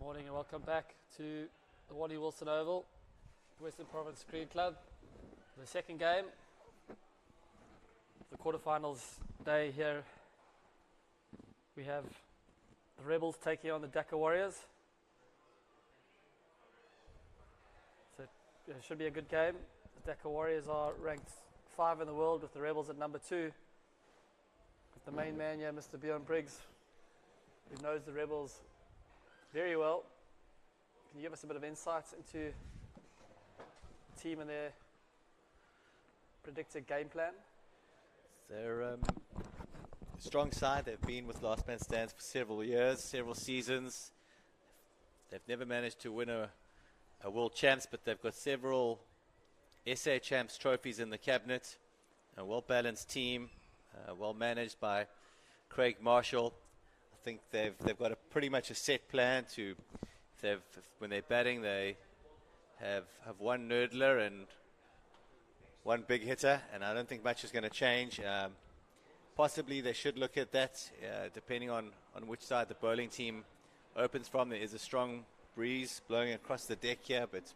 Morning and welcome back to the Wally Wilson Oval, Western Province Cricket Club. The second game, the quarterfinals day here. We have the Rebels taking on the Dhaka Warriors. So it should be a good game. The Dhaka Warriors are ranked 5 in the world with the Rebels at number 2. With the main man here, Mr. Bjorn Briggs, who knows the Rebels very well. Can you give us a bit of insights into the team and their predicted game plan? They're a strong side. They've been with last man stands for several years, several seasons. They've never managed to win a world champs, but they've got several SA champs trophies in the cabinet. A well-balanced team, well managed by Craig Marshall. I think they've got pretty much a set plan to. When they're batting, they have one nerdler and one big hitter, and I don't think much is going to change. Possibly they should look at that, depending on which side the bowling team opens from. There is a strong breeze blowing across the deck here, but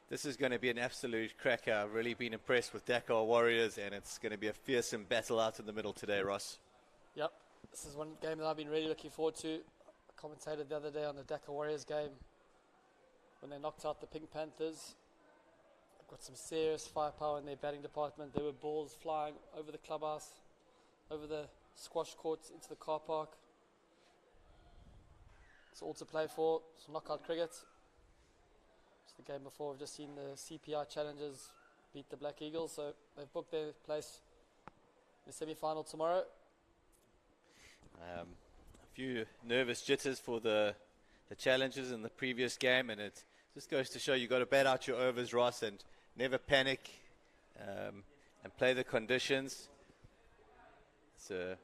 this is going to be an absolute cracker. I've really been impressed with Dhaka Warriors, and it's going to be a fearsome battle out in the middle today, Ross. Yep, this is one game that I've been really looking forward to. I commentated the other day on the Dhaka Warriors game when they knocked out the Pink Panthers. They've got some serious firepower in their batting department. There were balls flying over the clubhouse, over the squash courts, into the car park. It's all to play for. It's knockout cricket. It's the game before. We've just seen the CPI Challengers beat the Black Eagles, so they've booked their place in the semi-final tomorrow. A few nervous jitters for the challenges in the previous game, and it just goes to show you've got to bat out your overs, Ross, and never panic and play the conditions. So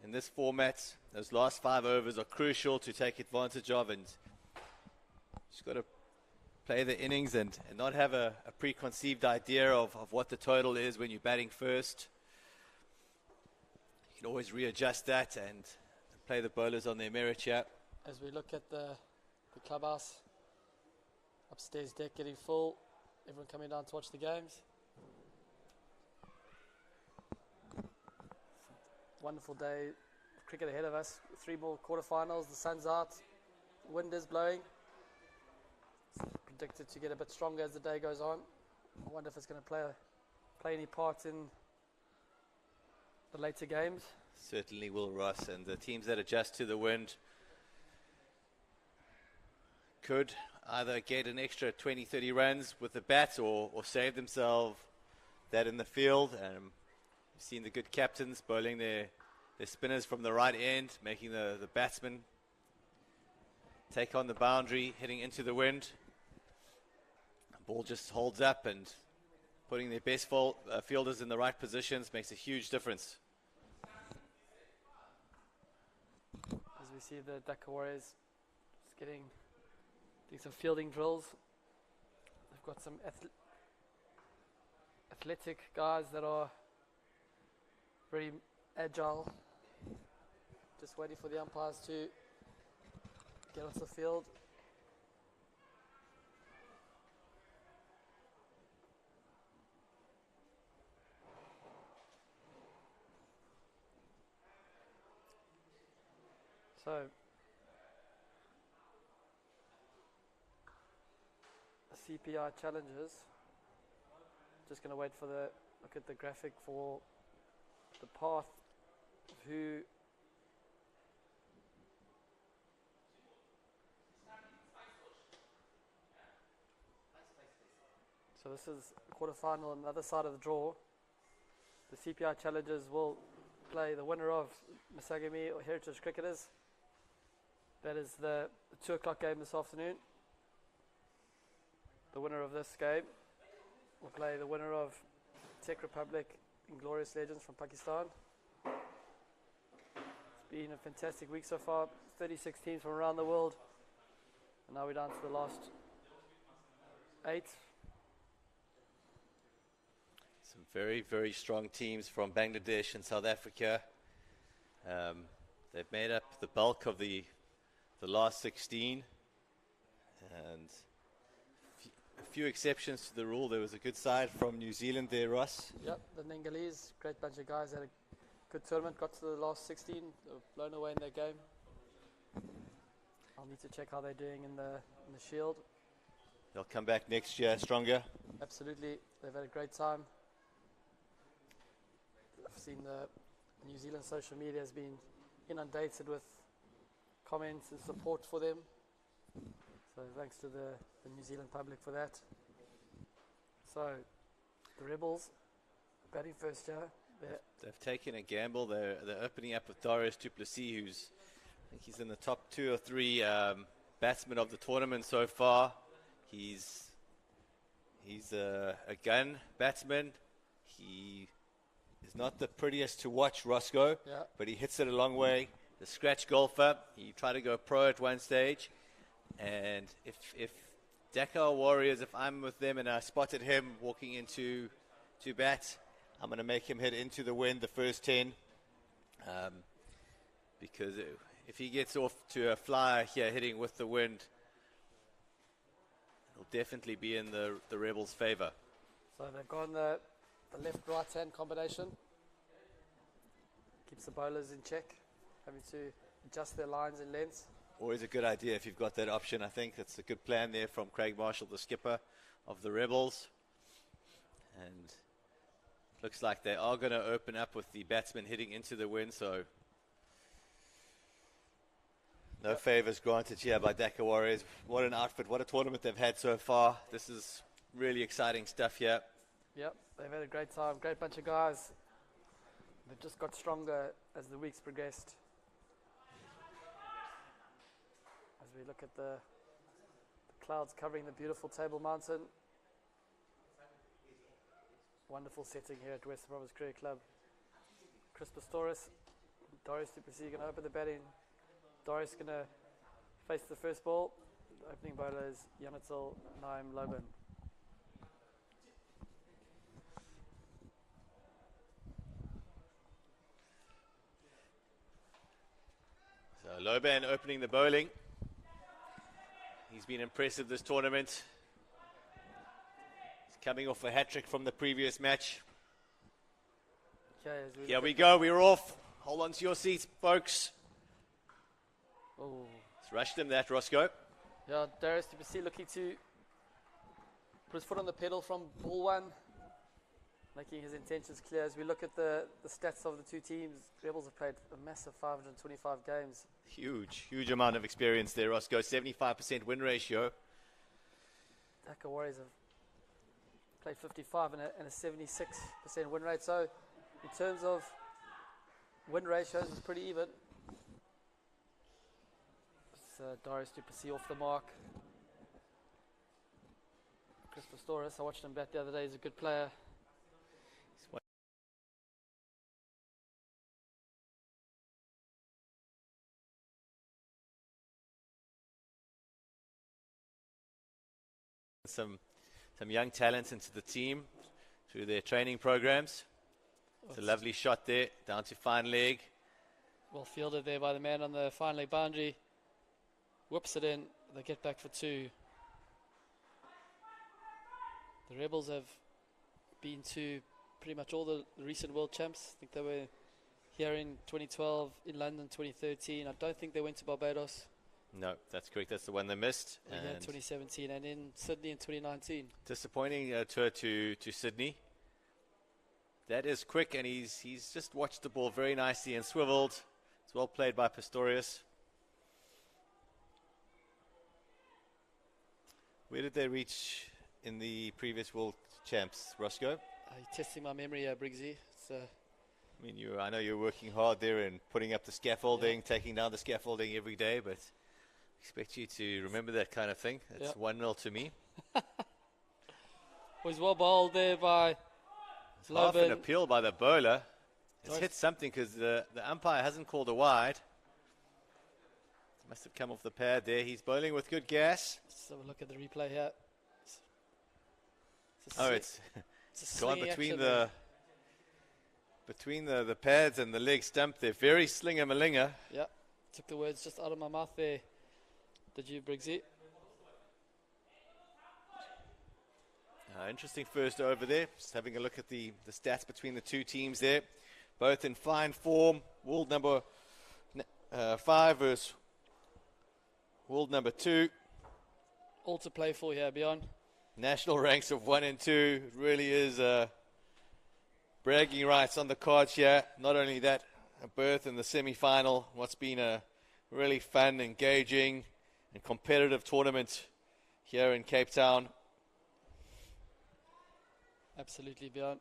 in this format, those last 5 overs are crucial to take advantage of, and just got to play the innings and not have a preconceived idea of what the total is when you're batting first. You can always readjust that and play the bowlers on their merit here. As we look at the clubhouse, upstairs deck getting full, everyone coming down to watch the games. Wonderful day of cricket ahead of us. 3 more quarterfinals, the sun's out, wind is blowing. It's predicted to get a bit stronger as the day goes on. I wonder if it's going to play any part in the later games. Certainly will, Ross, and the teams that adjust to the wind could either get an extra 20-30 runs with the bat or save themselves that in the field. You've seen the good captains bowling their spinners from the right end, making the batsmen take on the boundary, heading into the wind. The ball just holds up, and putting their best fielders in the right positions makes a huge difference. As we see the Dhaka Warriors just doing some fielding drills. They've got some athletic guys that are very agile. Just waiting for the umpires to get off the field. So the CPI challenges. Just going to wait for look at the graphic for the path of who so this is quarterfinal on the other side of the draw. The CPI challenges will play the winner of Masagami or Heritage Cricketers. That is the 2 o'clock game this afternoon. The winner of this game will play the winner of Czech Republic Inglorious Legends from Pakistan. It's been a fantastic week so far. 36 teams from around the world. And now we're down to the last 8. Some very, very strong teams from Bangladesh and South Africa. They've made up the bulk of the the last 16. And a few exceptions to the rule. There was a good side from New Zealand there, Ross. Yep, the Ningalese, great bunch of guys, had a good tournament, got to the last 16, they were blown away in their game. I'll need to check how they're doing in the Shield. They'll come back next year stronger. Absolutely, they've had a great time. I've seen the New Zealand social media has been inundated with comments and support for them. So thanks to the New Zealand public for that. So the Rebels batting first year. They've taken a gamble. They're opening up with Darius du Plessis, who's I think he's in the top 2 or 3 batsmen of the tournament so far. He's a gun batsman. He is not the prettiest to watch, Roscoe, but he hits it a long way. The scratch golfer. He tried to go pro at one stage. And if Dhaka Warriors, if I'm with them and I spotted him walking into to bat, I'm going to make him hit into the wind the first 10. Because if he gets off to a flyer here hitting with the wind, it'll definitely be in the Rebels' favour. So they've gone the left-right hand combination. Keeps the bowlers in check, having to adjust their lines and lengths. Always a good idea if you've got that option. I think that's a good plan there from Craig Marshall, the skipper of the Rebels. And looks like they are going to open up with the batsman hitting into the wind, so no favours granted here by Dhaka Warriors. What an outfit, what a tournament they've had so far. This is really exciting stuff here. Yep, they've had a great time, great bunch of guys. They've just got stronger as the weeks progressed. As we look at the clouds covering the beautiful Table Mountain. Wonderful setting here at Western Province Cricket Club. Chris Pistorius, Darius du Plessis going to open the batting. Darius going to face the first ball. The opening bowler is Yanatil Naim Loban. So Loban opening the bowling. He's been impressive this tournament. He's coming off a hat-trick from the previous match. Okay, here we go, we're off. Hold on to your seats, folks. Oh, it's rushed him that, Roscoe. Yeah, Darius du Plessis looking to put his foot on the pedal from ball 1, making his intentions clear. As we look at the stats of the two teams, Rebels have played a massive 525 games. Huge amount of experience there, Roscoe. 75% win ratio. Dhaka Warriors have played 55 and a 76% win rate. So in terms of win ratios, it's pretty even. Darius du Plessis off the mark. Chris Pistorius, I watched him bat the other day, he's a good player. Some young talents into the team through their training programs. It's a lovely shot there, down to fine leg. Well fielded there by the man on the fine leg boundary. Whoops it in, they get back for 2. The Rebels have been to pretty much all the recent world champs. I think they were here in 2012, in London 2013. I don't think they went to Barbados. No, that's correct. That's the one they missed. And in 2017 and in Sydney in 2019. Disappointing tour to Sydney. That is quick, and he's just watched the ball very nicely and swiveled. It's well played by Pistorius. Where did they reach in the previous world champs, Roscoe? Testing my memory here, Briggsy. I mean, I know you're working hard there and putting up the scaffolding, taking down the scaffolding every day, but I expect you to remember that kind of thing. That's 1-0 to me. Was well bowled there by Loban. Half an appeal by the bowler. It's hit something because the umpire hasn't called a wide. Must have come off the pad there. He's bowling with good gas. Let's have a look at the replay here. It's gone between the pads and the leg stump. They're very slinger-malinga. Yeah, took the words just out of my mouth there. Did you, Briggsy? Interesting first over there. Just having a look at the stats between the two teams there. Both in fine form. World number 5 versus world number 2. All to play for here, Bjorn. National ranks of 1 and 2. It really is bragging rights on the cards here. Not only that, a berth in the semi-final. What's been a really fun, engaging, and competitive tournament here in Cape Town. Absolutely, Bjorn.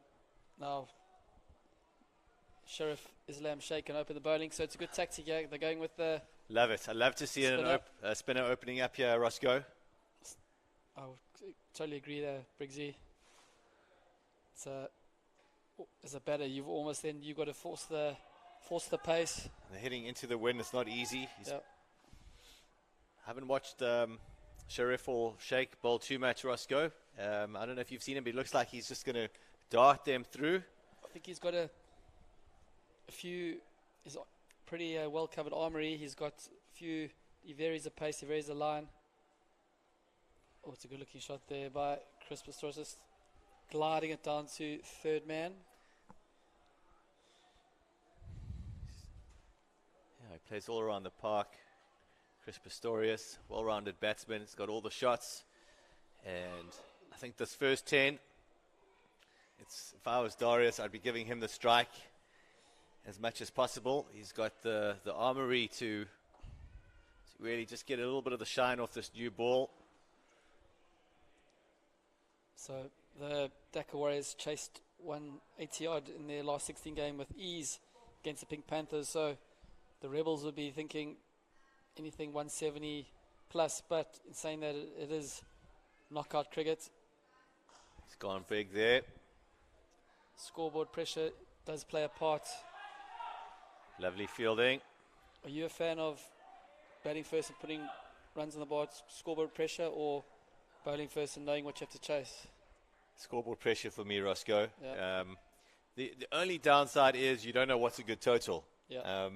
Now, Sheriff Islam Sheikh can open the bowling, so it's a good tactic here. They're going with the... Love it. I love to see a spinner opening up here, Roscoe. I would totally agree there, Briggsy. As a batter, you've got to force the pace. And heading into the wind, it's not easy. Yep. I haven't watched Sheriff or Sheikh bowl too much, Roscoe. I don't know if you've seen him, but it looks like he's just going to dart them through. I think he's got a few. He's pretty well covered armory. He's got a few. He varies the pace. He varies the line. Oh, it's a good looking shot there by Chris Pistorius, just gliding it down to third man. Yeah, he plays all around the park. Chris Pistorius, well-rounded batsman. He's got all the shots. And I think this first 10, if I was Darius, I'd be giving him the strike as much as possible. He's got the armory to really just get a little bit of the shine off this new ball. So the Dhaka Warriors chased 180 odd in their last 16 game with ease against the Pink Panthers. So the Rebels would be thinking anything 170 plus, but in saying that it is knockout cricket. He's gone big there. Scoreboard pressure does play a part. Lovely fielding. Are you a fan of batting first and putting runs on the board, scoreboard pressure, or bowling first and knowing what you have to chase? Scoreboard pressure for me, Roscoe. Yeah. The only downside is you don't know what's a good total. Yeah.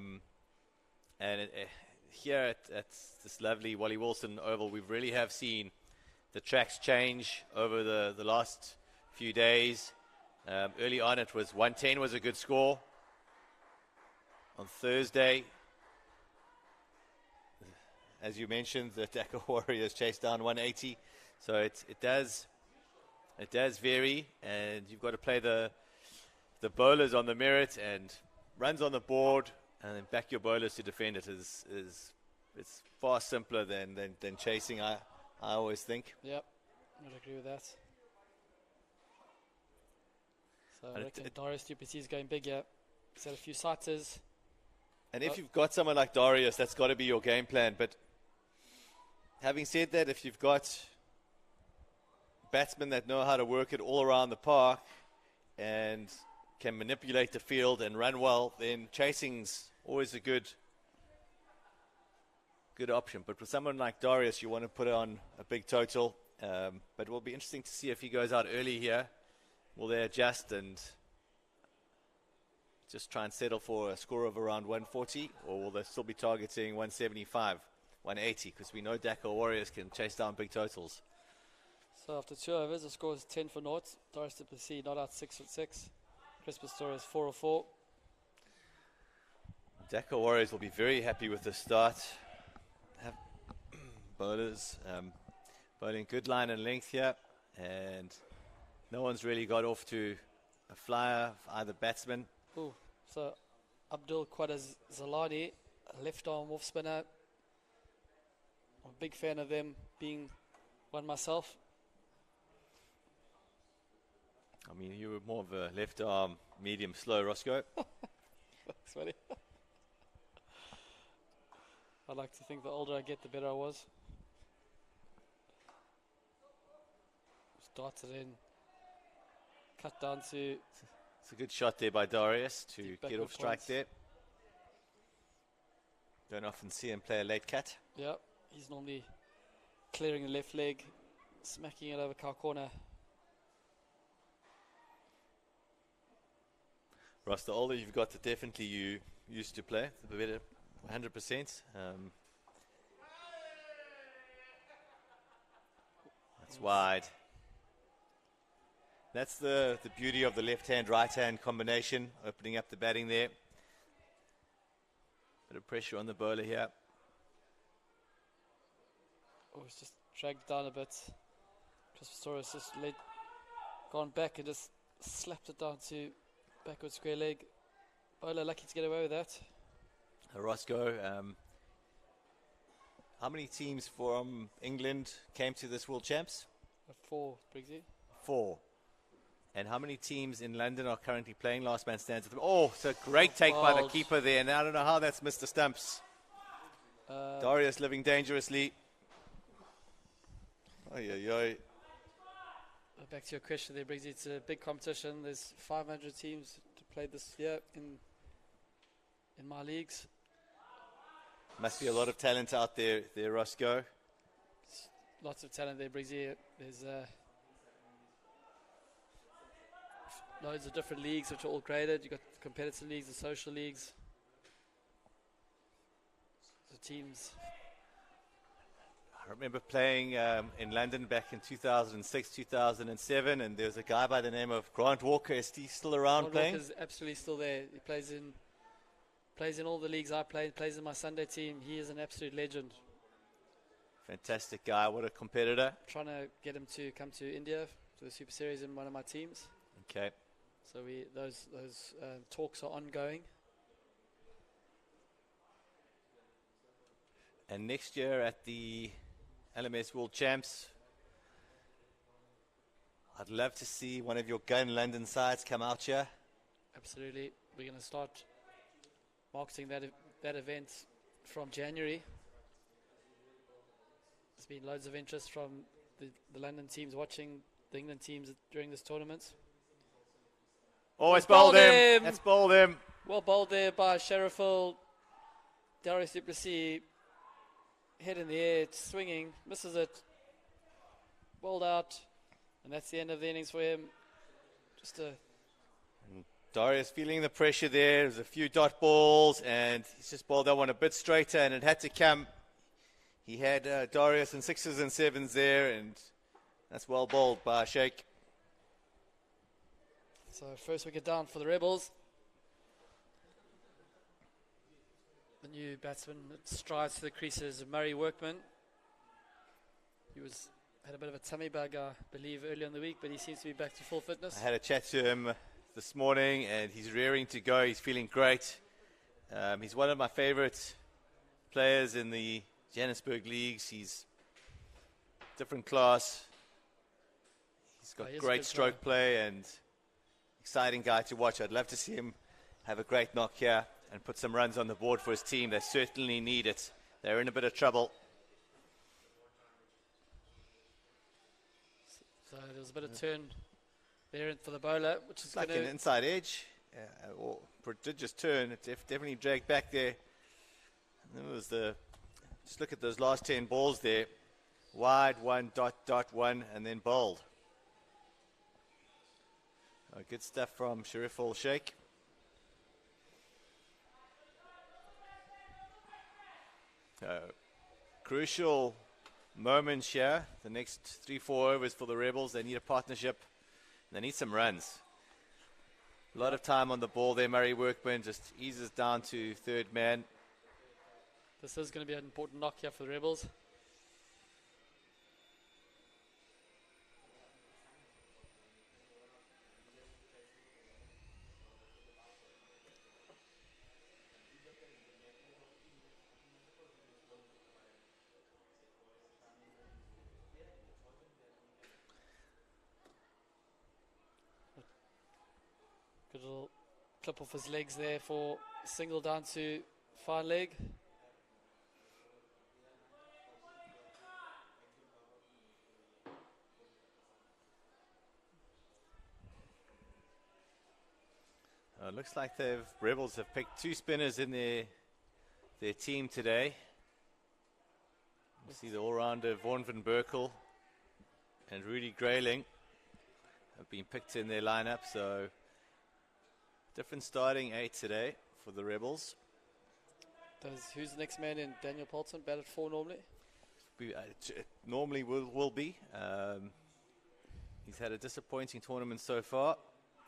And here at this lovely Wally Wilson Oval, we really have seen the tracks change over the last few days. Early on, it was 110 was a good score. On Thursday, as you mentioned, the Dhaka Warriors chased down 180. So it does vary, and you've got to play the bowlers on the merit and runs on the board, and then back your bowlers to defend it it's far simpler than chasing. I always think. Yep, I would agree with that. So I reckon Darius Duplessis is going big here. He's had a few sighters. And if you've got someone like Darius, that's got to be your game plan. But having said that, if you've got batsmen that know how to work it all around the park and can manipulate the field and run well, then chasing's always a good option. But with someone like Darius, you want to put on a big total. But it will be interesting to see if he goes out early here. Will they adjust and just try and settle for a score of around 140, or will they still be targeting 175, 180? Because we know Dhaka Warriors can chase down big totals. So after 2 overs, the score is 10 for naught. Darius Duplessis not out 6 for 6. Chris Pistorius 4 or 4. Dhaka Warriors will be very happy with the start. Have bowlers bowling good line and length here, and no one's really got off to a flyer, either batsman. Ooh, so Abdul Quadaz Zaladi, a left arm off spinner. I'm a big fan of them, being one myself. I mean, you were more of a left arm, medium slow, Roscoe. That's funny. I like to think the older I get, the better I was. Started in, cut down to. It's a good shot there by Darius to get off strike points. there. Don't often see him play a late cut. Yeah, he's normally clearing the left leg, smacking it over cow corner. Ross, the older you've got, the definitely you used to play. The better, 100%. It's wide. That's the beauty of the left-hand, right-hand combination, opening up the batting there. Bit of pressure on the bowler here. Oh, it's just dragged down a bit. Christopher just gone back and just slapped it down to backward square leg. Bowler lucky to get away with that. Roscoe, how many teams from England came to this World Champs? 4, Briggsy. 4. And how many teams in London are currently playing last man stands at the moment? Oh, it's a great take by the keeper there. And I don't know how that's missed the stumps. Darius living dangerously. Back to your question there, Briggsy. It's a big competition. There's 500 teams to play this year in my leagues. Must be a lot of talent out there, Roscoe. Lots of talent there, Briggsy. There's loads of different leagues which are all graded. You've got competitive leagues, the social leagues, the teams. I remember playing in London back in 2006, 2007, and there was a guy by the name of Grant Walker. Is he still around playing? Walker's absolutely still there. He plays in all the leagues I play. Plays in my Sunday team. He is an absolute legend. Fantastic guy. What a competitor. Trying to get him to come to India to the Super Series in one of my teams. Okay. So those talks are ongoing. And next year at the LMS World Champs, I'd love to see one of your Gun London sides come out here. Absolutely. We're going to start marketing that event from January. There's been loads of interest from the London teams watching the England teams during this tournament. Oh, it's bowled him. That's bowled him. Well bowled there by Sherifil. Darius du Plessis, head in the air, swinging, misses it, bowled out, and that's the end of the innings for him. Darius feeling the pressure there. There's a few dot balls, and he's just bowled that one a bit straighter, and it had to come. He had Darius in 6s and 7s there, and that's well bowled by Sheikh. So first wicket down for the Rebels. The new batsman strides to the creases, Murray Workman. He had a bit of a tummy bug, I believe, earlier in the week, but he seems to be back to full fitness. I had a chat to him this morning, and he's rearing to go. He's feeling great. He's one of my favorite players in the Johannesburg leagues. He's different class. He's got great stroke play and exciting guy to watch. I'd love to see him have a great knock here and put some runs on the board for his team. They certainly need it. They're in a bit of trouble. So there was a bit of turn there for the bowler, which is like an inside edge, or prodigious turn. It definitely dragged back there. And there was just look at those last 10 balls there. Wide, 1, dot, 1, and then bowled. Good stuff from Sharif Sheikh. Crucial moments here. The next 3-4 overs for the Rebels. They need a partnership. They need some runs. A lot of time on the ball there. Murray Workman just eases down to third man. This is going to be an important knock here for the Rebels. Good little clip off his legs there for single down to fine leg. It looks like Rebels have picked 2 spinners in their team today. You see the all-rounder Vaughan van Berkel and Rudy Grayling have been picked in their lineup, so different starting 8 today for the Rebels. Who's the next man in? Daniel Polton, batted 4 normally? it normally will be. He's had a disappointing tournament so far.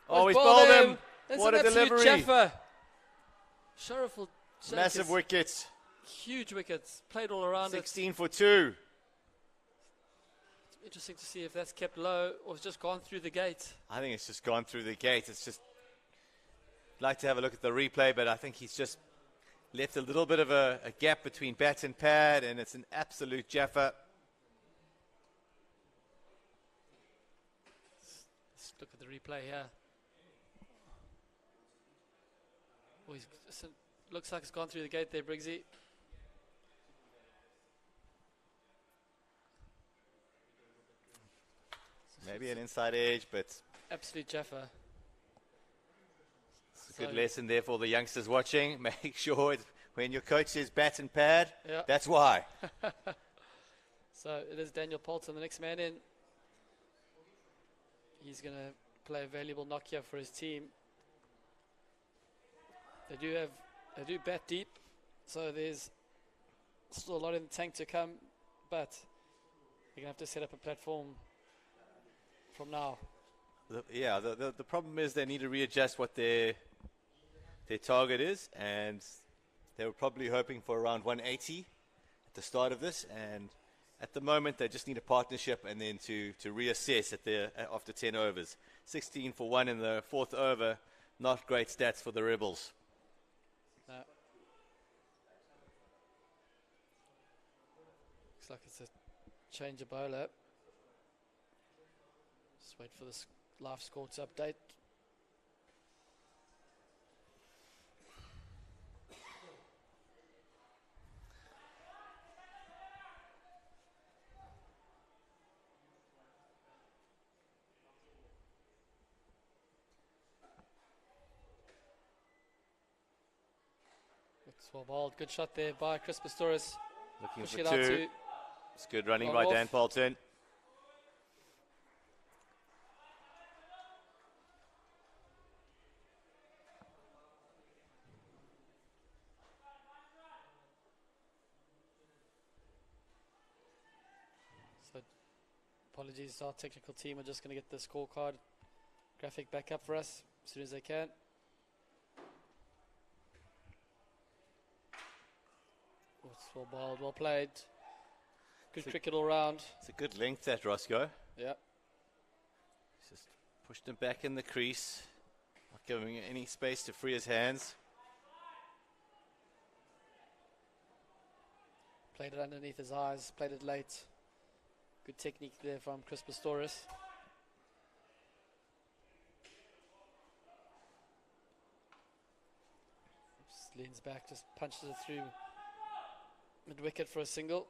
Oh, he's bowled him! What a delivery! Jaffa. Sharif will take Massive his wickets. huge wickets. Played all around 16 for 2. it. Interesting to see if that's kept low or it's just gone through the gate. I think it's just gone through the gate. It's just... I'd like to have a look at the replay, but I think he's just left a little bit of a gap between bat and pad, and it's an absolute Jaffa. Let's look at the replay here. Oh, looks like it's gone through the gate there, Briggsy. Maybe an inside edge, but absolute Jaffa. It's a good lesson there for the youngsters watching. Make sure when your coach says bat and pad, that's why. So it is Daniel Poulton, the next man in. He's going to play a valuable knock here for his team. They do bat deep, so there's still a lot in the tank to come, but you're going to have to set up a platform from now. The problem is they need to readjust what their target is, and they were probably hoping for around 180 at the start of this, and at the moment they just need a partnership and then to reassess after 10 overs. 16 for 1 in the 4th over, not great stats for the Rebels. Looks like it's a change of bowler. Just wait for this live score to update. It's well bowled. Good shot there by Chris Pistorius. Looking Pushing for it out 2. to It's good running Gone by off. Dan Poulton. So, apologies to our technical team. We're just going to get the scorecard graphic back up for us as soon as they can. Oh, it's well bowled, well played. Good cricket all round. It's a good length, that Roscoe. Yeah. Just pushed him back in the crease, not giving him any space to free his hands. Played it underneath his eyes, played it late. Good technique there from Chris Pistorius. Just leans back, just punches it through mid-wicket for a single.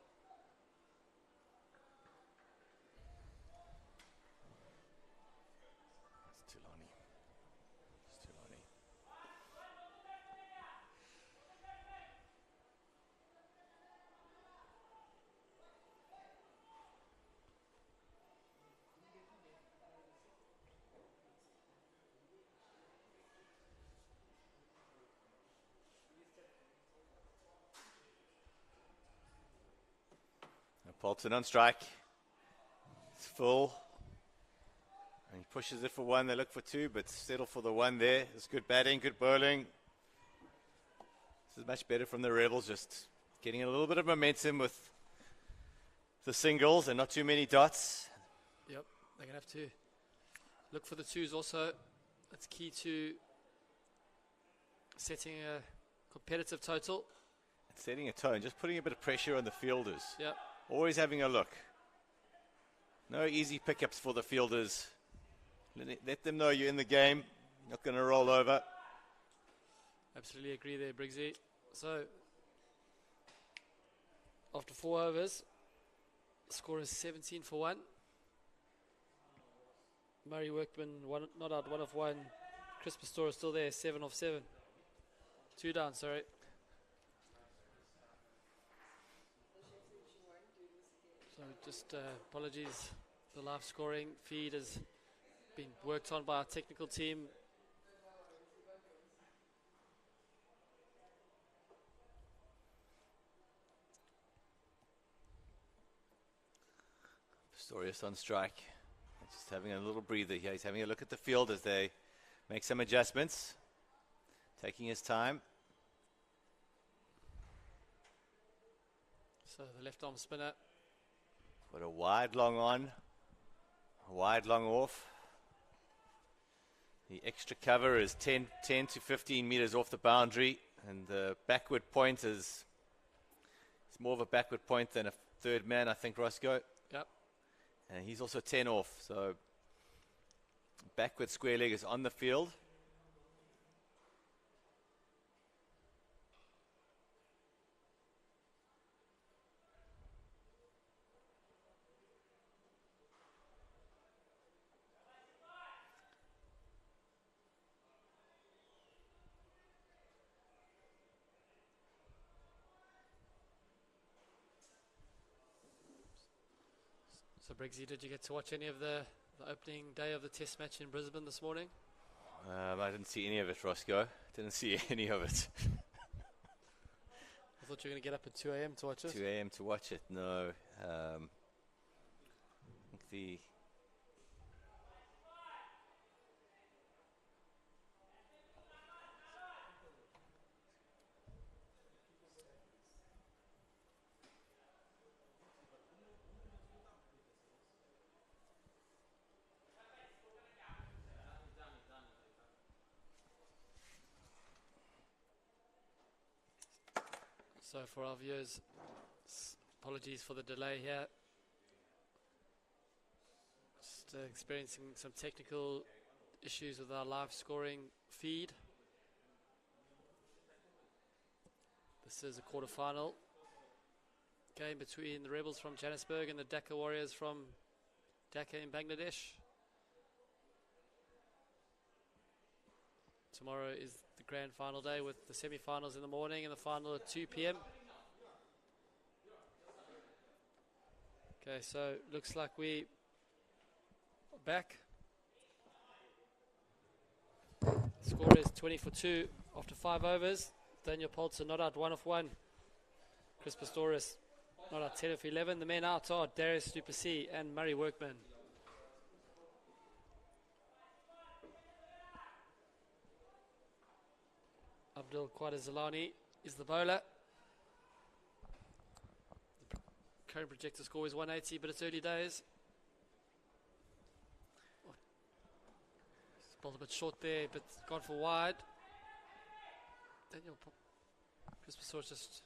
It's Tulani. It's Tulani. Poulton on strike. It's full. And he pushes it for 1. They look for 2, but settle for the 1 there. It's good batting, good bowling. This is much better from the Rebels, just getting a little bit of momentum with the singles and not too many dots. Yep, they're going to have to look for the 2s also. That's key to setting a competitive total. And setting a tone, just putting a bit of pressure on the fielders. Yep. Always having a look. No easy pickups for the fielders. Let them know you're in the game. Not going to roll over. Absolutely agree there, Briggsy. So, after 4 overs, the score is 17 for 1. Murray Workman not out, 1 of 1. Chris Pistorius still there, 7 of 7. 2 down, sorry. So just apologies. The live scoring feed has been worked on by our technical team. Pistorius on strike. Just having a little breather here. He's having a look at the field as they make some adjustments. Taking his time. So the left arm spinner. Got a wide long on. A wide long off. The extra cover is 10 to 15 meters off the boundary. And the backward point is... It's more of a backward point than a third man, I think, Roscoe. Yep. And he's also 10 off. So backward square leg is on the field. So Briggsy, did you get to watch any of the opening day of the test match in Brisbane this morning? I didn't see any of it, Roscoe. Didn't see any of it. I thought you were going to get up at 2 a.m. to watch it. 2 a.m. to watch it, no. I think the... So for our viewers, apologies for the delay here. Just experiencing some technical issues with our live scoring feed. This is a quarter-final game between the Rebels from Johannesburg and the Dhaka Warriors from Dhaka in Bangladesh. Tomorrow is the grand final day with the semi-finals in the morning and the final at 2 p.m. Okay, so looks like we are back. Score is 20 for 2 after 5 overs. Daniel Polzer not out 1 of 1. Chris Pistorius not out 10 of 11. The men out are Darius Duplessis and Murray Workman. Abdul Quadazalani is the bowler. The current projected score is 180, but it's early days. Balled a bit short there, but gone for wide. Chris Pistorius just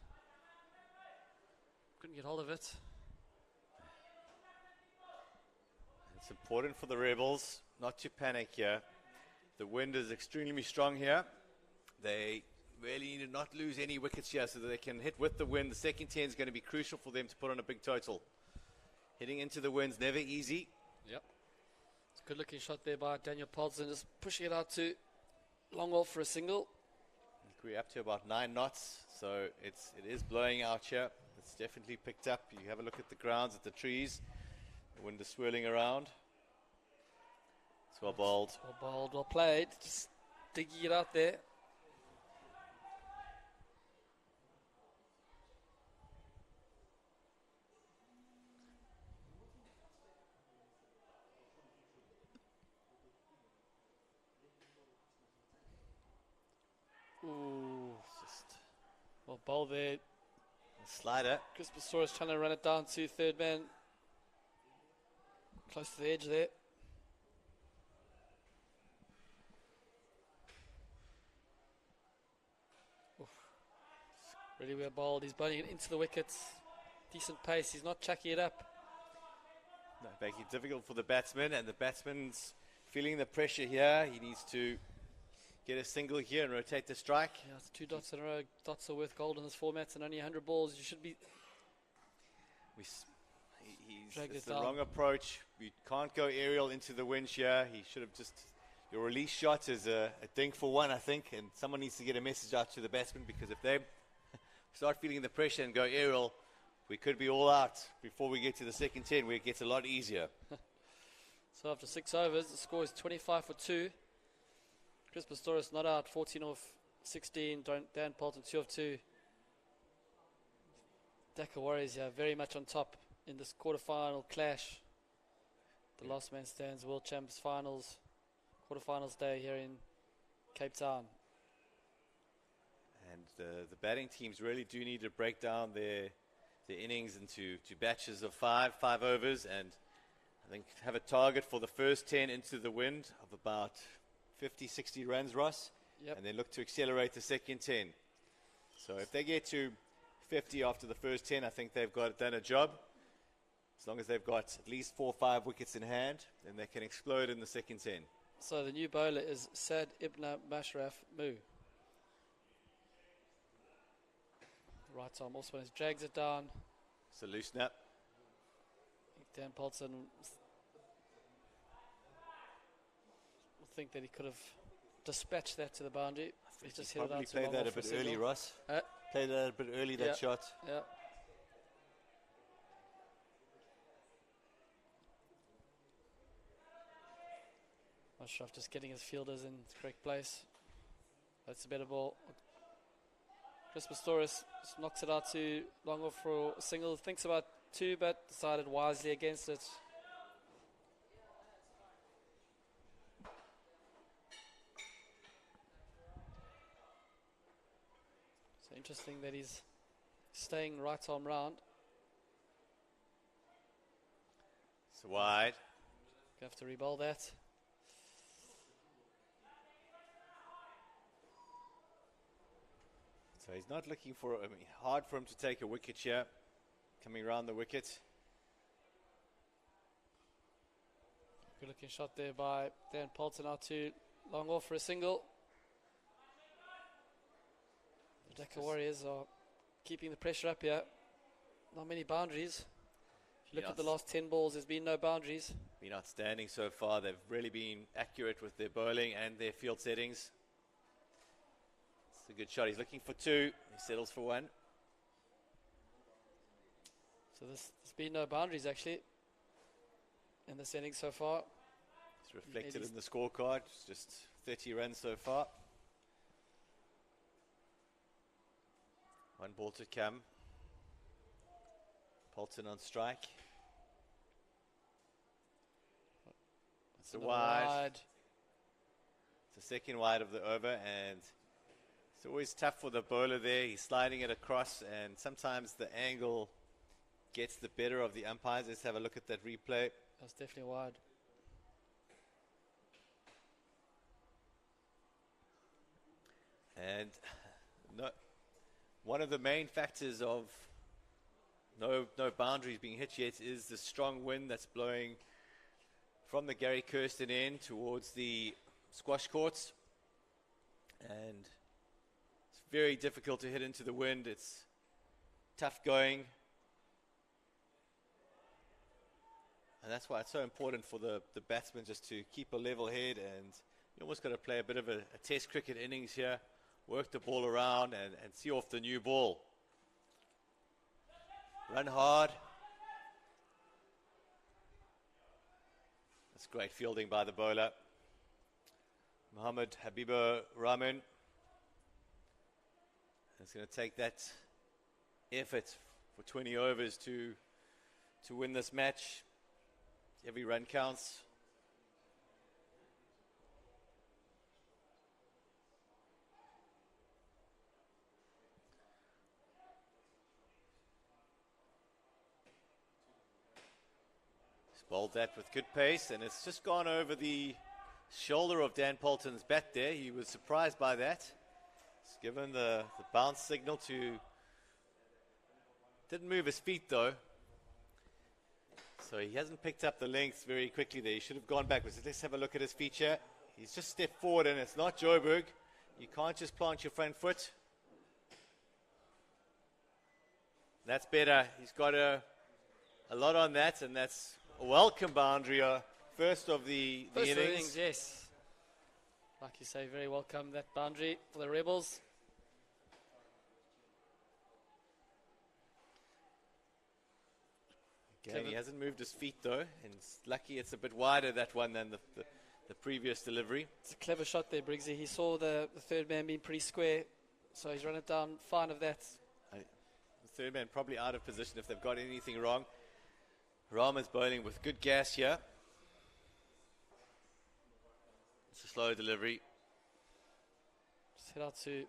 couldn't get hold of it. It's important for the Rebels not to panic here. The wind is extremely strong here. They really need to not lose any wickets here so that they can hit with the wind. The second 10 is going to be crucial for them to put on a big total. Hitting into the wind's never easy. Yep. It's a good looking shot there by Daniel Polzer, just pushing it out to long off for a single. We're up to about 9 knots, so it is blowing out here. It's definitely picked up. You have a look at the grounds, at the trees. The wind is swirling around. It's well bowled. Well bowled, well played. Just digging it out there. Ooh, just well bowled there. Slider. Chris Pistorius trying to run it down to third man. Close to the edge there. Oof. Really well bowled. He's bowling it into the wickets. Decent pace. He's not chucking it up. No, making it difficult for the batsman, and the batsman's feeling the pressure here. He needs to get a single here and rotate the strike. Yeah, it's 2 dots in a row. Dots are worth gold in this format, and only 100 balls. You should be. It's the wrong approach. You can't go aerial into the wind here. He should have just. Your release shot is a dink for 1, I think, and someone needs to get a message out to the batsman, because if they start feeling the pressure and go aerial, we could be all out before we get to the second 10, where it gets a lot easier. So after 6 overs, the score is 25 for 2. Chris Pistorius not out, 14 off 16. Dan Polton 2 of 2. Dhaka Warriors very much on top in this quarterfinal clash The last man stands World Champs finals, quarterfinals day here in Cape Town. And the batting teams really do need to break down their innings into batches of five overs, and I think have a target for the first 10 into the wind of about 50, 60 runs, Ross. Yep. And then look to accelerate the second 10. So if they get to 50 after the first 10, I think they've done a job. As long as they've got at least 4 or 5 wickets in hand, then they can explode in the second 10. So the new bowler is Sad Ibn Mashraf Mu. Right arm also drags it down. It's a loose snap. Dan Polton will think that he could have dispatched that to the boundary. He's just hit it Probably out played that a bit early, Ross. Played that a bit early, that shot. Yeah. Mashraf just getting his fielders in the correct place. That's a better ball. Chris Pistorius just knocks it out to long off for a single. Thinks about 2, but decided wisely against it. So interesting that he's staying right arm round. It's wide. You have to re-bowl that. So he's not looking for, hard for him to take a wicket here. Coming around the wicket. Good looking shot there by Dan Polton out to long off for a single. The Dhaka Warriors are keeping the pressure up here. Not many boundaries. If you look at the last 10 balls, there's been no boundaries. Been outstanding so far. They've really been accurate with their bowling and their field settings. It's a good shot. He's looking for 2. He settles for 1. So there's been no boundaries actually in this inning so far. It's reflected in the scorecard. It's just 30 runs so far. 1 ball to come. Polton on strike. It's a wide. It's the second wide of the over, and it's always tough for the bowler there. He's sliding it across, and sometimes the angle gets the better of the umpires. Let's have a look at that replay. That's definitely wide. And one of the main factors of no boundaries being hit yet is the strong wind that's blowing from the Gary Kirsten end towards the squash courts. And it's very difficult to hit into the wind. It's tough going. And that's why it's so important for the batsman just to keep a level head, and you almost got to play a bit of a test cricket innings here, work the ball around and see off the new ball. Run hard. That's great fielding by the bowler. Mohammed Habibur Rahman is going to take that effort for 20 overs to win this match. Every run counts. He's bowled that with good pace, and it's just gone over the shoulder of Dan Polton's bat there. He was surprised by that. He's given the bounce signal to... Didn't move his feet though. So he hasn't picked up the length very quickly there. He should have gone backwards. Let's have a look at his feature. He's just stepped forward, and it's not Joburg. You can't just plant your front foot. That's better. He's got a lot on that, and that's a welcome boundary. First of the innings. Yes. Like you say, very welcome that boundary for the Rebels. Okay, he hasn't moved his feet though, and it's lucky it's a bit wider, that one, than the previous delivery. It's a clever shot there, Briggsy. He saw the third man being pretty square, so he's run it down fine of that. The third man probably out of position if they've got anything wrong. Rahman's bowling with good gas here. slow delivery. Set out to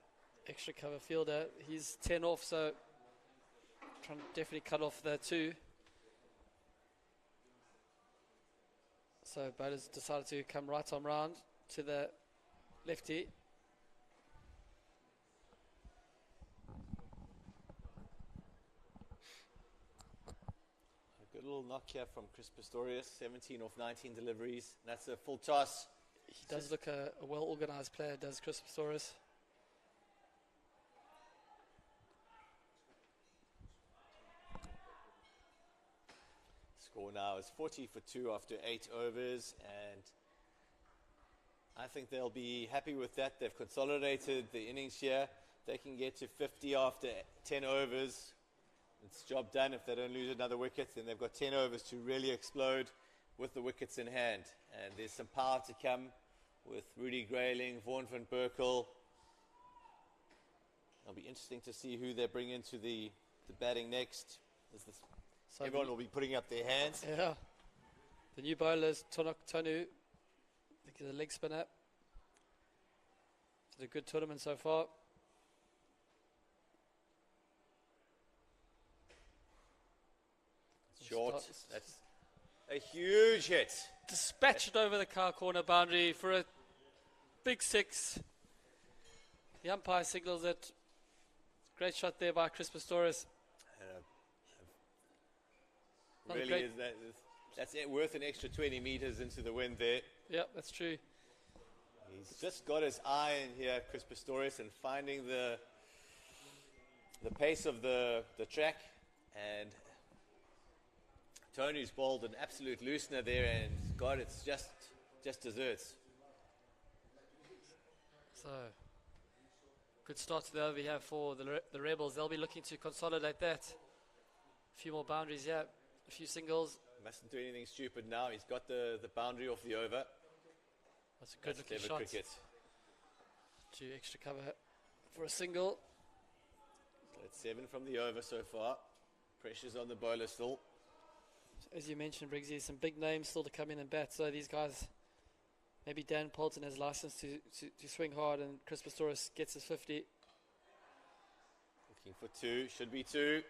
extra cover fielder. He's 10 off, so trying to definitely cut off the 2. So bowlers decided to come right on round to the lefty. A good little knock here from Chris Pistorius, 17 off 19 deliveries. That's a full toss. He does look a well-organised player, does Chris Pistorius. Score now is 40 for 2 after 8 overs, and I think they'll be happy with that. They've consolidated the innings here. They can get to 50 after 10 overs. It's job done. If they don't lose another wicket, then they've got 10 overs to really explode with the wickets in hand. And there's some power to come with Rudy Grayling, Vaughan van Berkel. It'll be interesting to see who they bring into the batting next. So everyone will be putting up their hands. Yeah. The new bowlers, Tonu, I think he's a leg spinner. It's a good tournament so far. Short. That's a huge hit. Dispatched over the car corner boundary for a big 6. The umpire signals it. Great shot there by Chris Pistorius. Really is that's worth an extra 20 meters into the wind there. Yeah, that's true. He's just got his eye in here, Chris Pistorius, and finding the pace of the track. And Tony's bowled an absolute loosener there, and God, it's just desserts. So, good start to the over here for the Rebels. They'll be looking to consolidate that. A few more boundaries here, a few singles. Mustn't do anything stupid now. He's got the boundary off the over. That's a good looking shot. Cricket. 2 extra cover for a single. So it's 7 from the over so far. Pressure's on the bowler still. As you mentioned, Briggsy, some big names still to come in and bat. So these guys, maybe Dan Poulton has license to swing hard, and Chris Pistorius gets his 50. Looking for 2, should be 2.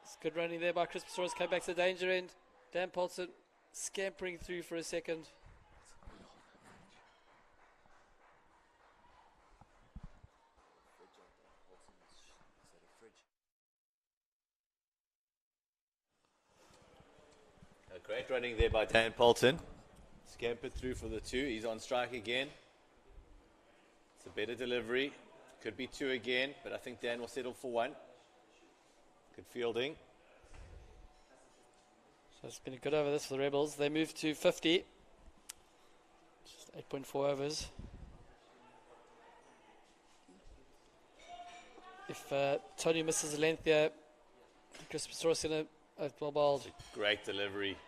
It's good running there by Chris Pistorius. Came back to the danger end. Dan Poulton scampering through for a second. Great running there by Dan Poulton. Scampered through for the 2. He's on strike again. It's a better delivery. Could be 2 again, but I think Dan will settle for 1. Good fielding. So it's been a good over this for the Rebels. They move to 50. Just 8.4 overs. If Tony misses a length there, Chris Pistorius is going to well bowled. Great delivery.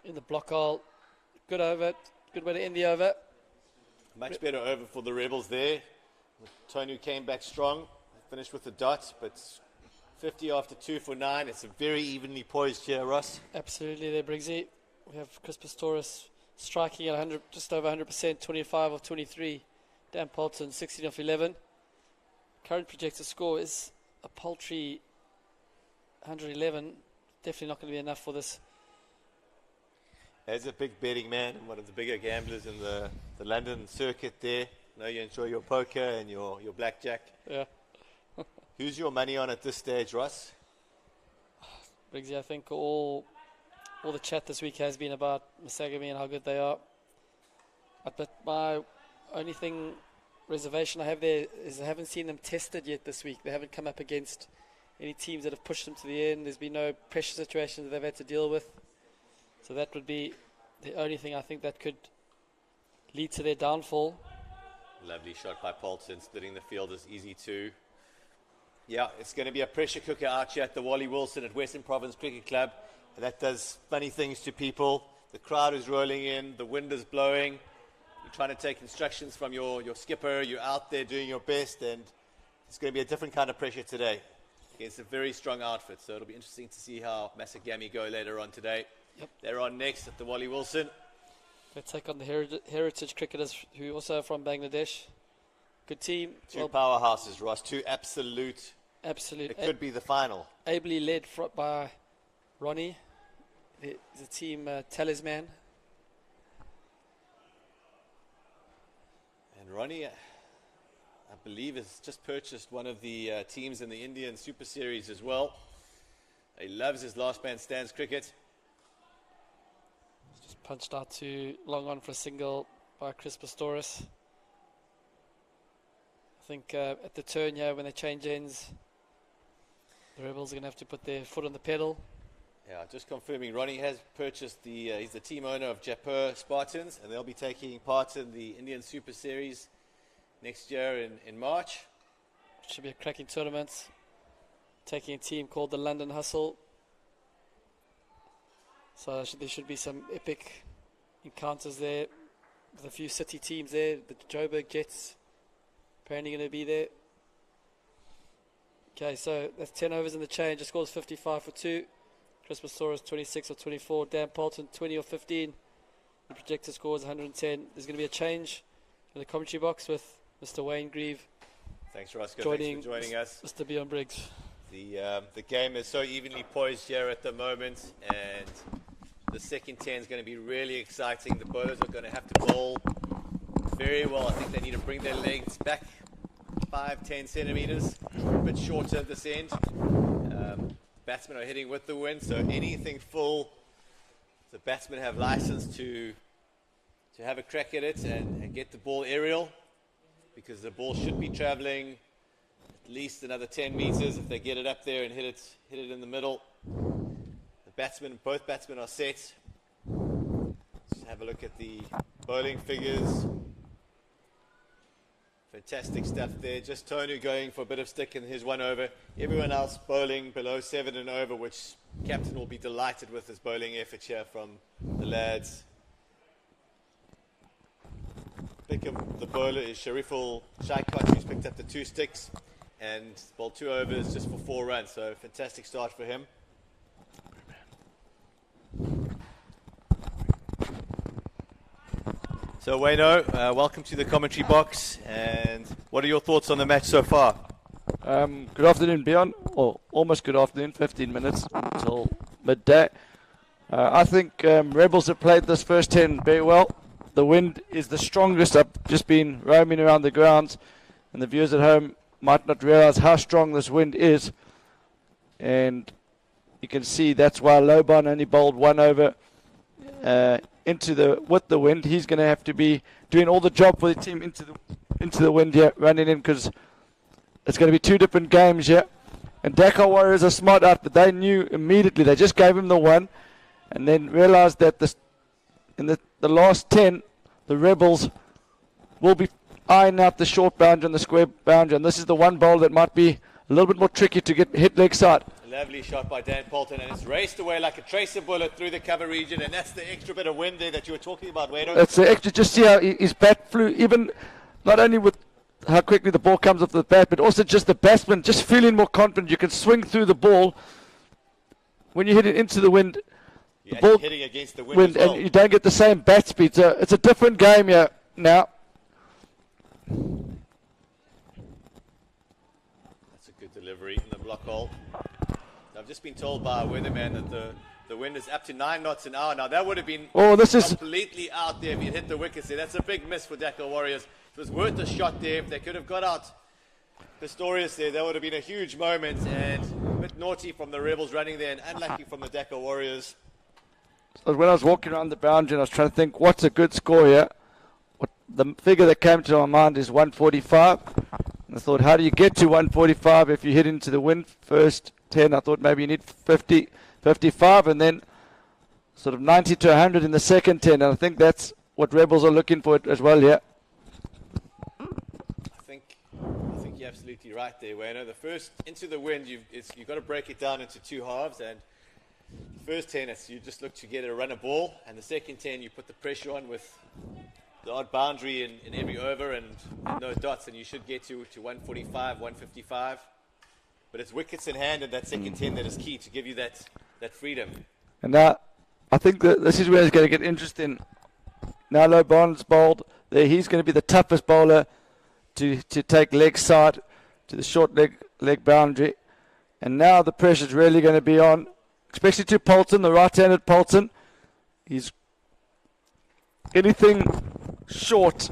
In the block hole. Good over. Good way to end the over. Much better over for the Rebels there. Tony came back strong. Finished with the dot, but 50 after 2 for 9. It's a very evenly poised here, Ross. Absolutely there, Briggsy. We have Chris Pistorius striking at 100, just over 100%, 25 of 23. Dan Poulton, 16 of 11. Current projected score is a paltry 111. Definitely not going to be enough for this. As a big betting man and one of the bigger gamblers in the London circuit there, I know you enjoy your poker and your blackjack. Yeah. Who's your money on at this stage, Ross? Briggsy, I think all the chat this week has been about Masagami and how good they are. But my only reservation I have there is I haven't seen them tested yet this week. They haven't come up against any teams that have pushed them to the end. There's been no pressure situations that they've had to deal with. So that would be the only thing I think that could lead to their downfall. Lovely shot by Poulton, splitting the field is easy too. Yeah, it's going to be a pressure cooker out here at the Wally Wilson at Western Province Cricket Club. And that does funny things to people. The crowd is rolling in, the wind is blowing. You're trying to take instructions from your skipper. You're out there doing your best, and it's going to be a different kind of pressure today against a very strong outfit. So it'll be interesting to see how Masagami go later on today. Yep. They're on next at the Wally Wilson. They take on the heritage cricketers who also are from Bangladesh. Good team. Two powerhouses, Ross. Two absolute. It could be the final. Ably led by Ronnie, the team talisman. And Ronnie, I believe, has just purchased one of the teams in the Indian Super Series as well. He loves his last man stands cricket. Just punched out to long on for a single by Chris Pistorius. I think at the turn here, when they change ends, the Rebels are going to have to put their foot on the pedal. Yeah, just confirming, Ronnie has purchased he's the team owner of Jaipur Spartans, and they'll be taking part in the Indian Super Series next year in March. Should be a cracking tournament. Taking a team called the London Hustle. So there should be some epic encounters there with a few city teams there. The Joburg Jets apparently going to be there. Okay, so that's 10 overs in the change. The score's 55 for 2. Chris Pistorius 26 or 24. Dan Polton 20 or 15. The projected score is 110. There's going to be a change in the commentary box with Mr. Wayne Grieve. Thanks, Roscoe. Thanks for joining us. Mr. Bjorn Briggs. The game is so evenly poised here at the moment, and the second 10 is going to be really exciting. The bowlers are going to have to bowl very well. I think they need to bring their legs back 5-10 centimeters, a bit shorter at this end. Batsmen are hitting with the wind, so anything full, the batsmen have license to have a crack at it and get the ball aerial, because the ball should be traveling at least another 10 meters if they get it up there and hit it in the middle. Both batsmen are set. Let's have a look at the bowling figures. Fantastic stuff there. Just Tonu going for a bit of stick in his 1 over. Everyone else bowling below 7 and over, which captain will be delighted with his bowling effort here from the lads. Pick of the bowler is Shariful Shaikat, who's picked up the 2 sticks and bowled 2 overs just for 4 runs. So fantastic start for him. So Wayno, welcome to the commentary box, and what are your thoughts on the match so far? Good afternoon, Bjorn, or almost good afternoon, 15 minutes until midday. I think Rebels have played this first 10 very well. The wind is the strongest. I've just been roaming around the grounds, and the viewers at home might not realize how strong this wind is. And you can see that's why Loban only bowled 1 over with the wind. He's going to have to be doing all the job for the team into the wind here, running in, because it's going to be 2 different games here. And Dhaka Warriors are smart outfit. They knew immediately. They just gave him the 1, and then realized that in the last 10, the Rebels will be eyeing out the short boundary and the square boundary. And this is the one bowl that might be a little bit more tricky to get hit leg side. Lovely shot by Dan Polton, and it's raced away like a tracer bullet through the cover region, and that's the extra bit of wind there that you were talking about, Wayno. That's the extra. Just see how his bat flew, even not only with how quickly the ball comes off the bat, but also just the batsman just feeling more confident. You can swing through the ball when you hit it into the wind. You're the ball hitting against the wind as well. And you don't get the same bat speed. So it's a different game here now. That's a good delivery in the block hole. I've just been told by a weatherman that the wind is up to 9 knots an hour. Now, that would have been completely out there if you'd hit the wickets there. That's a big miss for Dhaka Warriors. It was worth a shot there. If they could have got out Pistorius there, that would have been a huge moment, and a bit naughty from the Rebels running there and unlucky from the Dhaka Warriors. So when I was walking around the boundary, I was trying to think, what's a good score here? The figure that came to my mind is 145. And I thought, how do you get to 145 if you hit into the wind first 10? I thought maybe you need 50, 55, and then sort of 90 to 100 in the second 10. And I think that's what Rebels are looking for as well here. I think you're absolutely right there, Wayno. The first into the wind, you've got to break it down into 2 halves, and the first 10, you just look to get a run a ball, and the second 10, you put the pressure on with the odd boundary in every over and no dots, and you should get to 145, 155. But it's wickets in hand in that second 10 that is key to give you that freedom. And now, I think that this is where it's going to get interesting. Now Low Bonds bowled there. He's going to be the toughest bowler to take leg side to the short leg boundary. And now the pressure's really going to be on, especially to Poulton, the right-handed Poulton. He's anything short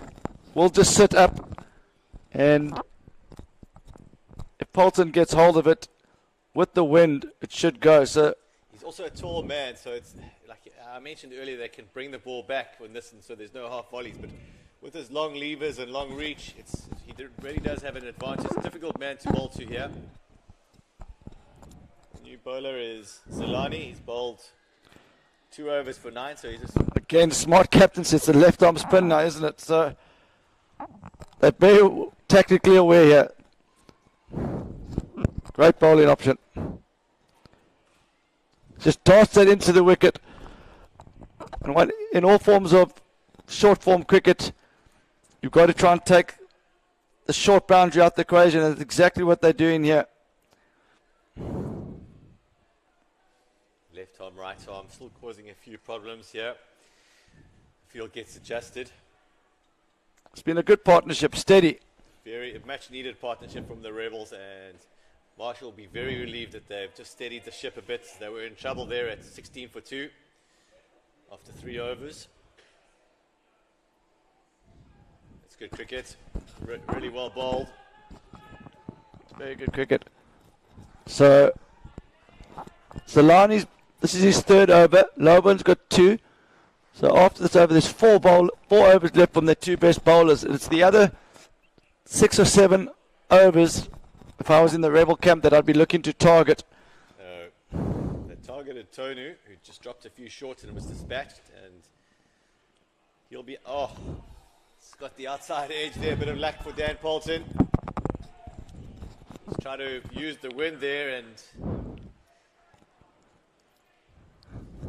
will just sit up, and if Poulton gets hold of it with the wind, it should go. So he's also a tall man, so it's like I mentioned earlier, they can bring the ball back on this, and so there's no half volleys. But with his long levers and long reach, he really does have an advantage. It's a difficult man to bowl to here. The new bowler is Zilani. He's bowled 2 overs for 9, so he's just again smart captaincy. It's a left arm spin now, isn't it? So they're very technically aware here. Great bowling option. Just toss that into the wicket. And in all forms of short form cricket, you've got to try and take the short boundary out the equation. That's exactly what they're doing here. left arm, right arm, still causing a few problems here. Field gets adjusted. It's been a good partnership, steady. Very much needed partnership from the Rebels, and Marshall will be very relieved that they've just steadied the ship a bit. They were in trouble there at 16 for 2 after 3 overs. It's good cricket, really well bowled. Very good cricket. So, Zilani's, this is his 3rd over. Loban's got 2. So after this over, there's 4 overs left from their 2 best bowlers. It's the other 6 or 7 overs, if I was in the Rebel camp, that I'd be looking to target. They targeted Tonu, who just dropped a few short and was dispatched, and he'll be, it's got the outside edge there, a bit of luck for Dan Poulton. He's trying to use the wind there, and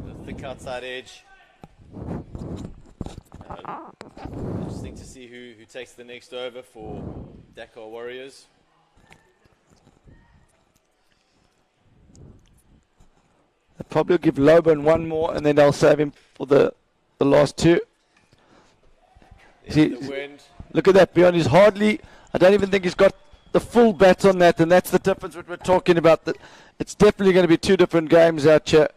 the thick outside edge. Interesting to see who takes the next over for Dhaka Warriors. They'll probably give Loban one more, and then they'll save him for the last 2. See, the wind. Look at that, Bjorn. He's hardly, I don't even think he's got the full bat on that, and that's the difference what we're talking about. That it's definitely going to be 2 different games out here.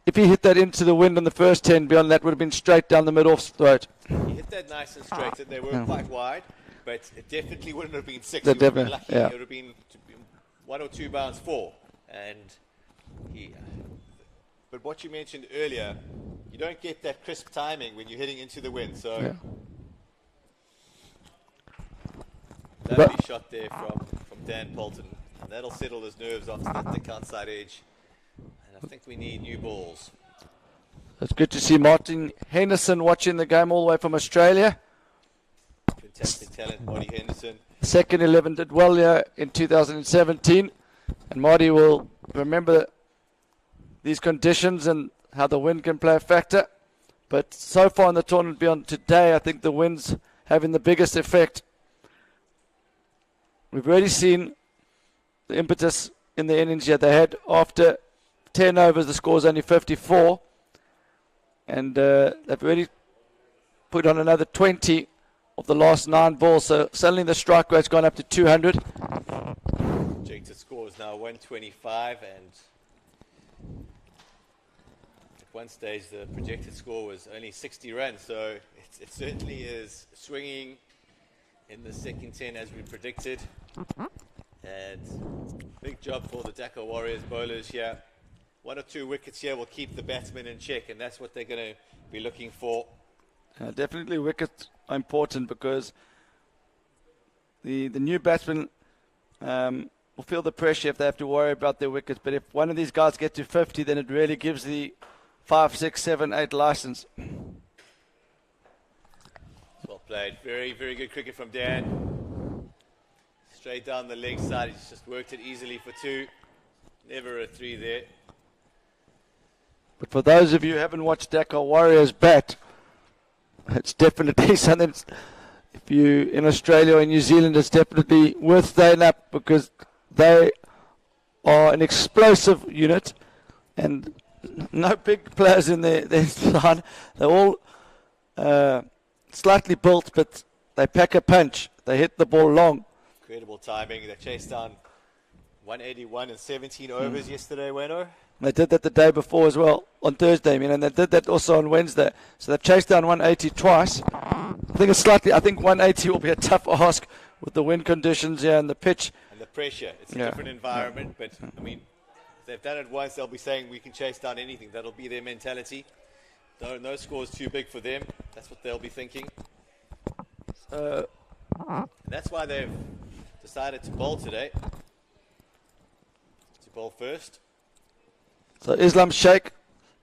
If he hit that into the wind on the first 10, Bjorn, that would have been straight down the mid-off's throat. He hit that nice and straight, and they were quite wide, but it definitely wouldn't have been 6. They're He would have been definitely- lucky. yeah. It would have been 1 or 2 bounds 4. But what you mentioned earlier, you don't get that crisp timing when you're heading into the wind. So Yeah. lovely shot there from Dan Poulton. And that'll settle his nerves after that thick outside edge. And I think we need new balls. It's good to see Martin Henderson watching the game all the way from Australia. Fantastic talent, Marty Henderson. Second 11 did well here in 2017. And Marty will remember these conditions and how the wind can play a factor. But so far in the tournament beyond today, I think the wind's having the biggest effect. We've already seen the impetus in the innings here. They had, after 10 overs, the score's only 54. And they've already put on another 20 of the last 9 balls. So suddenly the strike rate's gone up to 200. Projected score is now 125, and at one stage the projected score was only 60 runs, so it certainly is swinging in the second 10 as we predicted. And big job for the Dhaka Warriors bowlers here. 1 or 2 wickets here will keep the batsmen in check, and that's what they're going to be looking for. Definitely wickets are important, because the new batsmen will feel the pressure if they have to worry about their wickets. But if one of these guys get to 50, then it really gives the 5, 6, 7, 8 license. Well played. Very, very good cricket from Dan. Straight down the leg side. He's just worked it easily for 2. Never a 3 there. But for those of you who haven't watched Dhaka Warriors bat, it's definitely something. If you in Australia or in New Zealand, it's definitely worth staying up, because they are an explosive unit, and no big players in their line. They're all Slightly built, but they pack a punch. They hit the ball long. Incredible timing. They chased down 181 and 17 overs yesterday, Weno. They did that the day before as well, on Thursday, and they did that also on Wednesday. So they've chased down 180 twice. I think 180 will be a tough ask with the wind conditions here and the pitch. And the pressure. It's a different environment, but, I mean, if they've done it once, they'll be saying we can chase down anything. That'll be their mentality. No score is too big for them. That's what they'll be thinking. And that's why they've decided to bowl today. To bowl first. So Islam Sheikh,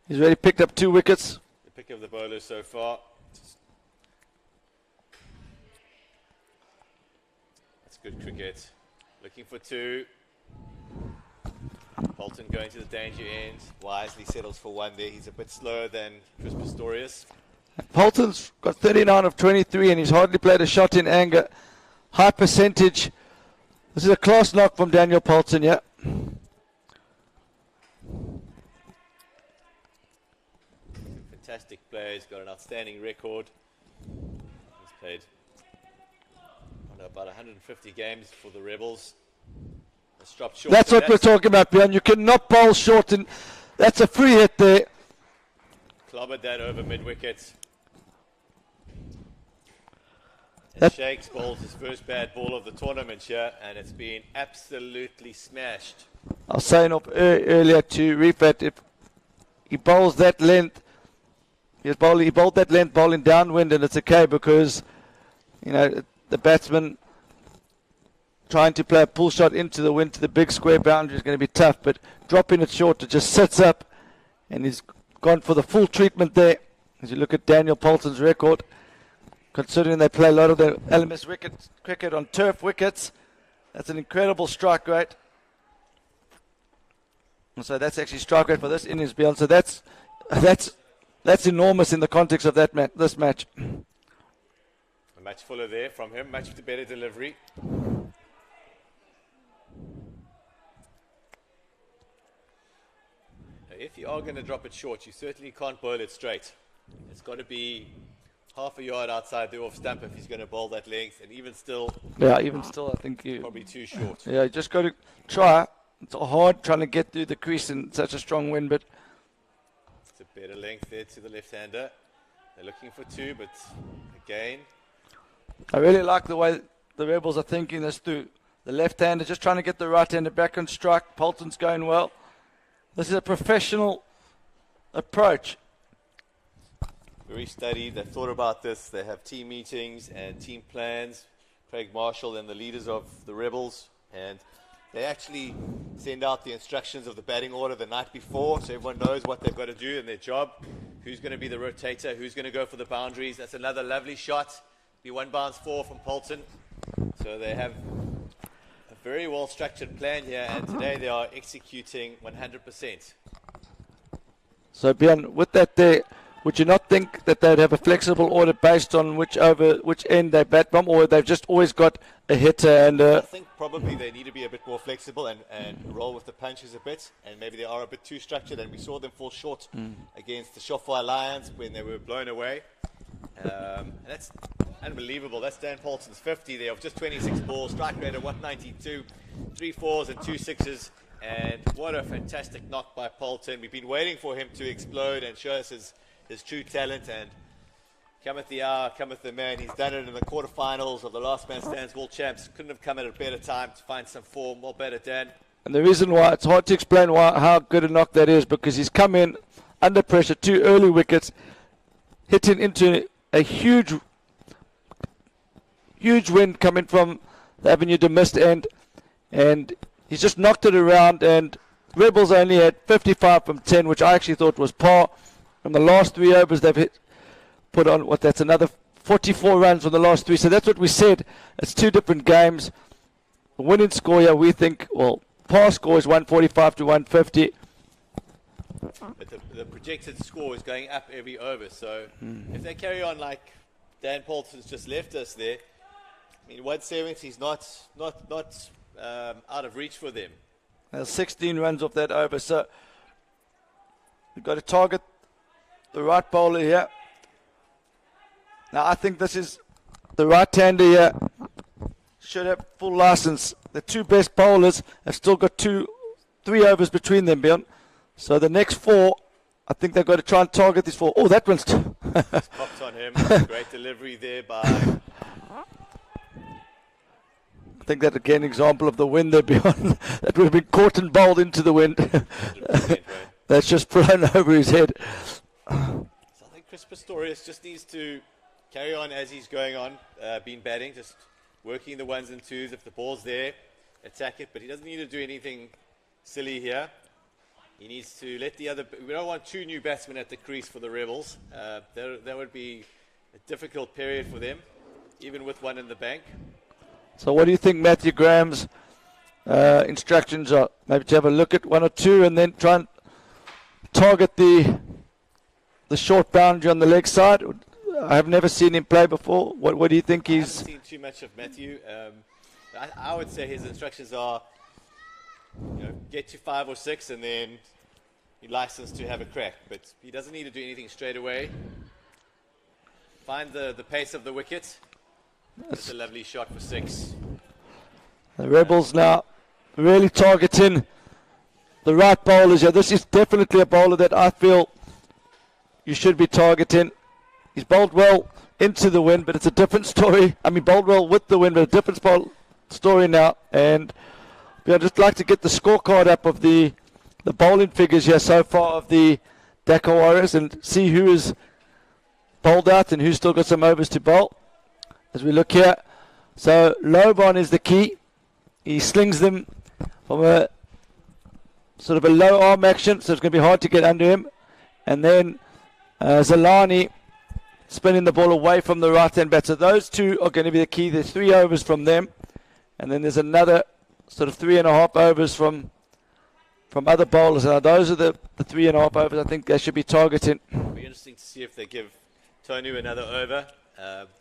he's already picked up 2 wickets. The pick of the bowlers so far. That's good cricket. Looking for 2. Bolton going to the danger end. Wisely settles for 1 there. He's a bit slower than Chris Pistorius. Bolton's got 39 of 23 and he's hardly played a shot in anger. High percentage. This is a class knock from Daniel Bolton, yeah. Fantastic player. He's got an outstanding record. He's played about 150 games for the Rebels. Short, that's what we're talking about, Bjorn. You cannot bowl short, and that's a free hit there. Clobbered that over mid-wicket. Shakes bowls his first bad ball of the tournament here, and it's been absolutely smashed. I was saying earlier to Refat, if he bowls that length, he bowled that length bowling downwind, and it's okay because, the batsman trying to play a pull shot into the wind to the big square boundary is going to be tough, but dropping it short, it just sits up, and he's gone for the full treatment there. As you look at Daniel Bolton's record, considering they play a lot of the LMS cricket on turf wickets, that's an incredible strike rate. And so that's actually strike rate for this innings, beyond. So that's enormous in the context of this match. A match fuller there from him, much better delivery. If you are going to drop it short, you certainly can't bowl it straight. It's got to be half a yard outside the off stump if he's going to bowl that length, and even still, I think probably too short. Yeah, you just got to try. It's hard trying to get through the crease in such a strong wind, but it's a better length there to the left-hander. They're looking for 2, but again, I really like the way the Rebels are thinking this through. The left-hander just trying to get the right-hander back on strike. Bolton's going well. This is a professional approach. Very studied. They've thought about this. They have team meetings and team plans. Craig Marshall and the leaders of the Rebels. And they actually send out the instructions of the batting order the night before, so everyone knows what they've got to do in their job. Who's going to be the rotator? Who's going to go for the boundaries? That's another lovely shot. Be 1 bounce 4 from Bolton. So they have a very well-structured plan here, and today they are executing 100%. So, Bjorn, with that there, would you not think that they'd have a flexible order based on which end they bat from, or they've just always got a hitter and I think probably they need to be a bit more flexible and roll with the punches a bit, and maybe they are a bit too structured, and we saw them fall short against the Shofwai Lions when they were blown away. And that's unbelievable. That's Dan Bolton's 50 there of just 26 balls, strike rate of 192, 3 4s and 2 6s. And what a fantastic knock by Bolton. We've been waiting for him to explode and show us his true talent, and cometh the hour, cometh the man. He's done it in the quarterfinals of the Last Man Stands World Champs. Couldn't have come at a better time to find some form. Well better, Dan. And the reason why it's hard to explain how good a knock that is, because he's come in under pressure, 2 early wickets, hitting into a huge wind coming from the Avenue de Mist end, and he's just knocked it around. And Rebels only had 55 from 10, which I actually thought was par. From the last 3 overs, they've put on that's another 44 runs from the last 3. So that's what we said. It's 2 different games. The winning score here, we think, par score is 145 to 150. But the projected score is going up every over. So if they carry on like Dan Bolton's just left us there, I mean, 170 is not out of reach for them. There's 16 runs off that over. So we've got to target the right bowler here. Now, I think this is the right-hander here. Should have full license. The two best bowlers have still got 3 overs between them, Bjorn. So the next 4, I think they've got to try and target these 4. Oh, that one's... Popped on him. Great delivery there by... I think that again example of the wind there, Bjorn. That would have been caught and bowled into the wind. That's just flown over his head. So I think Chris Pistorius just needs to carry on as he's going on, been batting, just working the 1s and 2s. If the ball's there, attack it. But he doesn't need to do anything silly here. He needs to let the other... We don't want 2 new batsmen at the crease for the Rebels. That would be a difficult period for them, even with 1 in the bank. So what do you think Matthew Graham's instructions are? Maybe to have a look at 1 or 2 and then try and target the short boundary on the leg side. I have never seen him play before. What do you think he's... I haven't seen too much of Matthew. I would say his instructions are, get to 5 or 6 and then you're licensed to have a crack. But he doesn't need to do anything straight away. Find the pace of the wicket. That's a lovely shot for 6. The Rebels now really targeting the right bowlers here. This is definitely a bowler that I feel you should be targeting. He's bowled well into the wind, but it's a different story. I mean, bowled well with the wind, but a different story now. And I'd just like to get the scorecard up of the bowling figures here so far of the Dhaka Warriors and see who is bowled out and who's still got some overs to bowl. As we look here, so Lobon is the key. He slings them from a sort of a low arm action, so it's going to be hard to get under him. And then Zalani spinning the ball away from the right-hand bat. So those 2 are going to be the key. There's 3 overs from them. And then there's another sort of 3.5 overs from other bowlers. Now those are the 3.5 overs I think they should be targeting. It'll be interesting to see if they give Tonu another over.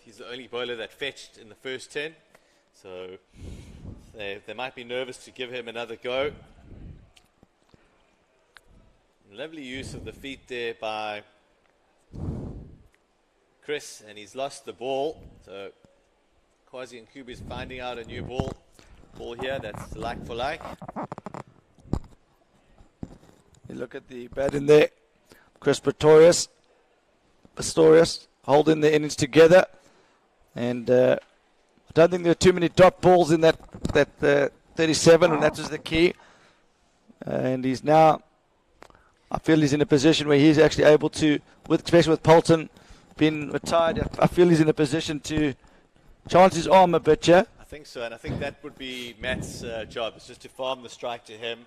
He's the only bowler that fetched in the first 10. So they might be nervous to give him another go. Lovely use of the feet there by Chris, and he's lost the ball. So Kwazi and Kuba is finding out a new ball here that's like for like. You look at the bat in there. Chris Pistorius holding the innings together, and I don't think there are too many dot balls in that 37, and that was the key. And he's now, I feel he's in a position where he's actually able to, especially with Poulton being retired, I feel he's in a position to chance his arm a bit, yeah? I think so, and I think that would be Matt's job, is just to farm the strike to him,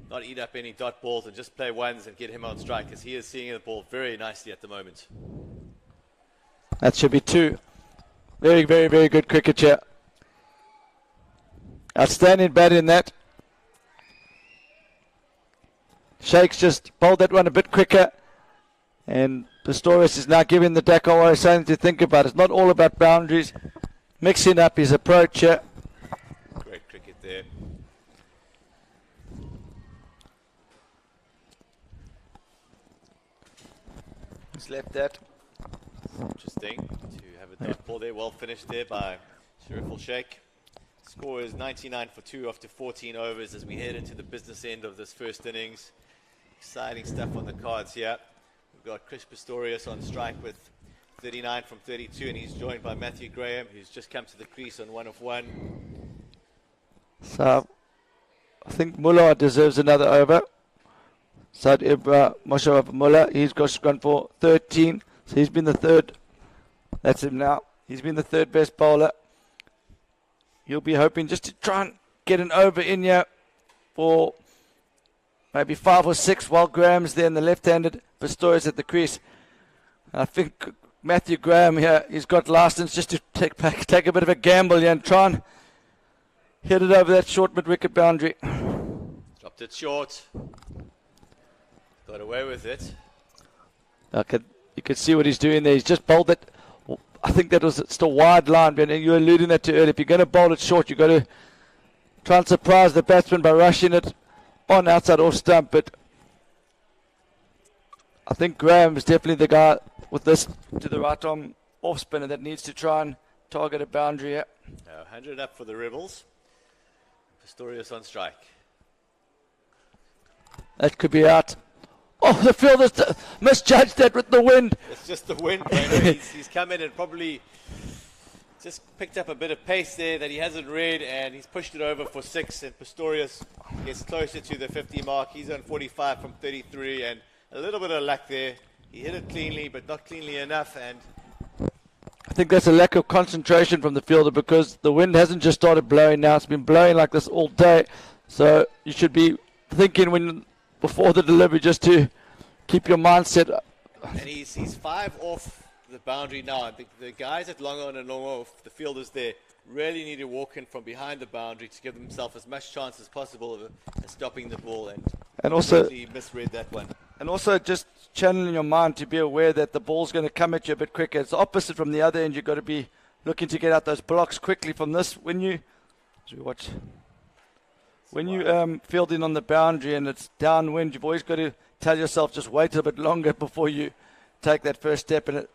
not eat up any dot balls and just play 1s and get him on strike, because he is seeing the ball very nicely at the moment. That should be 2. Very, very, very good cricket here. Outstanding bat in that. Shakes just bowled that one a bit quicker. And Pistorius is now giving the Dhaka Warriors something to think about. It's not all about boundaries. Mixing up his approach here. Great cricket there. He's left that. Interesting to have a dot ball there. Well finished there by Sharif Sheikh. Score is 99 for 2 after 14 overs as we head into the business end of this first innings. Exciting stuff on the cards here. We've got Chris Pistorius on strike with 39 from 32, and he's joined by Matthew Graham, who's just come to the crease on 1 of 1. So I think Mullah deserves another over. Saad Mosharraf Mullah, he's gone for 13. So he's been the third. That's him now. He's been the 3rd best bowler. He'll be hoping just to try and get an over in here for maybe 5 or 6 while Graham's there in the left-handed. Pistorius at the crease. I think Matthew Graham here, he's got license just to take a bit of a gamble here and try and hit it over that short mid-wicket boundary. Dropped it short. Got away with it. You could see what he's doing there. He's just bowled it. I think that was still wide line, and you were alluding that to earlier. If you're going to bowl it short, you've got to try and surprise the batsman by rushing it on outside off stump. But I think Graham is definitely the guy with this to the right arm off spinner that needs to try and target a boundary. Yeah. 100 up for the Rebels. Pistorius on strike. That could be out. Oh, the fielder's misjudged that with the wind. It's just the wind. He's come in and probably just picked up a bit of pace there that he hasn't read, and he's pushed it over for 6, and Pistorius gets closer to the 50 mark. He's on 45 from 33, and a little bit of luck there. He hit it cleanly, but not cleanly enough, and I think that's a lack of concentration from the fielder because the wind hasn't just started blowing now. It's been blowing like this all day. So you should be thinking before the delivery just to keep your mindset. And he's 5 off the boundary now. The guys at long on and long off, the fielders there, really need to walk in from behind the boundary to give themselves as much chance as possible of stopping the ball, and also misread that one. And also just channeling your mind to be aware that the ball's going to come at you a bit quicker. It's opposite from the other end. You've got to be looking to get out those blocks quickly from this. When you field in on the boundary and it's downwind, you've always got to tell yourself just wait a bit longer before you take that first step. And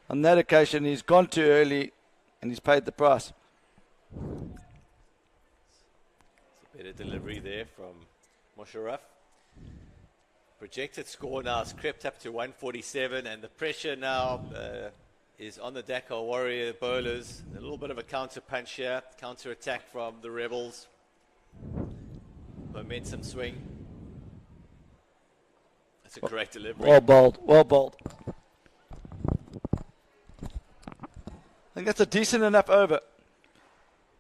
on that occasion, he's gone too early and he's paid the price. It's a better delivery there from Mosharraf. Projected score now has crept up to 147, and the pressure now is on the Dhaka Warrior bowlers. A little bit of a counter punch here, counter attack from the Rebels. Momentum swing. That's a great delivery. Well bowled, well bowled. I think that's a decent enough over.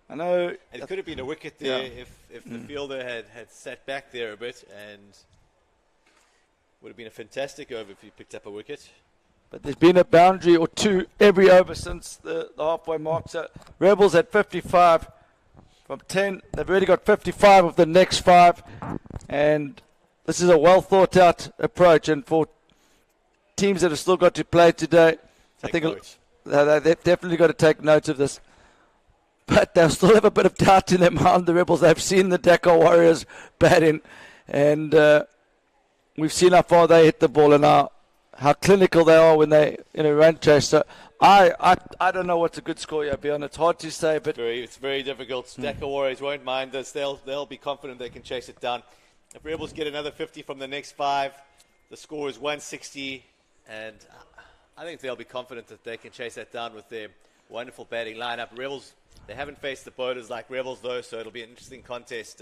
I know it could have been a wicket there if the fielder had sat back there a bit, and would have been a fantastic over if he picked up a wicket. But there's been a boundary or two every over since the halfway mark. So Rebels at 55 from 10. They've already got 55 of the next 5. And this is a well thought out approach. And for teams that have still got to play today, I think they've definitely got to take note of this. But they'll still have a bit of doubt in their mind, the Rebels. They've seen the Dhaka Warriors batting, and we've seen how far they hit the ball and how clinical they are when they in a run chase. So I don't know what's a good score yet, Bjorn. It's hard to say, but it's very difficult. Dhaka Warriors won't mind this. They'll be confident they can chase it down. If Rebels get another 50 from the next 5, the score is 160, and I think they'll be confident that they can chase that down with their wonderful batting lineup. Rebels, they haven't faced the bowlers like Rebels though, so it'll be an interesting contest.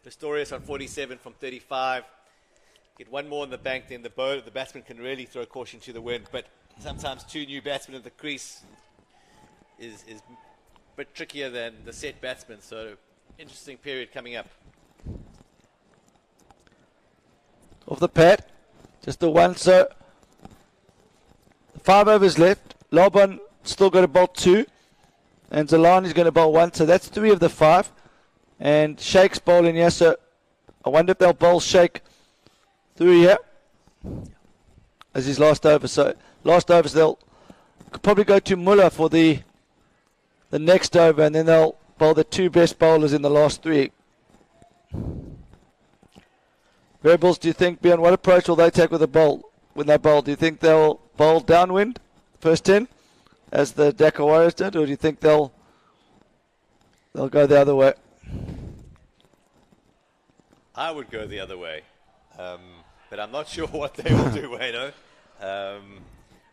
Pistorius on 47 from 35. Get one more in the bank, then the batsman can really throw caution to the wind. But sometimes 2 new batsmen at the crease is a bit trickier than the set batsman. So interesting period coming up. Off the pad, just the one. So 5 overs left. Laban still got to bowl 2, and Zalani's going to bowl 1. So that's 3 of the 5. And Shake's bowling here. So I wonder if they'll bowl Shake through here as his last over. So last overs they'll probably go to Muller for the next over, and then they'll bowl the 2 best bowlers in the last 3. Rebels, do you think, Bjorn, what approach will they take with the bowl when they bowl? Do you think they'll bowl downwind first 10 as the Dhaka Warriors did, or do you think they'll go the other way? I would go the other way. But I'm not sure what they will do, Wayno.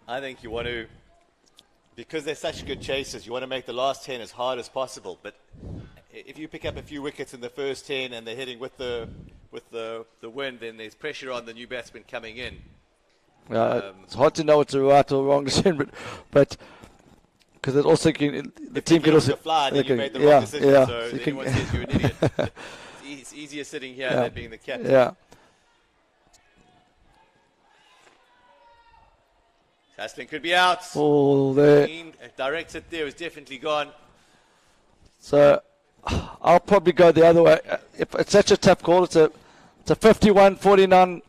I think you want to, because they're such good chasers, you want to make the last 10 as hard as possible. But if you pick up a few wickets in the first 10 and they're hitting with the wind, then there's pressure on the new batsman coming in. It's hard to know what's a right or wrong decision, but because it also can, the team can also fly, then you made the wrong decision. Yeah. So anyone says you're an idiot. It's easier sitting here than being the captain. Yeah. Tasling could be out. Oh, there. Direct hit there was definitely gone. So I'll probably go the other way. If it's such a tough call, it's a 51-49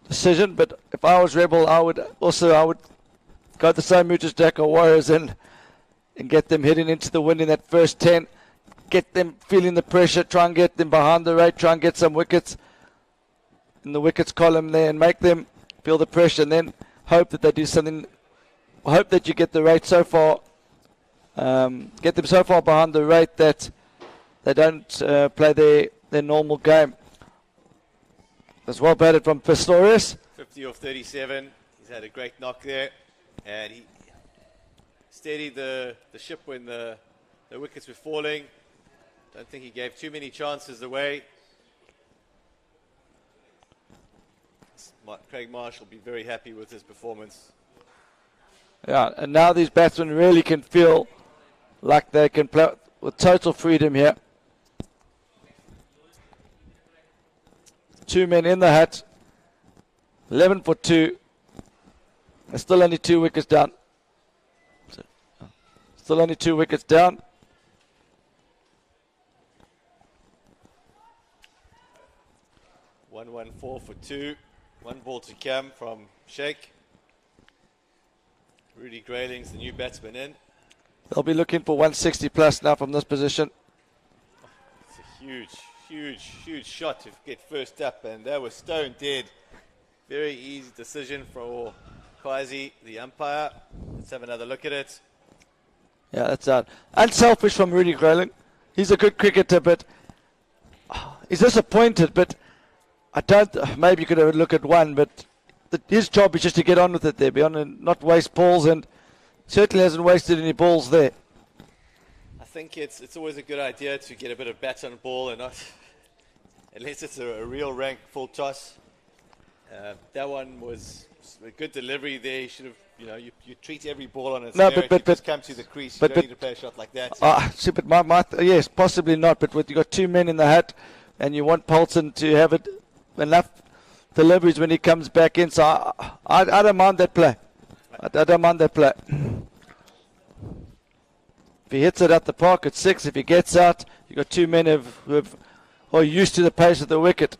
decision. But if I was Rebel, I would go the same route as Dhaka Warriors and get them heading into the wind in that first 10. Get them feeling the pressure. Try and get them behind the rate. Try and get some wickets in the wickets column there and make them feel the pressure, and then hope that they do something hope that you get the rate so far, get them so far behind the rate that they don't play their normal game. That's well batted from Pistorius. 50 off 37. He's had a great knock there, and he steadied the ship when the wickets were falling. Don't think he gave too many chances away. Craig Marshall will be very happy with his performance. Yeah, and now these batsmen really can feel like they can play with total freedom here. 2 men in the hat. 11 for 2. There's still only 2 wickets down. Still only 2 wickets down. One 4 for 2. 1 ball to come from Sheikh. Rudy Grayling's the new batsman in. They'll be looking for 160 plus now from this position. It's a huge shot to get first up, and that was stone dead. Very easy decision for Kwazi, the umpire. Let's have another look at it. Yeah, that's out. Unselfish from Rudy Grayling. He's a good cricketer, but he's disappointed. But I don't. Maybe you could have a look at one, but his job is just to get on with it there, beyond and not waste balls, and certainly hasn't wasted any balls there. I think it's always a good idea to get a bit of bat on ball and not, unless it's a real rank full toss. That one was a good delivery there. You should have, you treat every ball on its merit. But just come to the crease. You don't need to play a shot like that. See, but yes, possibly not. But you've got 2 men in the hat, and you want Poulsen to have it enough deliveries when he comes back in. So I don't mind that play. I don't mind that play. If he hits it at the park at 6, if he gets out, you've got 2 men who are used to the pace of the wicket.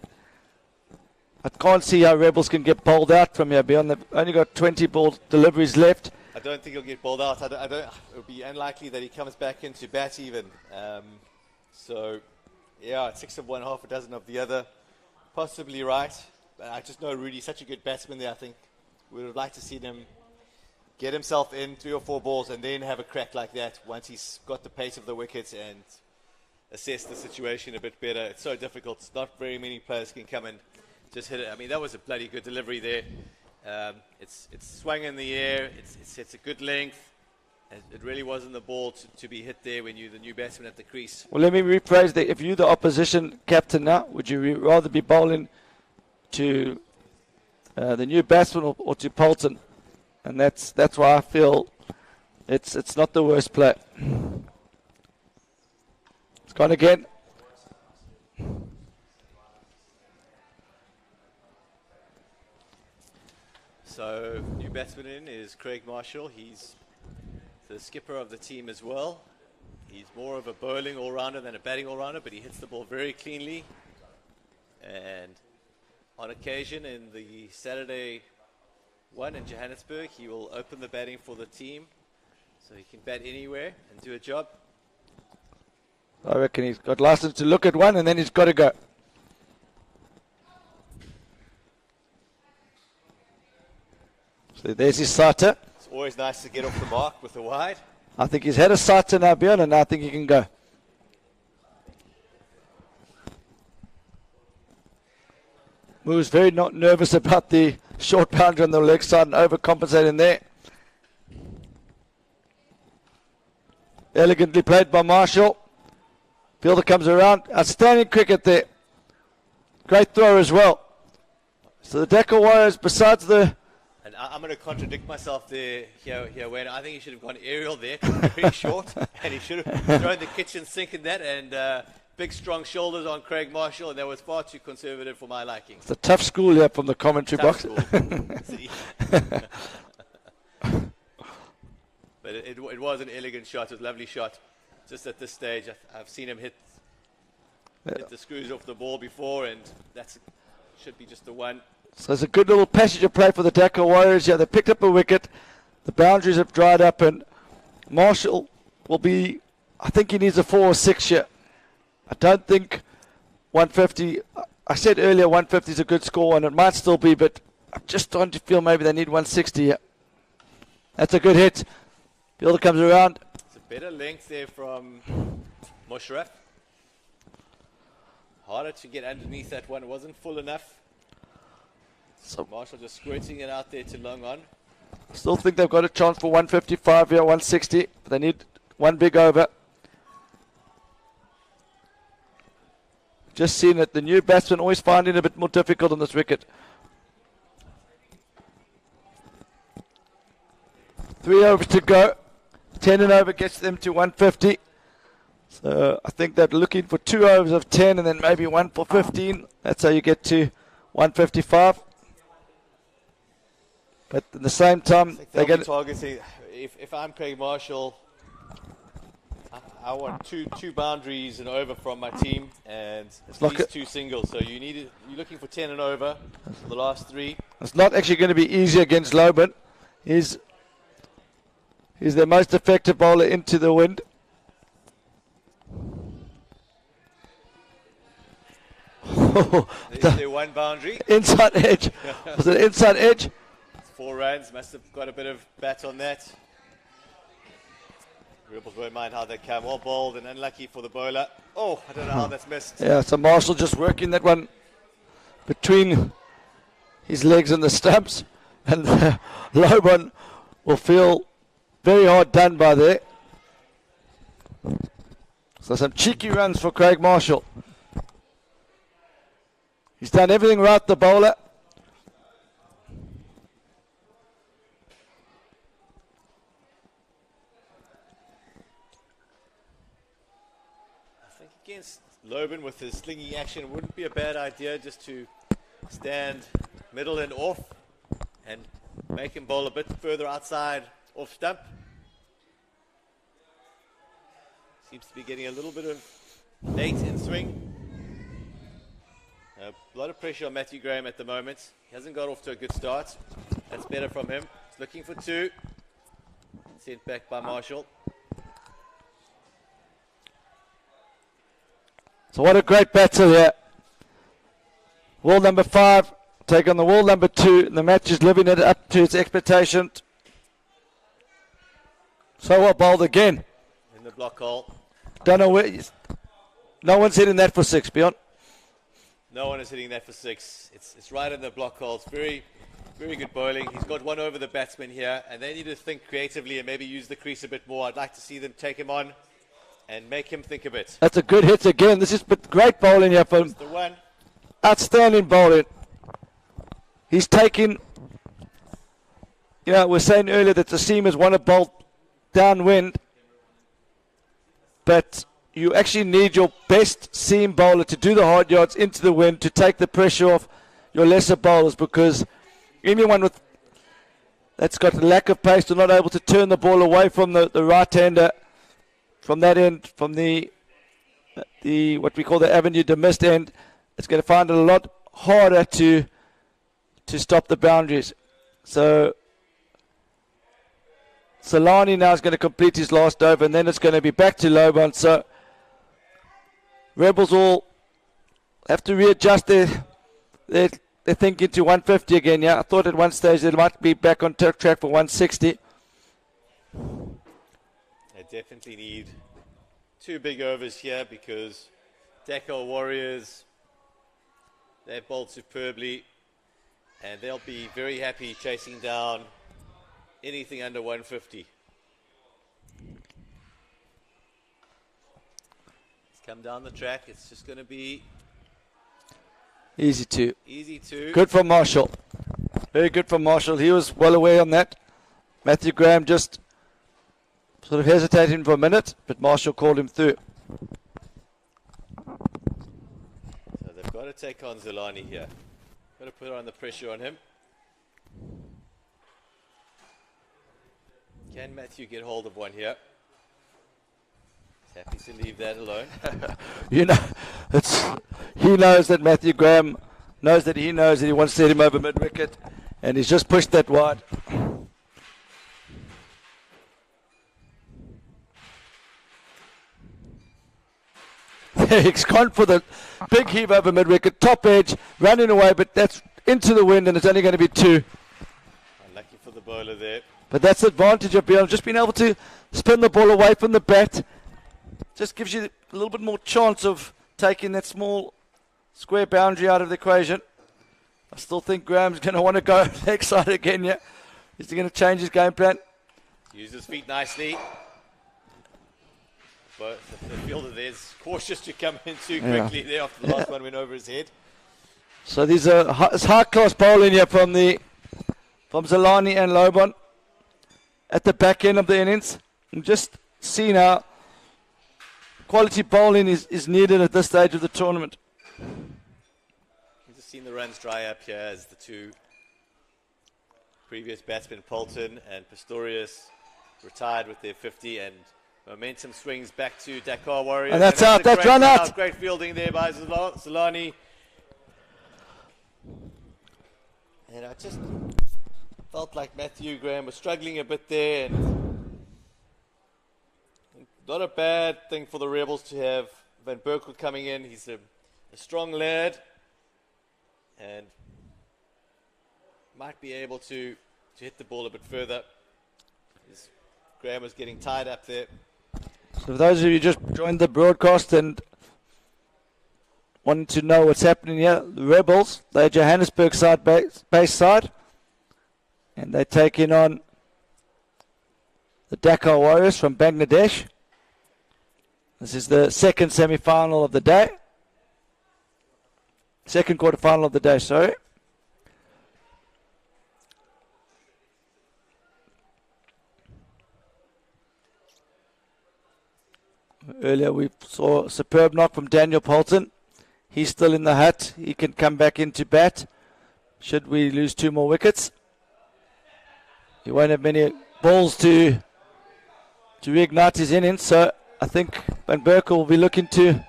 I can't see how Rebels can get bowled out from here. Beyond they've only got 20 ball deliveries left. I don't think he'll get bowled out. It would be unlikely that he comes back into bat even. So, yeah, 6 of one, half a dozen of the other. Possibly right. But I just know Rudy's such a good batsman there. I think we would like to see him get himself in 3 or 4 balls and then have a crack like that once he's got the pace of the wickets and assess the situation a bit better. It's so difficult. Not very many players can come and just hit it. I mean, that was a bloody good delivery there. It's swung in the air. It's a good length. It really wasn't the ball to be hit there when you're the new batsman at the crease. Well, let me rephrase that. If you're the opposition captain now, would you rather be bowling to the new batsman or to Poulsen? And that's why I feel it's not the worst play. It's gone again. So, new batsman in is Craig Marshall. He's the skipper of the team as well. He's more of a bowling all-rounder than a batting all-rounder, but he hits the ball very cleanly. And on occasion in the Saturday one in Johannesburg, he will open the batting for the team, so he can bat anywhere and do a job. I reckon he's got license to look at one, and then he's got to go. So there's his sighter. It's always nice to get off the mark with a wide. I think he's had a sighter now, Bjorn, and I think he can go. Moves very not nervous about the short boundary on the leg side and overcompensating there. Elegantly played by Marshall. Fielder comes around. Outstanding cricket there. Great throw as well. So the Dhaka Warriors, besides the... And I'm going to contradict myself there, here, Wayne. I think he should have gone aerial there, very short, and he should have thrown the kitchen sink in that, and big, strong shoulders on Craig Marshall, and that was far too conservative for my liking. It's a tough school here from the commentary box. But it was an elegant shot. It was a lovely shot. Just at this stage, I've seen him hit the screws off the ball before, and that should be just the one. So it's a good little passage of play for the Dhaka Warriors. Yeah, they picked up a wicket. The boundaries have dried up, and Marshall will be, I think he needs a 4 or 6 here. I don't think 150, I said earlier 150 is a good score, and it might still be, but I'm just starting to feel maybe they need 160 here. That's a good hit. Fielder comes around. It's a better length there from Mushraf. Harder to get underneath that one. It wasn't full enough. So Marshall just squirting it out there to long on. still think they've got a chance for 155 here, 160. But they need one big over. Just seen that the new batsman always finding it a bit more difficult on this wicket. 3 overs to go. 10 and over gets them to 150. So I think they're looking for 2 overs of 10 and then maybe 1 for 15. That's how you get to 155. But at the same time, they're going to targeting. If I'm Craig Marshall, I want two boundaries and over from my team, and at least 2 singles. So you're looking for 10 and over for the last 3. It's not actually going to be easy against Loban. He's their most effective bowler into the wind. There's their one boundary. Inside edge. Was it inside edge? It's 4 runs. Must have got a bit of bat on that. Rebels won't mind how they come. Well bowled and unlucky for the bowler. Oh, I don't know how that's missed. Yeah, so Marshall just working that one between his legs and the stumps. And Loban will feel very hard done by there. So some cheeky runs for Craig Marshall. He's done everything right, the bowler. I think against Loban with his slingy action, it wouldn't be a bad idea just to stand middle and off and make him bowl a bit further outside off stump. Seems to be getting a little bit of late in swing. A lot of pressure on Matthew Graham at the moment. He hasn't got off to a good start. That's better from him. He's looking for 2. Sent back by Marshall. So what a great batter there. Wall number 5 take on the wall number 2. And the match is living it up to its expectations. So what, bowled again? In the block hole. Don't know where. No one's hitting that for 6, Beyond. No one is hitting that for 6. It's right in the block hole. It's very, very good bowling. He's got one over the batsman here, and they need to think creatively and maybe use the crease a bit more. I'd like to see them take him on and make him think a bit. That's a good hit again. This is great bowling here from the one. Outstanding bowling. He's taking. We're saying earlier that the seamers want to bowl downwind, but you actually need your best seam bowler to do the hard yards into the wind to take the pressure off your lesser bowlers, because anyone that's got a lack of pace or not able to turn the ball away from the right-hander from that end, from the what we call the avenue de mist end, it's going to find it a lot harder to stop the boundaries. So Solani now is going to complete his last over, and then it's going to be back to Loban. So Rebels all have to readjust their thinking to 150 again. Yeah, I thought at one stage they might be back on track for 160. They definitely need 2 big overs here, because Dhaka Warriors, they've bowled superbly, and they'll be very happy chasing down anything under 150. Come down the track. It's just going to be easy two. Easy 2. Good from Marshall. Very good from Marshall. He was well away on that. Matthew Graham just sort of hesitating for a minute, but Marshall called him through. So they've got to take on Zolani here. Got to put on the pressure on him. Can Matthew get hold of one here? Happy to leave that alone. He knows that Matthew Graham knows that he wants to hit him over mid-wicket, and he's just pushed that wide. He's gone for the big heave over mid-wicket, top edge, running away, but that's into the wind, and it's only going to be 2. Unlucky for the bowler there. But that's the advantage of just being able to spin the ball away from the bat. Just gives you a little bit more chance of taking that small square boundary out of the equation. I still think Graham's going to want to go leg side again, yeah. Is he going to change his game plan? Use his feet nicely. But the fielder there's cautious to come in too quickly there after the last one went over his head. So these are high-class bowling here from Zalani and Lobon at the back end of the innings. And just see now, quality bowling is needed at this stage of the tournament. We've just seen the runs dry up here as the two previous batsmen, Poulton and Pistorius, retired with their 50, and momentum swings back to Dhaka Warriors. And that's out, that's run out. Great fielding there by Zalani. And I just felt like Matthew Graham was struggling a bit there, and not a bad thing for the Rebels to have Van Berkel coming in. He's a strong lad and might be able to hit the ball a bit further. Graham was getting tied up there. So for those of you who just joined the broadcast and wanting to know what's happening here, the Rebels, they're Johannesburg side base side, and they're taking on the Dhaka Warriors from Bangladesh. This is the second semi-final of the day. Second quarter-final of the day, sorry. Earlier we saw a superb knock from Daniel Poulton. He's still in the hut. He can come back into bat should we lose 2 more wickets. He won't have many balls to reignite his innings, so I think Van Berkel will be looking to...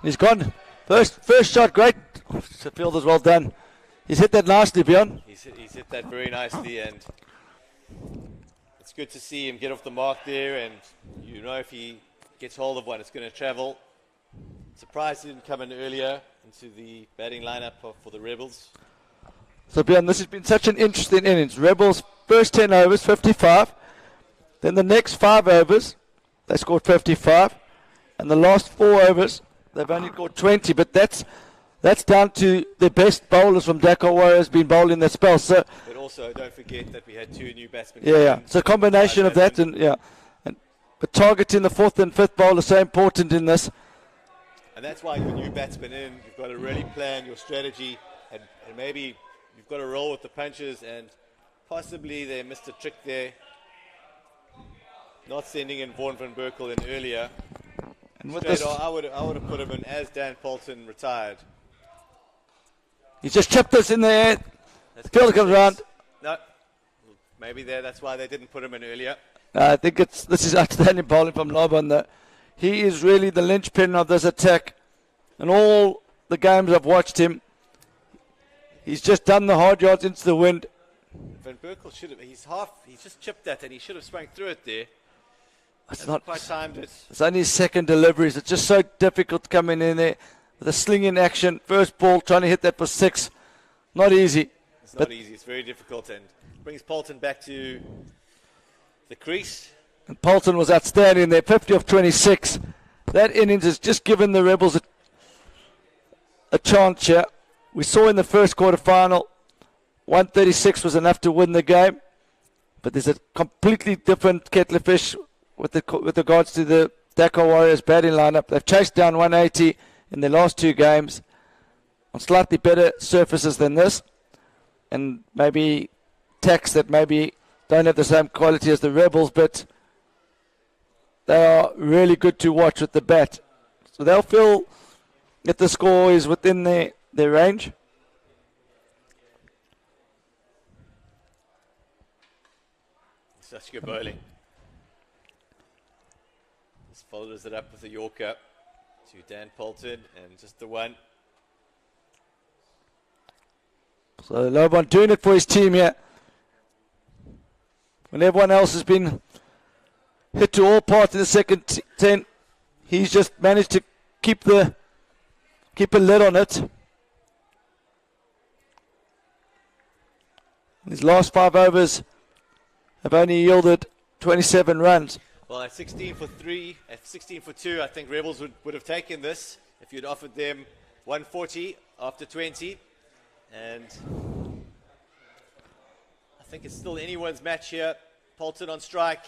He's gone. First shot, great. The fielder's well done. He's hit that nicely, Bjorn. He's hit that very nicely, and it's good to see him get off the mark there, and you know if he gets hold of one, it's going to travel. Surprised he didn't come in earlier into the batting lineup for the Rebels. So Bjorn, this has been such an interesting innings. Rebels first 10 overs, 55. Then the next 5 overs, they scored 55. And the last 4 overs, they've only scored 20. But that's down to the best bowlers from Dhaka Warriors being bowled in that spell. So, but also, don't forget that we had 2 new batsmen. Yeah. So a combination of that but targeting the 4th and 5th bowler is so important in this. And that's why with new batsmen in, you've got to really plan your strategy, and maybe you've got to roll with the punches, and possibly they missed a trick there, not sending in Vaughan Van Berkel in earlier. And with this, I would have put him in as Dan Poulton retired. He just chipped this in the air. The fielder comes around. No, maybe that's why they didn't put him in earlier. I think this is outstanding bowling from Lobon. He is really the linchpin of this attack. In all the games I've watched him, he's just done the hard yards into the wind. Van Berkel should have. He's just chipped that, and he should have sprang through it there. It's not quite timed it. It's only his second deliveries. It's just so difficult coming in there with a sling in action. First ball, trying to hit that for 6. Not easy. It's not easy. It's very difficult, and brings Poulton back to the crease. And Poulton was outstanding there, 50 of 26. That innings has just given the Rebels a chance here. We saw in the first quarter final, 136 was enough to win the game. But there's a completely different kettle of fish with regards to the Dhaka Warriors batting lineup. They've chased down 180 in their last 2 games on slightly better surfaces than this. And maybe tacks that maybe don't have the same quality as the Rebels, but they are really good to watch with the bat. So they'll feel that the score is within their range. Such good bowling. Just follows it up with a Yorker to Dan Poulton, and just the one. So Lobon doing it for his team here. When everyone else has been hit to all parts in the second 10, he's just managed to keep a lid on it. His last 5 overs have only yielded 27 runs. Well, at 16 for 3, at 16 for 2, I think Rebels would have taken this if you'd offered them 140 after 20. And I think it's still anyone's match here. Poulton on strike.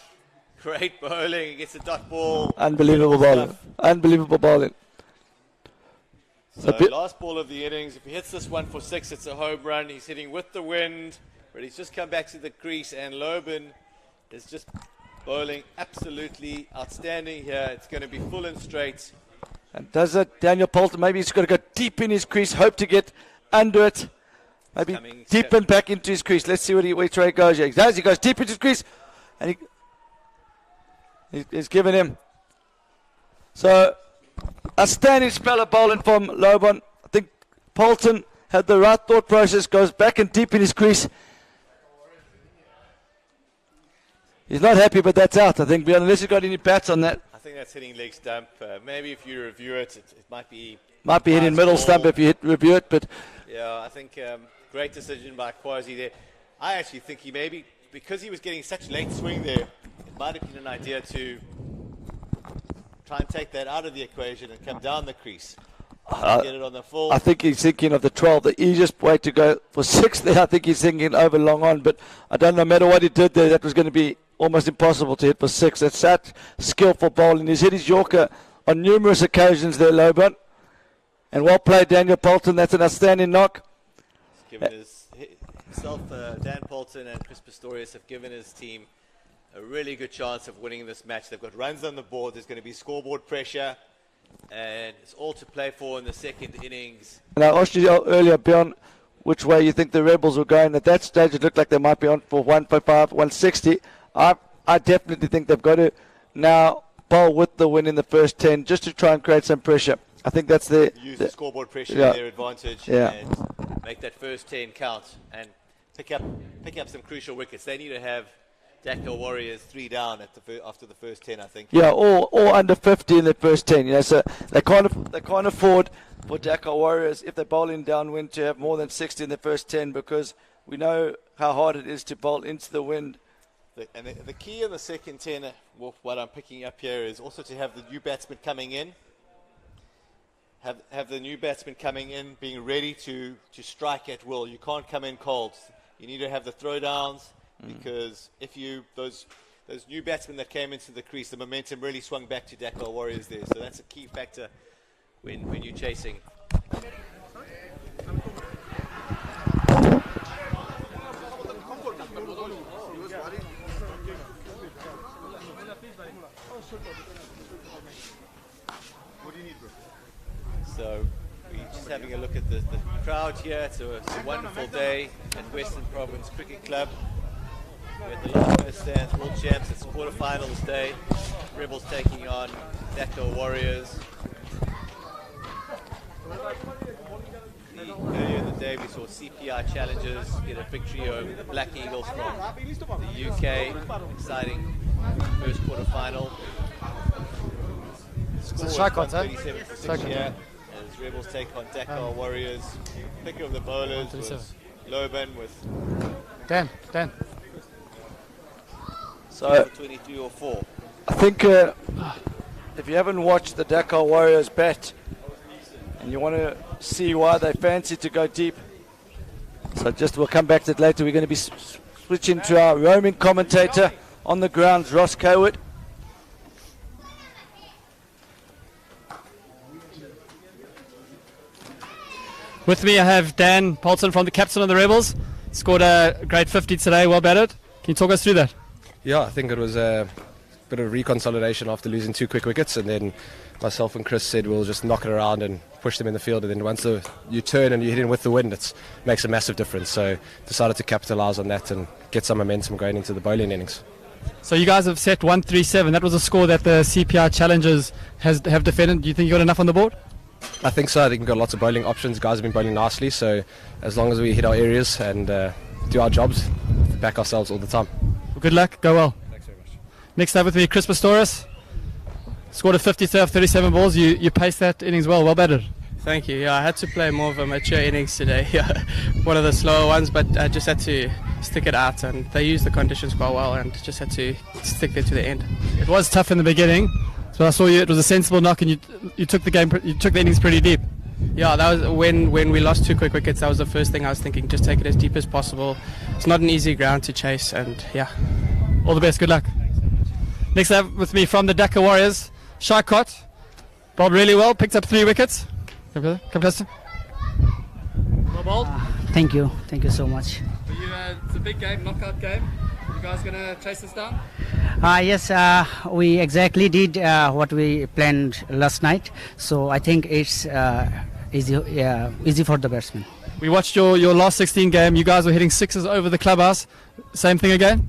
Great bowling against the dot ball. Unbelievable bowling. Unbelievable bowling. So last ball of the innings. If he hits this one for 6, it's a home run. He's hitting with the wind. But he's just come back to the crease. And Loban is just bowling absolutely outstanding here. It's going to be full and straight. And does it, Daniel Poulton? Maybe he's got to go deep in his crease. Hope to get under it. Maybe deep and back into his crease. Let's see which way he goes here. He does. He goes deep into his crease. And he's given him. So, a standing spell of bowling from Loban. I think Poulton had the right thought process. Goes back and deep in his crease. He's not happy, but that's out, I think, unless he's got any bats on that. I think that's hitting leg stump. Maybe if you review it, it might be... Might be hitting middle stump if you review it, but... Yeah, I think great decision by Quasi there. I actually think he maybe, because he was getting such late swing there, it might have been an idea to try and take that out of the equation and come down the crease. Get it on the full. I think he's thinking of the 12, the easiest way to go for 6 there. I think he's thinking over long on, but I don't know, no matter what he did there, that was going to be almost impossible to hit for 6. It's that skillful bowling. He's hit his Yorker on numerous occasions there, Loban. And well played, Daniel Poulton. That's an outstanding knock. He's given himself, Dan Poulton and Chris Pistorius have given his team a really good chance of winning this match. They've got runs on the board. There's going to be scoreboard pressure. And it's all to play for in the second innings. And I asked you earlier, Bjorn, which way you think the Rebels were going. At that stage, it looked like they might be on for 155, 160. I definitely think they've got to now bowl with the win in the first 10 just to try and create some pressure. I think that's the... Use the scoreboard pressure to their advantage and make that first 10 count and pick up some crucial wickets. They need to have Dhaka Warriors 3 down after the first 10, I think. Yeah, or under 50 in the first 10. You know, so they can't afford for Dhaka Warriors, if they're bowling downwind, to have more than 60 in the first 10, because we know how hard it is to bowl into the wind. And the key in the second 10, what I'm picking up here, is also to have the new batsmen coming in. Have the new batsmen coming in being ready to strike at will. You can't come in cold. You need to have the throwdowns, because if those new batsmen that came into the crease, the momentum really swung back to Dhaka Warriors there. So that's a key factor when you're chasing. So we're just having a look at the crowd here. It's a wonderful day at Western Province Cricket Club. We're at the last man stands, world champs. It's quarterfinals day. Rebels taking on Dhaka Warriors. Earlier in the day we saw CPI Challengers get a victory over the Black Eagles from the UK. Exciting first quarterfinal. It's a strike on, 37 for 6 here. As Rebels take on Dhaka Warriors. Picker of the bowlers was Loban with Dan. So 23 or 4. I think if you haven't watched the Dhaka Warriors bat and you want to see why they fancy to go deep, so we'll come back to it later. We're going to be switching to our roaming commentator on the grounds, Ross Cowood. With me I have Dan Poulton from the captain of the Rebels. Scored a great 50 today, well batted. Can you talk us through that? Yeah, I think it was a bit of reconsolidation after losing 2 quick wickets, and then myself and Chris said we'll just knock it around and push them in the field, and then once you turn and you hit in with the wind, it makes a massive difference. So decided to capitalise on that and get some momentum going into the bowling innings. So you guys have set 137. That was a score that the CPI Challengers have defended. Do you think you got enough on the board? I think so. I think we've got lots of bowling options. Guys have been bowling nicely, so as long as we hit our areas and do our jobs, back ourselves all the time. Well, good luck. Go well. Thanks very much. Next up with me, Chris Pistorius. Scored a 50 off 37 balls. You paced that innings well. Well batted. Thank you. Yeah, I had to play more of a mature innings today. Yeah, one of the slower ones, but I just had to stick it out, and they used the conditions quite well, and just had to stick there to the end. It was tough in the beginning, so I saw you. It was a sensible knock, and you took the game. You took the innings pretty deep. Yeah, that was when we lost 2 quick wickets. That was the first thing I was thinking. Just take it as deep as possible. It's not an easy ground to chase, and yeah. All the best. Good luck. Next up with me from the Dhaka Warriors, Shaikot. Bowled really well. Picked up 3 wickets. Come closer. Well bowled. Thank you so much. It's a big game, knockout game. You guys gonna chase this down? Yes, we exactly did what we planned last night. So I think it's easy for the batsmen. We watched your last 16 game. You guys were hitting sixes over the clubhouse. Same thing again?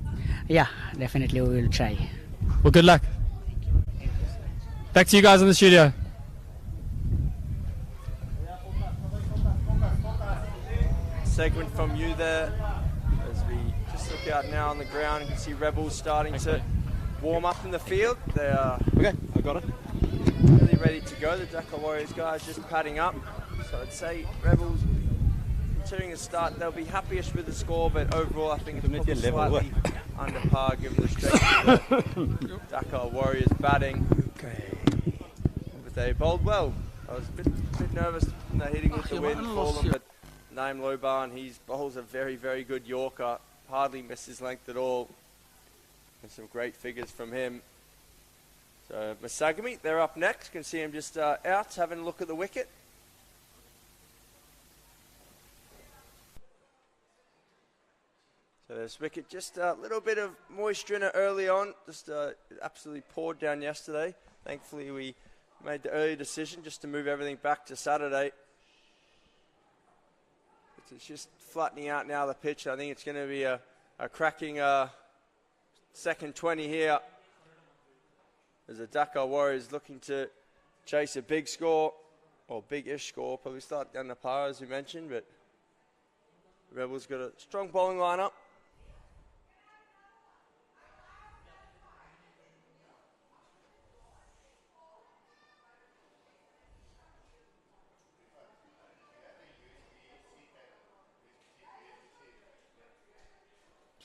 Yeah, definitely we will try. Well, good luck. Back to you guys in the studio. Segment from you there as we just look out now on the ground. You can see Rebels starting to warm up in the field. They are Okay, I got it. really ready to go. The Dhaka Warriors guys just padding up. So I'd say Rebels, considering the start, they'll be happiest with the score, but overall I think it's probably slightly under par given the strength of the Dhaka Warriors batting. But they bowled well. I was a bit nervous when they're hitting with the wind for them, but Naeem Loban, he bowls a very, very good Yorker. Hardly missed his length at all. And some great figures from him. So Masagami, they're up next. You can see him just out having a look at the wicket. So this wicket, just a little bit of moisture in it early on. Just it absolutely poured down yesterday. Thankfully we made the early decision just to move everything back to Saturday. It's just flattening out now the pitch. I think it's going to be a cracking second 20 here. As the Dhaka Warriors looking to chase a big score, or big-ish score. Probably start down the par as we mentioned, but Rebels got a strong bowling lineup.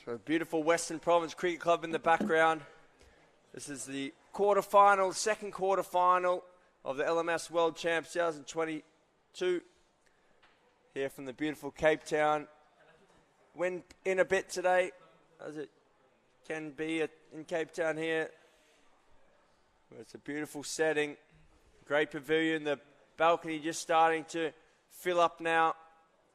So a beautiful Western Province Cricket Club in the background. This is the quarterfinal, second quarterfinal of the LMS World Champs 2022. Here from the beautiful Cape Town. Wind in a bit today, as it can be in Cape Town here. It's a beautiful setting. Great pavilion. The balcony just starting to fill up now.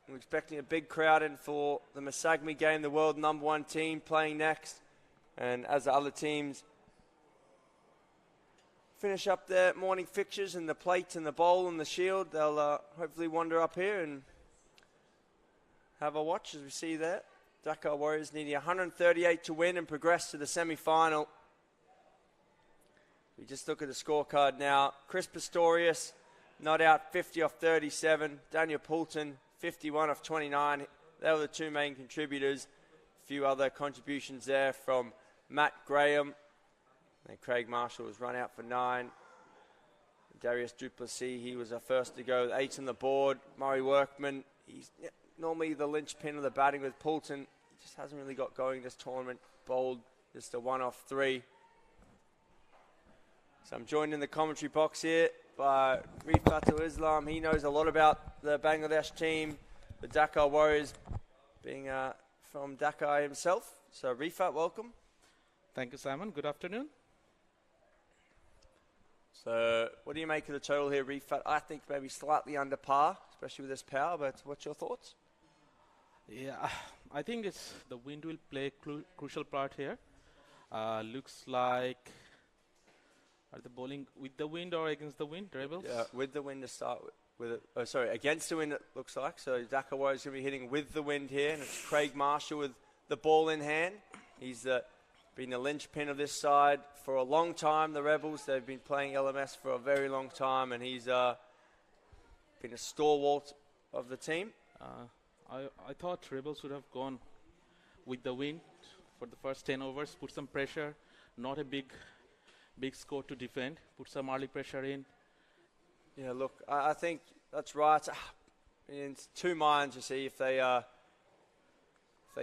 We're expecting a big crowd in for the Masagami game, the world #1 team playing next. And as the other teams finish up their morning fixtures and the plate and the bowl and the shield, they'll hopefully wander up here and have a watch as we see there. Dhaka Warriors needing 138 to win and progress to the semi-final. We just look at the scorecard now. Chris Pistorius not out, 50 off 37. Daniel Poulton 51 off 29. They were the two main contributors. A few other contributions there from Matt Graham. And Craig Marshall was run out for 9. Darius Duplessis, he was our first to go with 8 on the board. Murray Workman, he's normally the linchpin of the batting with Poulton. He just hasn't really got going this tournament. Bowled just a 1 off 3. So I'm joined in the commentary box here by Rifatul Islam. He knows a lot about the Bangladesh team, the Dhaka Warriors, being from Dhaka himself. So Rifat, welcome. Thank you, Simon. Good afternoon. So what do you make of the total here, Rifat? I think maybe slightly under par, especially with this power, but what's your thoughts? Yeah, I think the wind will play a crucial part here. Looks like... Are they bowling with the wind or against the wind, Rebels? Yeah, with the wind to start with. Against the wind it looks like. So Dhaka Warriors going to be hitting with the wind here. And it's Craig Marshall with the ball in hand. He's been the linchpin of this side for a long time, the Rebels. They've been playing LMS for a very long time. And he's been a stalwart of the team. I thought Rebels would have gone with the wind for the first 10 overs, put some pressure, not a big score to defend, put some early pressure in. Yeah, look, I think That's right. In two minds, you see, if they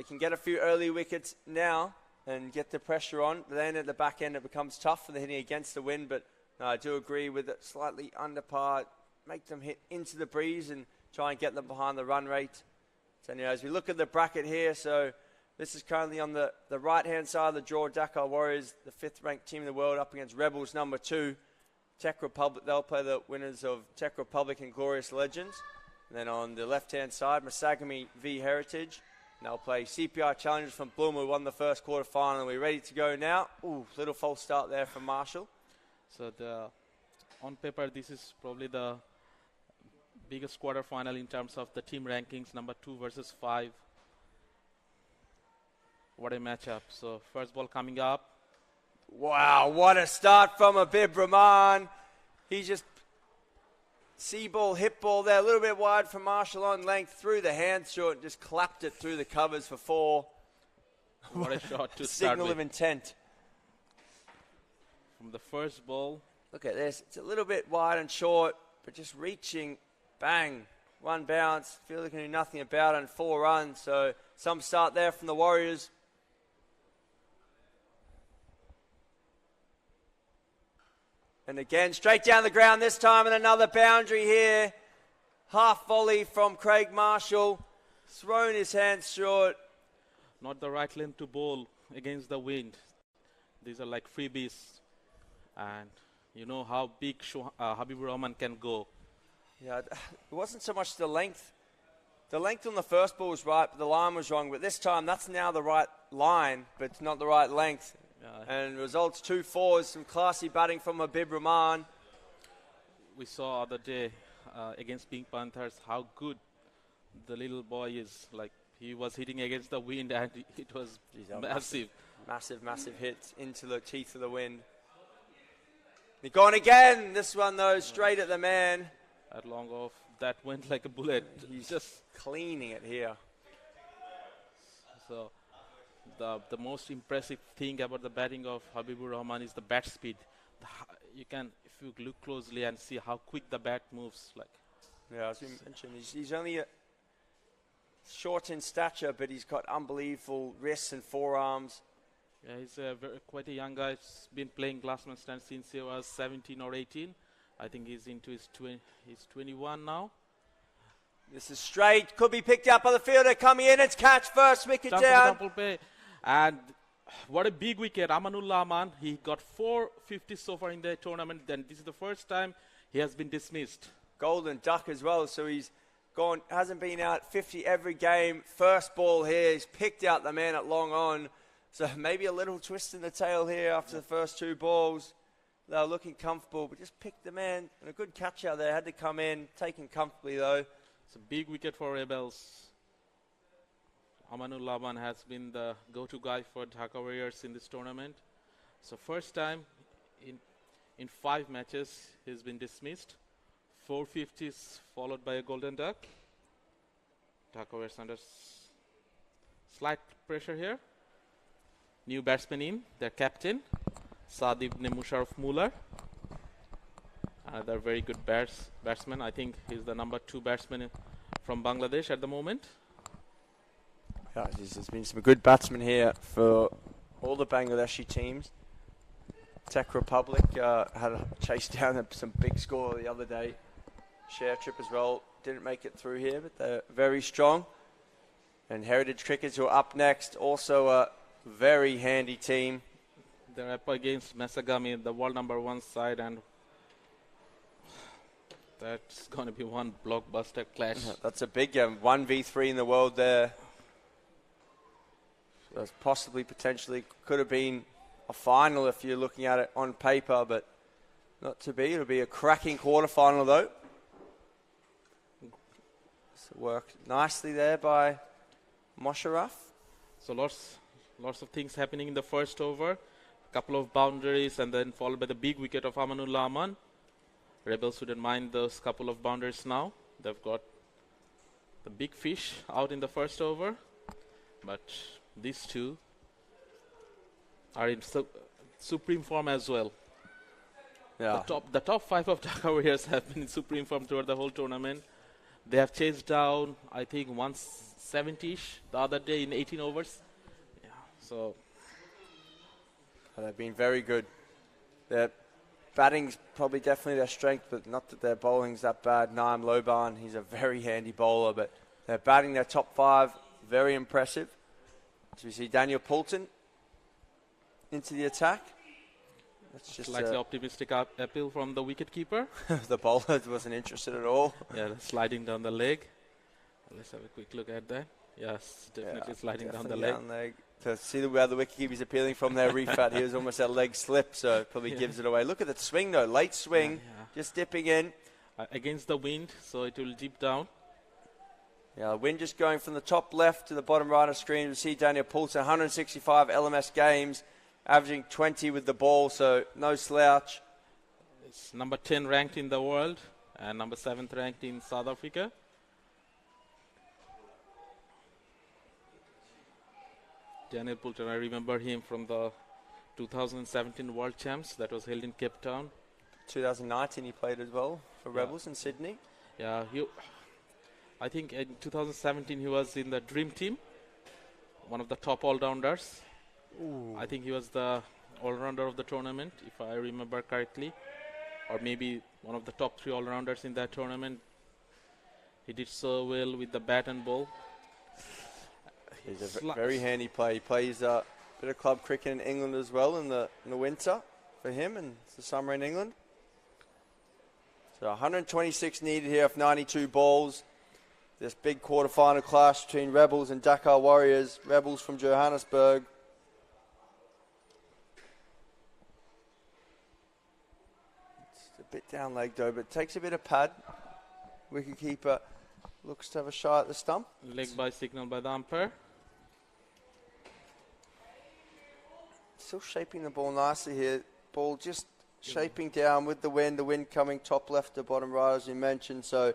can get a few early wickets now and get the pressure on, then at the back end it becomes tough for the hitting against the wind. But no, I do agree with it. Slightly under par, make them hit into the breeze and try and get them behind the run rate. So anyway, as we look at the bracket here, so this is currently on the right-hand side of the draw. Dhaka Warriors, the 5th-ranked team in the world, up against Rebels, number 2. Czech Republic, they'll play the winners of Czech Republic and Glorious Legends. And then on the left-hand side, Masagami v Heritage. And they'll play CPI Challengers from Bloom, who won the first quarter-final. We're ready to go now. Ooh, little false start there from Marshall. So on paper, this is probably the biggest quarter-final in terms of the team rankings, number 2 versus 5. What a matchup. So first ball coming up. Wow, what a start from Habib Rahman. He just C-ball, hip ball there, a little bit wide from Marshall on length, through the hand short, and just clapped it through the covers for 4. What a shot to start Signal with. of intent. From the first ball. Look at this. It's a little bit wide and short, but just reaching, bang, 1 bounce. Feel they can do nothing about it, and 4 runs. So some start there from the Warriors. And again, straight down the ground this time, and another boundary here. Half volley from Craig Marshall. Thrown his hands short. Not the right length to bowl against the wind. These are like freebies. And you know how big Habib Rahman can go. Yeah, it wasn't so much the length. The length on the first ball was right, but the line was wrong. But this time, that's now the right line, but it's not the right length. And results 2 4s, some classy batting from Habib Rahman. We saw other day against Pink Panthers how good the little boy is. Like, he was hitting against the wind, and it was massive. Massive hits into the teeth of the wind. They're gone again. This one, though, straight at the man. At long off, that went like a bullet. He's just cleaning it here. So the most impressive thing about the batting of Habibur Rahman is the bat speed. You can, if you look closely and see how quick the bat moves. Like, yeah, as you mentioned, he's only short in stature, but he's got unbelievable wrists and forearms. Yeah, he's quite a young guy. He's been playing Glassman stand since he was 17 or 18. I think he's into his he's 21 now. This is straight, could be picked up by the fielder coming in. It's catch first, wicket down. And what a big wicket, Amanullah Aman. He got 450 so far in the tournament. Then this is the first time he has been dismissed. Golden duck as well, so he's gone, hasn't been out 50 every game. First ball here, he's picked out the man at long on. So maybe a little twist in the tail here after the first 2 balls. They were looking comfortable, but just picked the man. And a good catch out there, had to come in, taken comfortably though. It's a big wicket for Rebels. Amanul Laban has been the go-to guy for Dhaka Warriors in this tournament. So first time in 5 matches he's been dismissed. 450s followed by a golden duck. Dhaka Warriors under slight pressure here. New batsman in, their captain, Saad ibn Musharraf Muller. Another very good batsman. I think he's the number 2 batsman from Bangladesh at the moment. Yeah, there's been some good batsmen here for all the Bangladeshi teams. Czech Republic had a chase down some big score the other day. Share trip as well. Didn't make it through here, but they're very strong. And Heritage Crickets, who are up next, also a very handy team. They're up against Masagami, the world number 1 side, and that's going to be one blockbuster clash. That's a big 1v3 in the world there. That's possibly, potentially, could have been a final if you're looking at it on paper, but not to be. It'll be a cracking quarterfinal, though. So worked nicely there by Mosharraf. So lots of things happening in the first over. A couple of boundaries, and then followed by the big wicket of Amanullah Aman. Rebels wouldn't mind those couple of boundaries now. They've got the big fish out in the first over, but these two are in supreme form as well. Yeah. The top 5 of Dhaka Warriors have been in supreme form throughout the whole tournament. They have chased down, I think, 170-ish the other day in 18 overs. Yeah, so they've been very good. Their batting's probably definitely their strength, but not that their bowling's that bad. Naim Loban, he's a very handy bowler, but they're batting their top 5, very impressive. As we see Daniel Poulton into the attack. That's just slightly optimistic appeal from the wicketkeeper. The bowler wasn't interested at all. Yeah, sliding down the leg. Let's have a quick look at that. Yes, definitely sliding down the leg. To see where the wicketkeeper's appealing from there, Rifat, he was almost at leg slip, so it probably gives it away. Look at that swing, though. Late swing, just dipping in. Against the wind, so it will dip down. Yeah, the wind just going from the top left to the bottom right of the screen. We see Daniel Poulsen, 165 LMS games, averaging 20 with the ball, so no slouch. It's number 10 ranked in the world and number 7th ranked in South Africa. Daniel Poulsen, I remember him from the 2017 World Champs that was held in Cape Town. 2019 he played as well for Rebels in Sydney. Yeah, I think in 2017 he was in the Dream Team, one of the top all-rounders. I think he was the all-rounder of the tournament, if I remember correctly, or maybe one of the top 3 all-rounders in that tournament. He did so well with the bat and ball. He's a very handy player. He plays a bit of club cricket in England as well in the winter for him, and it's the summer in England. So 126 needed here off 92 balls. This big quarter-final clash between Rebels and Dhaka Warriors. Rebels from Johannesburg. It's a bit down leg though, but it takes a bit of pad. Wicketkeeper looks to have a shot at the stump. Leg by signal by the umpire. Still shaping the ball nicely here. Ball just shaping down with the wind coming top left to bottom right as you mentioned. So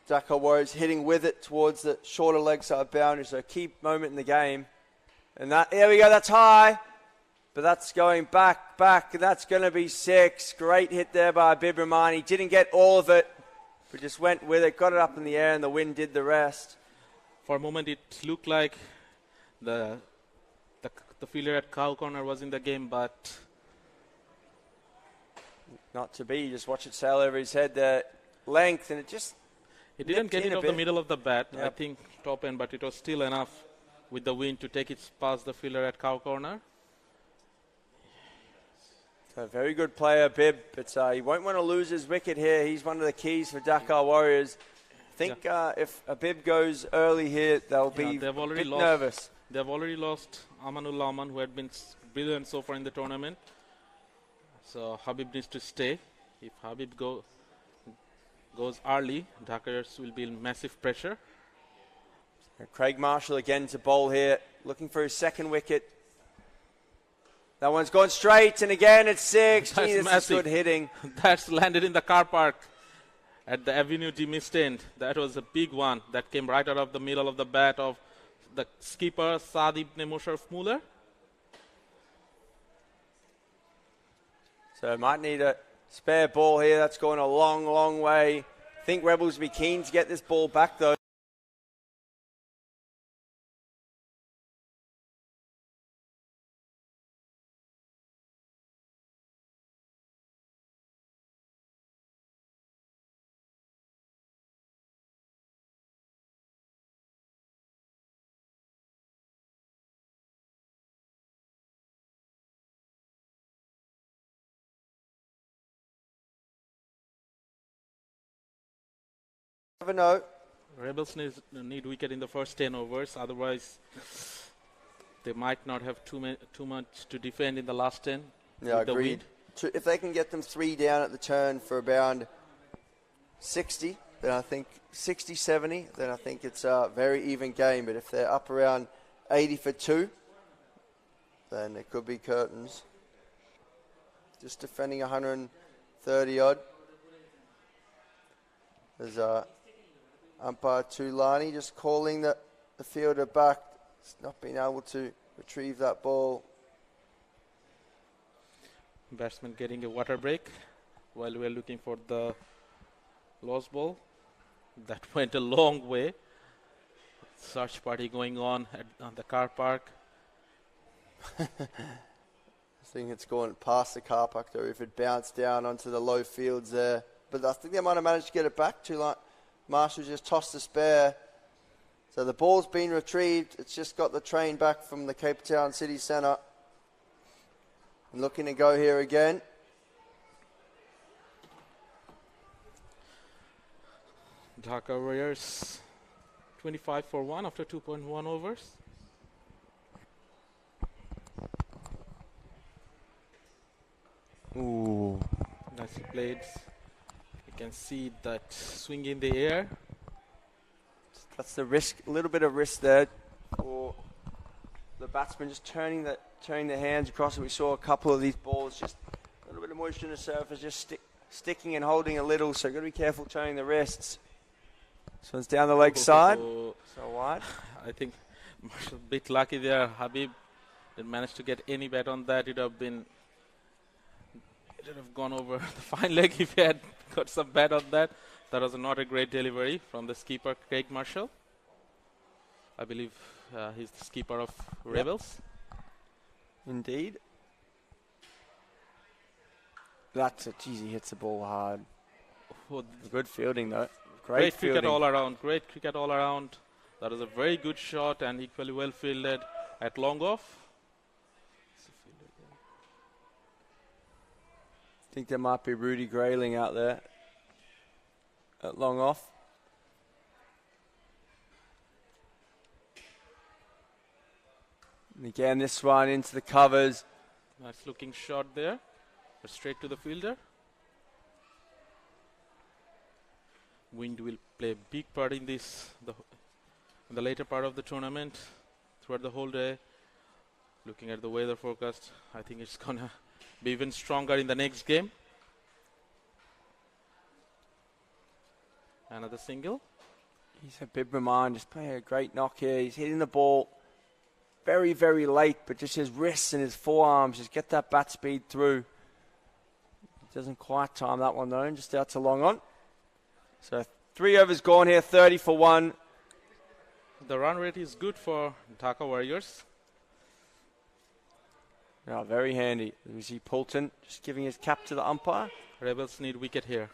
Dhaka Warriors hitting with it towards the shorter leg side boundary. So a key moment in the game. And there we go, that's high. But that's going back. That's going to be 6. Great hit there by Abib Rahmani. Didn't get all of it, but just went with it, got it up in the air, and the wind did the rest. For a moment, it looked like the fielder at cow corner was in the game, but not to be. Just watch it sail over his head there. Length, and it didn't get it off the middle of the bat. Yep. I think top end, but it was still enough with the wind to take it past the fielder at cow corner. So very good player, Bib, but he won't want to lose his wicket here. He's one of the keys for Dhaka Warriors. I think if Abib goes early here, they'll be a bit nervous. They've already lost Amanul Laman, who had been brilliant so far in the tournament. So Habib needs to stay. If Habib goes early, Dhaka Warriors will be in massive pressure. Craig Marshall again to bowl here, looking for his second wicket. That one's gone straight, and again it's 6. That's This is good hitting. That's landed in the car park at the Avenue de Mist end. That was a big one that came right out of the middle of the bat of the skipper, Saad ibn Musharraf Muller. So might need a spare ball here. That's going a long, long way. I think Rebels will be keen to get this ball back, though. Never know. Rebels need wicket in the first 10 overs, otherwise they might not have too much to defend in the last 10. Yeah, agreed. If they can get them 3 down at the turn for around 60, then I think 60, 70, then I think it's a very even game. But if they're up around 80 for 2, then it could be curtains. Just defending 130 odd. There's umpire Tulani just calling the fielder back. He's not being able to retrieve that ball. Batsman getting a water break while we're looking for the lost ball. That went a long way. Search party going on on the car park. I think it's gone past the car park though, if it bounced down onto the low fields there. But I think they might have managed to get it back to Marshall just tossed the spare. So the ball's been retrieved. It's just got the train back from the Cape Town City Centre. And looking to go here again. Dhaka Warriors 25 for 1 after 2.1 overs. Ooh. Nicely played. You can see that swing in the air. That's the risk, a little bit of risk there for the batsman, just turning the hands across it. We saw a couple of these balls, just a little bit of moisture in the surface, just sticking and holding a little, so you've got to be careful turning the wrists. So it's down the leg side, so wide. I think Marshall a bit lucky there. Habib didn't manage to get any bat on that. It would have gone over the fine leg if he had got some bat on that. That was not a great delivery from the skipper, Craig Marshall. I believe he's the skipper of Rebels. Indeed. That's a geez, he hits the ball hard. Oh, good fielding though. Great cricket all around. Great cricket all around. That was a very good shot and equally well fielded at long off. I think there might be Rudy Grayling out there at long off. And again, this one into the covers. Nice looking shot there. But straight to the fielder. Wind will play a big part in this, in the later part of the tournament, throughout the whole day. Looking at the weather forecast, I think it's going to be even stronger in the next game. Another single. He's Habib Rahman just playing a great knock here. He's hitting the ball very, very late, but just his wrists and his forearms just get that bat speed through. He doesn't quite time that one though, and just out to long on. So 3 overs gone here, 30 for 1. The run rate is good for Dhaka Warriors. Yeah, very handy. We see Poulton just giving his cap to the umpire. Rebels need wicket here.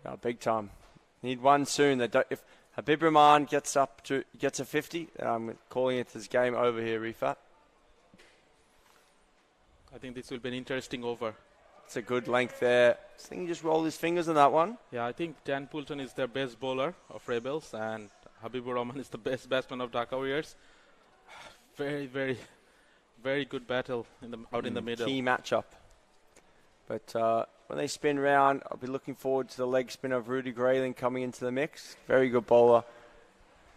Yeah, big time. Need one soon. They don't, if Habib Rahman gets a 50, I'm calling it as game over here, Rifat. I think this will be an interesting over. It's a good length there. I think he just rolled his fingers on that one. Yeah, I think Dan Poulton is their best bowler of Rebels and Habibur Rahman is the best batsman of Dhaka Warriors. Very, very, very good battle out in the middle. Key matchup. But when they spin round, I'll be looking forward to the leg spin of Rudy Grayling coming into the mix. Very good bowler.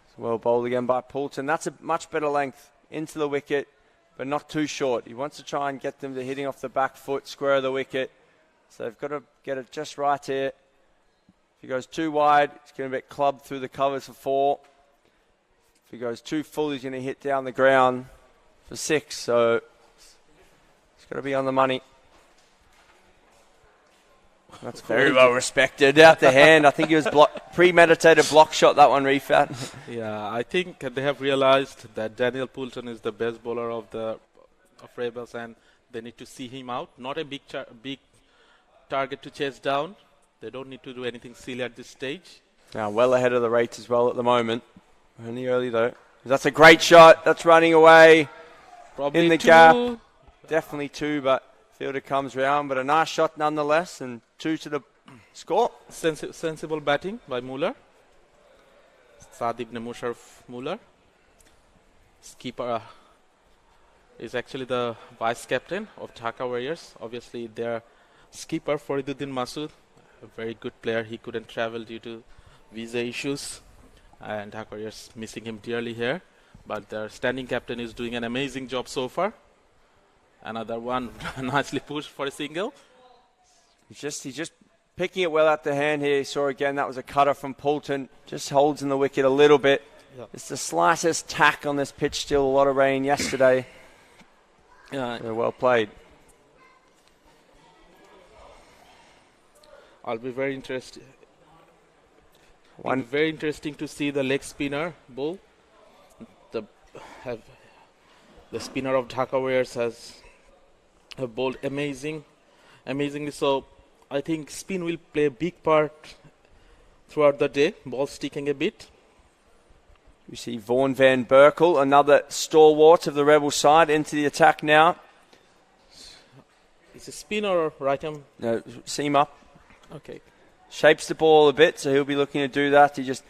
It's well bowled again by Poulton. That's a much better length into the wicket, but not too short. He wants to try and get them to hitting off the back foot, square of the wicket. So they've got to get it just right here. If he goes too wide, it's going to get clubbed through the covers for 4. If he goes too full, he's going to hit down the ground for 6. So it's got to be on the money. That's very well respected. Out the hand. I think it was premeditated block shot, that one, Rifat. Yeah, I think they have realized that Daniel Poulton is the best bowler of Rebels and they need to see him out. Not a big target to chase down. They don't need to do anything silly at this stage. Now, well ahead of the rates as well at the moment. Only early, though. That's a great shot. That's running away. Probably in the 2. Gap. Definitely 2, but fielder comes round. But a nice shot nonetheless, and 2 to the score. Sensible batting by Muller. Saad ibn Musharraf Muller. Skipper is actually the vice captain of Dhaka Warriors. Obviously, their skipper Fariduddin Masood, a very good player. He couldn't travel due to visa issues, and Dhaka Warriors missing him dearly here. But their standing captain is doing an amazing job so far. Another one nicely pushed for a single. He's just picking it well out the hand here. He saw again that was a cutter from Poulton. Just holds in the wicket a little bit. Yep. It's the slightest tack on this pitch still. A lot of rain yesterday. Well played. I'll be very interested. Very interesting to see the leg spinner bowl. The spinner of Dhaka Warriors has bowled amazingly. So I think spin will play a big part throughout the day. Ball sticking a bit. We see Vaughan van Berkel, another stalwart of the Rebel side, into the attack now. Is it spin or right arm? No, seam up. Okay. Shapes the ball a bit, so he'll be looking to do that. It's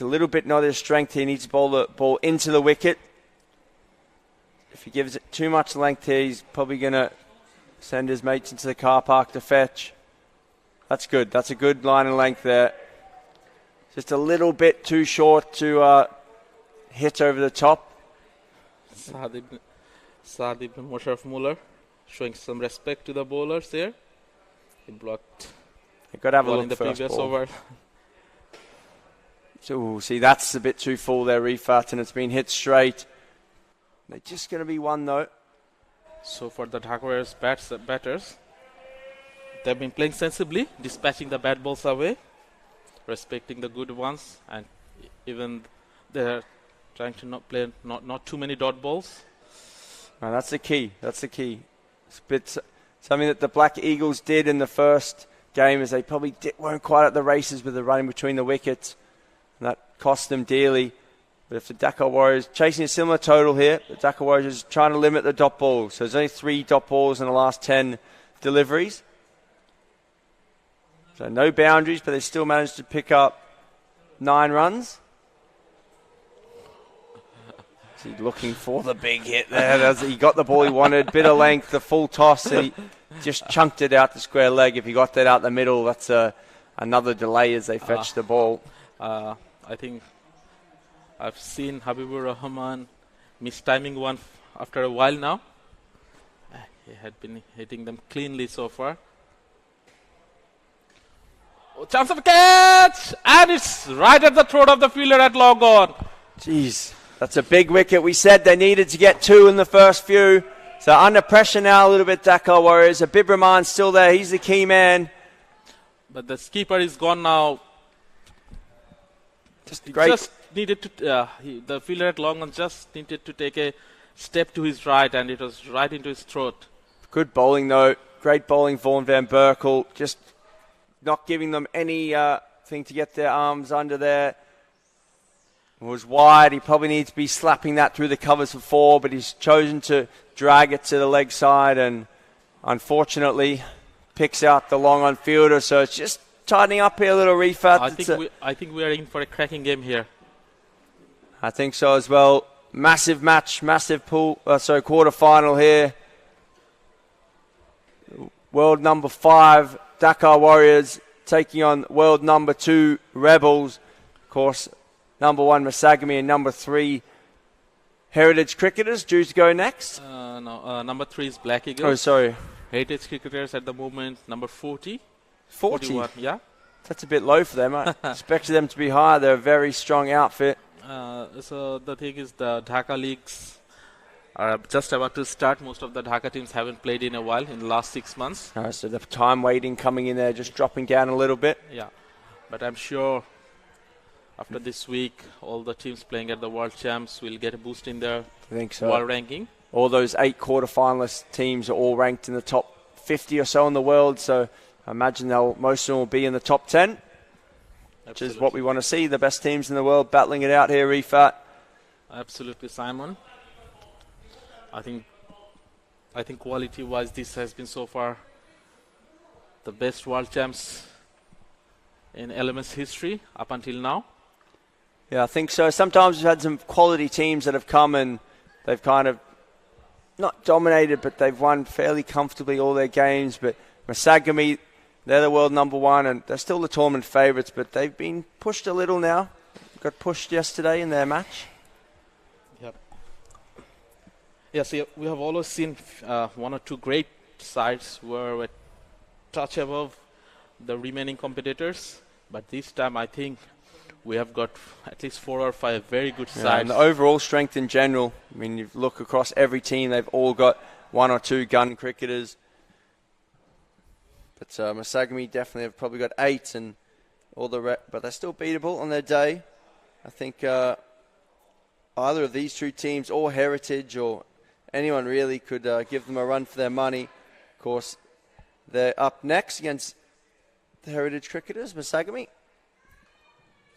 a little bit not his strength. He needs to bowl the ball into the wicket. If he gives it too much length here, he's probably going to send his mates into the car park to fetch. That's good. That's a good line and length there. Just a little bit too short to hit over the top. Saad ibn Musharraf Muller showing some respect to the bowlers there. He blocked. You've got to have a look in the first previous ball. over. So see, that's a bit too full there, Rifat, and it's been hit straight. They're just going to be one though. So for the Dhaka Warriors batters, they've been playing sensibly, dispatching the bad balls away, respecting the good ones, and even they're trying to not play not too many dot balls. No, that's the key. That's the key. It's a bit something that the Black Eagles did in the first game, is they probably weren't quite at the races with the running between the wickets, and that cost them dearly. But if the Dhaka Warriors chasing a similar total here, the Dhaka Warriors is trying to limit the dot balls. So there's only 3 dot balls in the last 10 deliveries. So no boundaries, but they still managed to pick up 9 runs. He's looking for the big hit there. He got the ball he wanted, bit of length, the full toss, and he just chunked it out the square leg. If he got that out the middle, that's another delay as they fetch the ball. I think I've seen Habibur Rahman mistiming one after a while now. He had been hitting them cleanly so far. Oh, chance of a catch! And it's right at the throat of the fielder at long on. Jeez. That's a big wicket. We said they needed to get 2 in the first few. So under pressure now a little bit, Dhaka Warriors. Habib Rahman's still there. He's the key man. But the skipper is gone now. Just needed to, the fielder at long on just needed to take a step to his right, and it was right into his throat. Good bowling though. Great bowling, Vaughan van Berkel. Just not giving them any thing to get their arms under there. It was wide. He probably needs to be slapping that through the covers for 4, but he's chosen to drag it to the leg side, and unfortunately picks out the long on fielder. So it's just tightening up here a little, Rifat. I think we are in for a cracking game here. I think so as well. Massive match, massive quarter final here. World number 5, Dhaka Warriors taking on world number 2, Rebels. Of course, number 1, Masagami, and number 3, Heritage Cricketers, due to go next. Number 3 is Black Eagles. Oh, sorry. Heritage Cricketers at the moment, number 40. 40? 41, yeah. That's a bit low for them. I expected them to be higher. They're a very strong outfit. So the thing is, the Dhaka leagues are just about to start. Most of the Dhaka teams haven't played in a while, in the last 6 months. So the time waiting coming in there, just dropping down a little bit. Yeah, but I'm sure after this week, all the teams playing at the World Champs will get a boost in their world ranking. All those 8 quarterfinalist teams are all ranked in the top 50 or so in the world. So I imagine most of them will be in the top 10. Which is what we want to see, the best teams in the world battling it out here, Rifat. Absolutely, Simon. I think quality-wise, this has been so far the best World Champs in LMS history up until now. Yeah, I think so. Sometimes we've had some quality teams that have come and they've kind of not dominated, but they've won fairly comfortably all their games. But Masagami, they're the world number 1, and they're still the tournament favourites, but they've been pushed a little now. Got pushed yesterday in their match. Yep. Yeah, see, we have always seen 1 or 2 great sides were a touch above the remaining competitors, but this time I think we have got at least 4 or 5 very good sides. And the overall strength in general, I mean, you look across every team, they've all got 1 or 2 gun cricketers. But Masagami definitely have probably got 8, and all but they're still beatable on their day. I think either of these two teams, or Heritage, or anyone really, could give them a run for their money. Of course, they're up next against the Heritage cricketers, Masagami.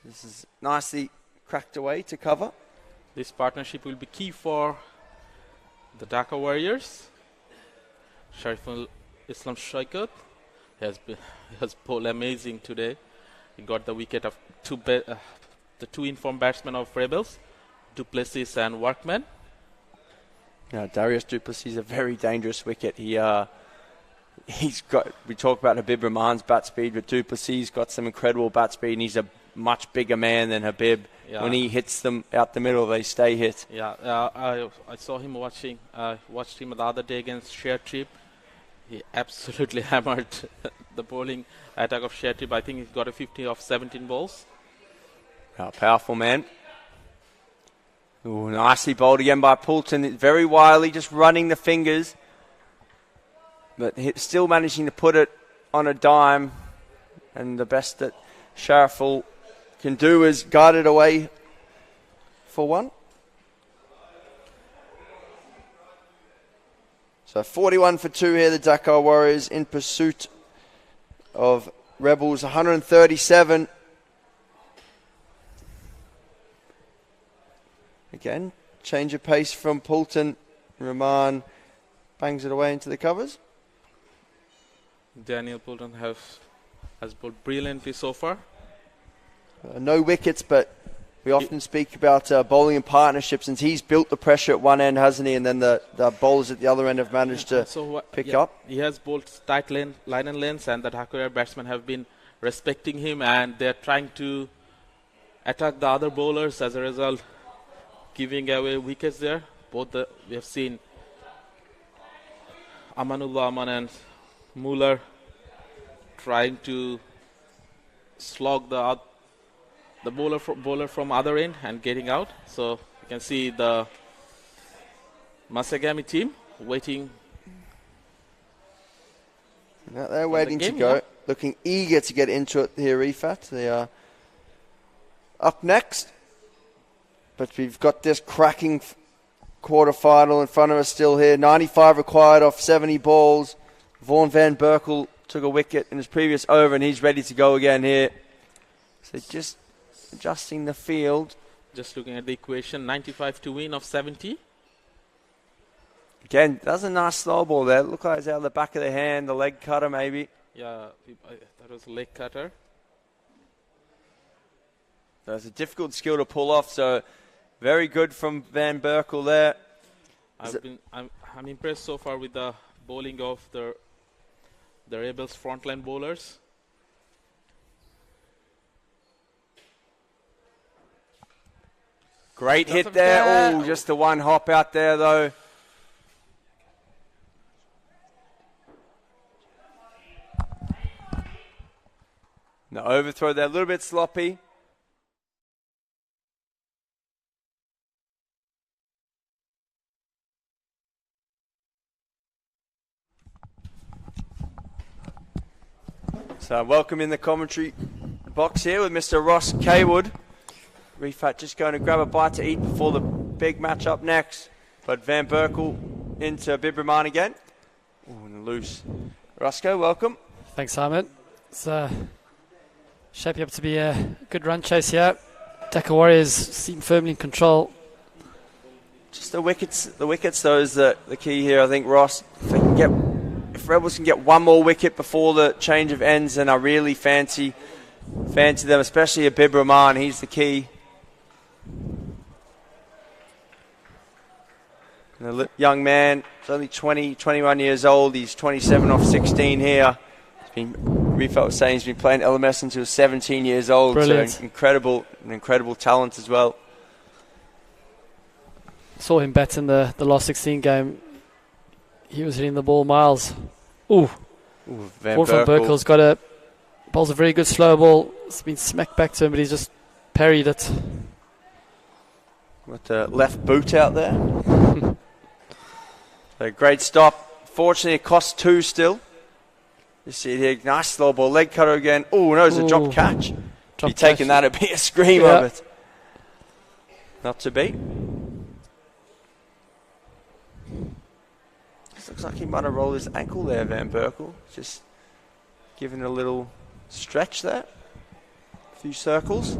This is nicely cracked away to cover. This partnership will be key for the Dhaka Warriors. Shariful Islam Shaikat has bowled amazing today. He got the wicket of the two informed batsmen of Rebels, Duplessis and Workman. Yeah, Darius Duplessis is a very dangerous wicket. He's got. We talk about Habib Rahman's bat speed, but Duplessis got some incredible bat speed, and he's a much bigger man than Habib. Yeah. When he hits them out the middle, they stay hit. Yeah, I saw him watched him the other day against Shertrip. He absolutely hammered the bowling attack of Shertrip. I think he got a 50 off 17 balls. Powerful man. Ooh, nicely bowled again by Poulton. Very wily, just running the fingers. But still managing to put it on a dime. And the best that Shariful can do is guide it away for one. So 41 for 2 here, the Dhaka Warriors in pursuit of Rebels, 137. Again, change of pace from Poulton. Rahman bangs it away into the covers. Daniel Poulton has bowled brilliantly so far. No wickets, but we often speak about bowling in partnerships, and he's built the pressure at one end, hasn't he? And then the bowlers at the other end have managed to pick up. He has bowled tight line and lengths, and the Dhaka batsmen have been respecting him, and they're trying to attack the other bowlers. As a result, giving away wickets there. We have seen Amanullah Aman and Muller trying to slog the bowler from other end and getting out. So you can see the Masagami team waiting. Now they're waiting to go, looking eager to get into it here, Rifat. They are up next. But we've got this cracking quarter-final in front of us still here. 95 required off 70 balls. Vaughan Van Berkel took a wicket in his previous over, and he's ready to go again here. So just adjusting the field. Just looking at the equation, 95 to win of 70. Again, that's a nice slow ball there. Look like it's out of the back of the hand, the leg cutter maybe. Yeah, that was a leg cutter. That's a difficult skill to pull off, so very good from Van Berkel there. I'm impressed so far with the bowling of the Rebels frontline bowlers. Great hit there. Oh, just the one hop out there though. The overthrow there, a little bit sloppy. So welcome in the commentary box here with Mr. Ross Kaywood. Rifat just going to grab a bite to eat before the big match up next. But Van Berkel into Bibraman again. Ooh, and loose. Roscoe, welcome. Thanks, Simon. It's shaping up to be a good run chase here. Dhaka Warriors seem firmly in control. Just the wickets though is the key here, I think, Ross. If Rebels can get one more wicket before the change of ends, then I really fancy them, especially Habib Rahman. He's the key. And the young man, he's only 21 years old. He's 27 off 16 here. Rifat was saying he's been playing LMS since he was 17 years old. Brilliant. So an incredible talent as well. Saw him bat in the last 16 game. He was hitting the ball miles. Van Berkel's bowls a very good slow ball. It's been smacked back to him, but he's just parried it. With the left boot out there. A great stop. Fortunately, it cost 2 still. You see it here. Nice slow ball. Leg cutter again. Oh, no, it's a drop catch. Drop Be taking catch. that, it'd be a scream of it. Not to beat. This looks like he might have rolled his ankle there, Van Berkel. Just giving a little stretch there. A few circles.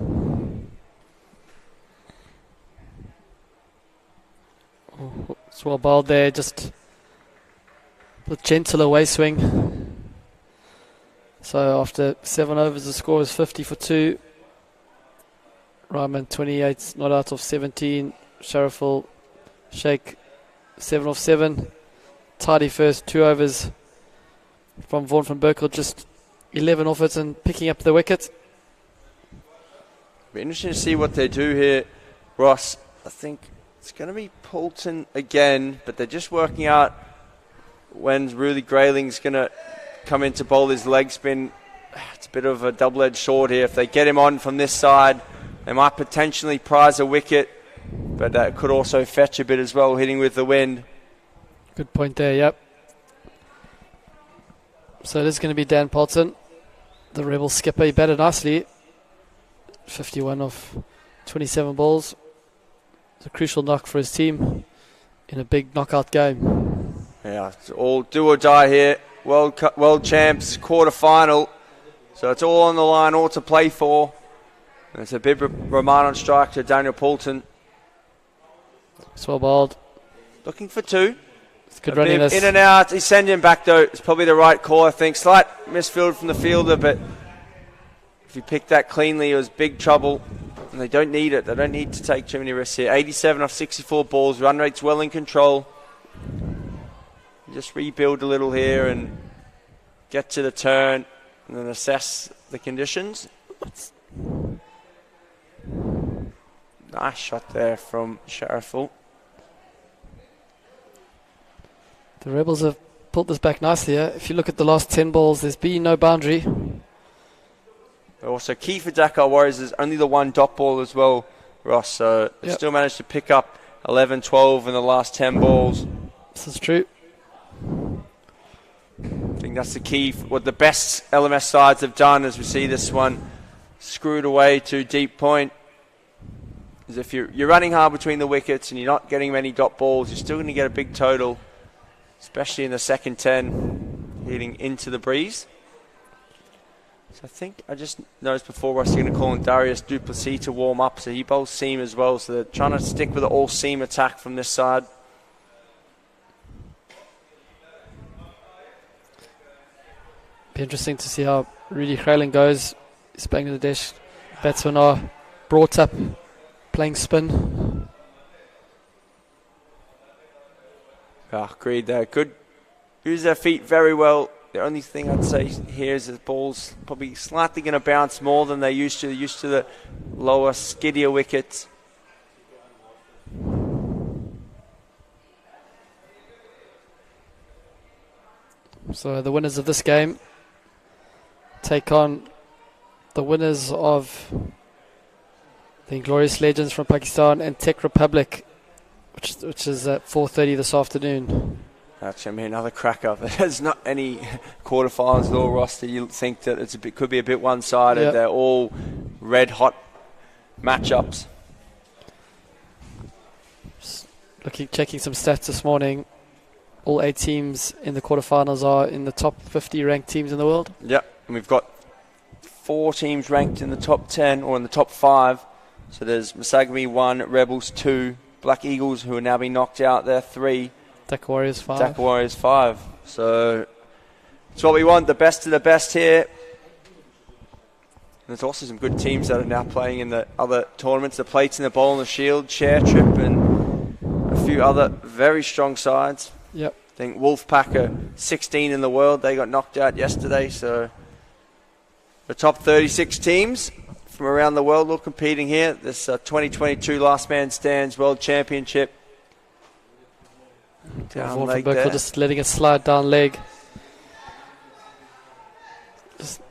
Oh, it's well bowled there, just with gentle away swing. So after 7 overs, the score is 50 for 2. Ryman 28, not out of 17. Sharaful Sheikh 7 off 7. Tidy first, 2 overs from Vaughan van Berkel, just 11 off it and picking up the wicket. Be interesting to see what they do here, Ross. I think it's going to be Poulton again, but they're just working out when Rudy Grayling's going to come in to bowl his leg spin. It's a bit of a double-edged sword here. If they get him on from this side, they might potentially prize a wicket, but that could also fetch a bit as well, hitting with the wind. Good point there, yep. So it is going to be Dan Poulton, the Rebel skipper. He batted nicely. 51 off 27 balls. It's a crucial knock for his team in a big knockout game. Yeah, it's all do or die here. World champs, quarter-final. So it's all on the line, all to play for. And it's a big Rahman on strike to Daniel Poulton. It's well bowled. Looking for 2. It's good running. In and out. He's sending him back, though. It's probably the right call, I think. Slight misfield from the fielder, but if he picked that cleanly, it was big trouble. And they don't need it. They don't need to take too many risks here. 87 off 64 balls. Run rate's well in control. Just rebuild a little here and get to the turn and then assess the conditions. Nice shot there from Sharaful. The Rebels have pulled this back nicely here. If you look at the last 10 balls, there's been no boundary. Also, key for Dhaka Warriors is only the 1 dot ball as well, Ross. So they still managed to pick up 11, 12 in the last 10 balls. This is true. I think that's the key. What the best LMS sides have done, as we see this one screwed away to deep point, is if you're running hard between the wickets and you're not getting many dot balls, you're still going to get a big total, especially in the second 10, hitting into the breeze. So I think I just noticed before Ross, you're going to call in Darius Duplessis to warm up, so he bowls seam as well, so they're trying to stick with an all-seam attack from this side. Be interesting to see how Rudy Grayling goes. His Bangladesh batsmen are brought up playing spin. Agreed there. Good. Use their feet very well. The only thing I'd say here is the ball's probably slightly going to bounce more than they used to. They're used to the lower, skiddier wickets. So the winners of this game take on the winners of the Inglorious Legends from Pakistan and Tech Republic, which is at 4:30 this afternoon. That's going to be another cracker. There's not any quarterfinals at all, Ross, that you think that could be a bit one-sided. Yep. They're all red-hot matchups. Checking some stats this morning. All 8 teams in the quarterfinals are in the top 50 ranked teams in the world. Yep, and we've got 4 teams ranked in the top 10 or in the top 5. So there's Masagami 1, Rebels 2, Black Eagles, who are now being knocked out, they're 3. Dhaka Warriors 5. Dhaka Warriors 5. So it's what we want, the best of the best here. And there's also some good teams that are now playing in the other tournaments, the Plates and the Bowl and the Shield, Share Trip, and a few other very strong sides. Yep. I think Wolfpack are 16 in the world. They got knocked out yesterday. So the top 36 teams from around the world all competing here. This 2022 Last Man Stands World Championship. Down leg there. Just letting it slide down leg. Just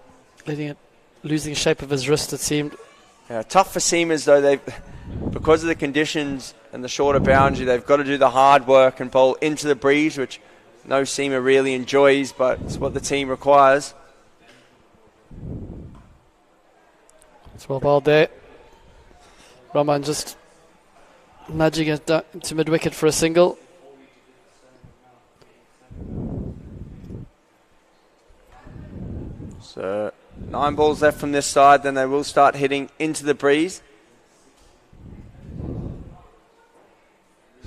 letting it, losing shape of his wrist, it seemed. Yeah, tough for seamers though. Because of the conditions and the shorter boundary, they've got to do the hard work and bowl into the breeze, which no seamer really enjoys, but it's what the team requires. It's well bowled there. Rahman just nudging it to mid-wicket for a single. So 9 balls left from this side, then they will start hitting into the breeze.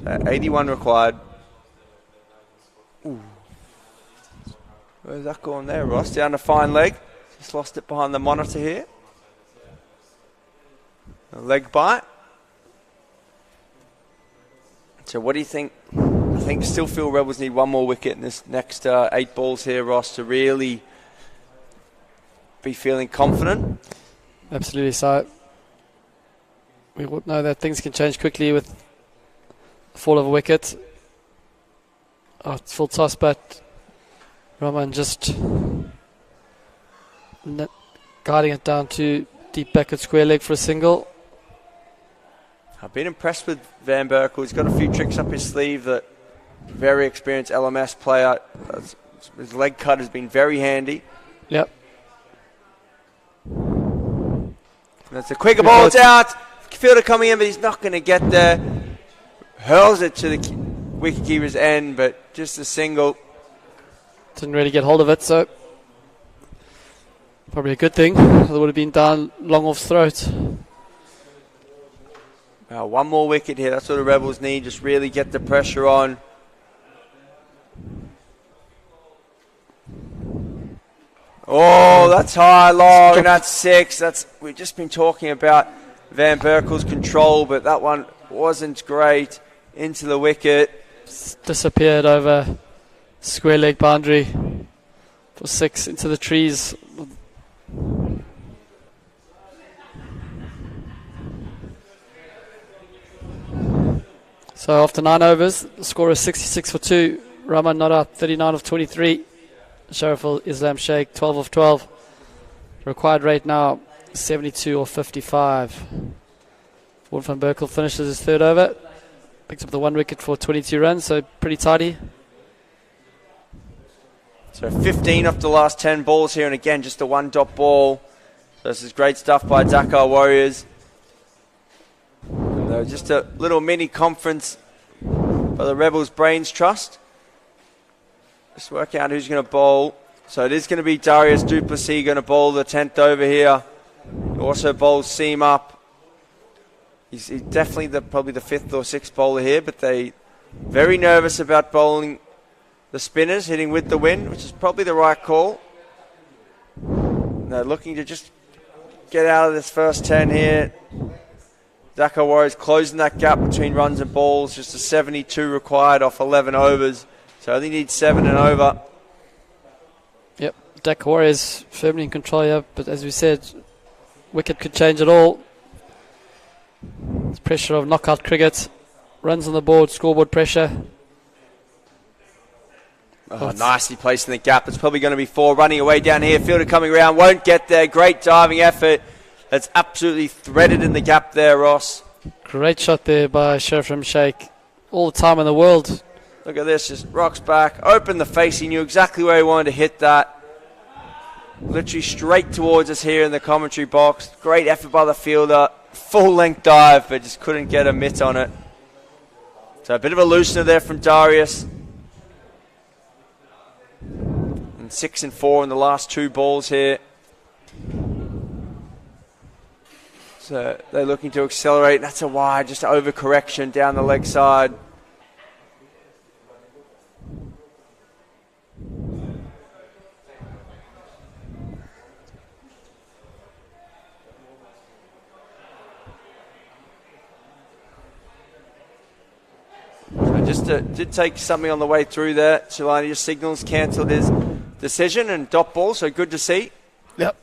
So 81 required. Ooh. Where's that going there, Ross? Down to fine leg. Just lost it behind the monitor here. A leg bite. So what do you think? I think still feel Rebels need one more wicket in this next 8 balls here, Ross, to really be feeling confident. Absolutely. So we would know that things can change quickly with the fall of a wicket. Oh, it's full toss, but Rahman just guiding it down to deep back at square leg for a single. I've been impressed with Van Berkel. He's got a few tricks up his sleeve that very experienced LMS player. His leg cut has been very handy. Yep. That's a quicker ball. It's out. Fielder coming in, but he's not going to get there. Hurls it to the wicketkeeper's end, but just a single. Didn't really get hold of it, so probably a good thing. It would have been down long off throat. One more wicket here. That's what the Rebels need. Just really get the pressure on. Oh, that's high, long, and that's 6. We've just been talking about Van Berkel's control, but that one wasn't great. Into the wicket. Disappeared over square leg boundary for 6 into the trees. So after 9 overs, the score is 66 for 2. Rahman not out, 39 of 23. Shariful Islam Sheikh, 12 of 12. Required rate now, 72 or 55. Warren van Berkel finishes his 3rd over. Picks up the 1 wicket for 22 runs, so pretty tidy. So 15 off the last 10 balls here, and again, just a 1-dot ball. So this is great stuff by Dhaka Warriors. And just a little mini conference by the Rebels Brains Trust. Just work out who's going to bowl. So it is going to be Darius Duplessis going to bowl the 10th over here. He also bowls seam up. He's definitely probably the 5th or 6th bowler here, but they very nervous about bowling the spinners, hitting with the wind, which is probably the right call. And they're looking to just get out of this first 10 here. Dhaka Warriors closing that gap between runs and balls, just a 72 required off 11 overs. So only need 7 and over. Yep, Dhaka Warriors firmly in control here, but as we said, wicket could change it all. It's pressure of knockout cricket, runs on the board, scoreboard pressure. Oh, nicely placed in the gap. It's probably going to be 4 running away down here. Fielder coming around, won't get there. Great diving effort. That's absolutely threaded in the gap there, Ross. Great shot there by Shariful Sheikh. All the time in the world. Look at this, just rocks back, open the face. He knew exactly where he wanted to hit that. Literally straight towards us here in the commentary box. Great effort by the fielder. Full length dive, but just couldn't get a mitt on it. So a bit of a loosener there from Darius. And 6 and 4 in the last 2 balls here. So they're looking to accelerate. That's a wide, just overcorrection down the leg side. Did take something on the way through there. Chilani just signals, cancelled his decision and dot ball, so good to see. Yep.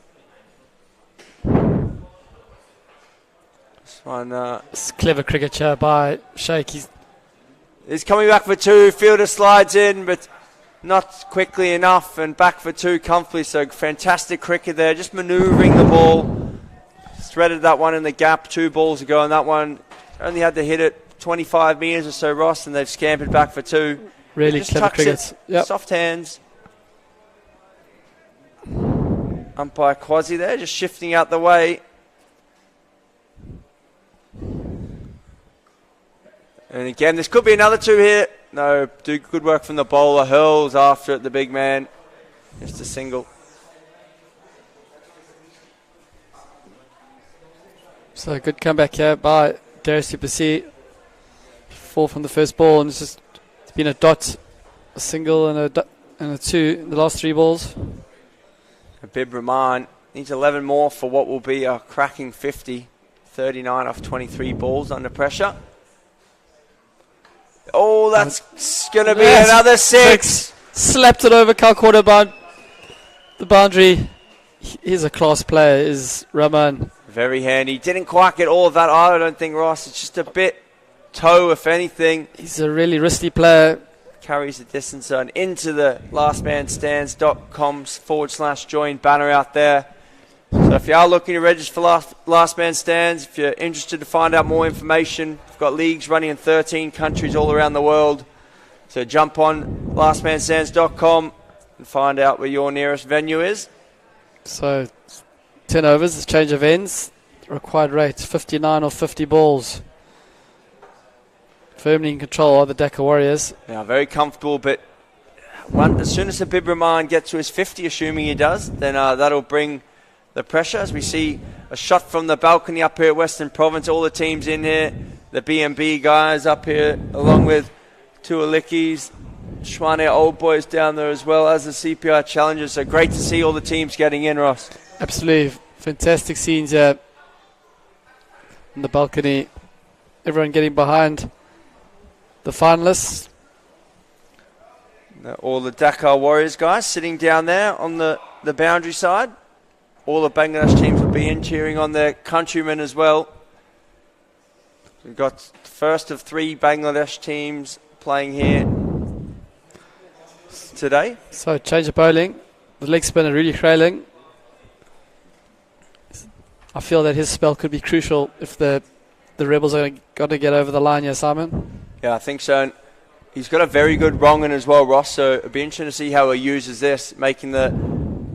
This one, it's clever cricket here by Sheikh. He's coming back for 2. Fielder slides in, but not quickly enough, and back for 2 comfortably. So fantastic cricket there, just manoeuvring the ball. Threaded that one in the gap 2 balls ago, and that one only had to hit it 25 metres or so, Ross, and they've scampered back for 2. Really just clever tucks cricket. it, Yep. soft hands. Umpire Quasi there, just shifting out the way. And again, this could be another 2 here. No, do good work from the bowler. Hurls after it, the big man. Just a single. So good comeback here by Darius Duplessis. 4 from the first ball, and it's been a dot, a single, and a 2 in the last 3 balls. Habib Rahman needs 11 more for what will be a cracking 50. 39 off 23 balls under pressure. Oh, that's going to be another 6. Slapped it over Calcutta the boundary. He's a class player, is Rahman. Very handy. Didn't quite get all of that either, I don't think, Ross. It's just a bit toe, if anything. He's a really wristy player. Carries the distance zone into the lastmanstands.com/join banner out there. So if you are looking to register for Last Man Stands, if you're interested to find out more information, we've got leagues running in 13 countries all around the world. So jump on lastmanstands.com and find out where your nearest venue is. So 10 overs, this change of ends. Required rate 59 or 50 balls. Firmly in control are the Dhaka Warriors. Now very comfortable, but as soon as Habib Rahman gets to his 50, assuming he does, then that'll bring the pressure. As we see a shot from the balcony up here at Western Province, all the teams in here, the B&B guys up here, along with Tualikis, Schwane Old Boys down there as well as the CPI Challengers. So great to see all the teams getting in, Ross. Absolutely fantastic scenes here on the balcony. Everyone getting behind the finalists. Now, all the Dhaka Warriors guys sitting down there on the boundary side. All the Bangladesh teams will be in cheering on their countrymen as well. We've got the first of 3 Bangladesh teams playing here today. So change of bowling. The leg spinner Rudy Krailing. I feel that his spell could be crucial if the Rebels are going to get over the line here, Simon. Yeah, I think so. And he's got a very good wrong in as well, Ross. So it'll be interesting to see how he uses this, making the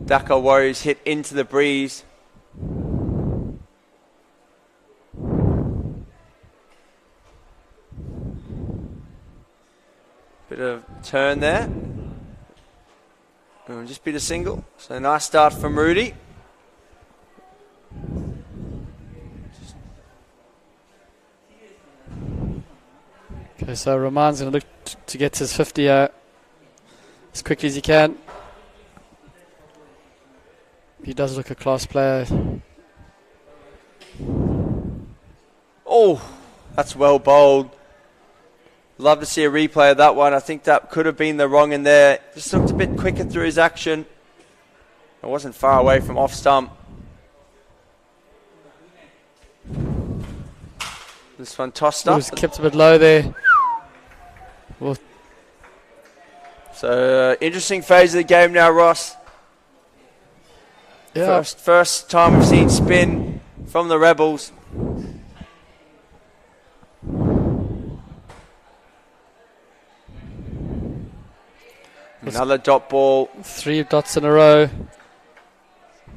Dhaka Warriors hit into the breeze. Bit of turn there. It'll just be the single. So nice start from Rudy. Okay, so Rahman's going to look to get his 50 as quickly as he can. He does look a class player. Oh, that's well bowled. Love to see a replay of that one. I think that could have been the wrong in there. Just looked a bit quicker through his action. It wasn't far away from off stump. This one tossed It up. was kept a bit low there. Well, so interesting phase of the game now, Ross. yeah. First time we've seen spin from the Rebels. Another dot ball. 3 dots in a row.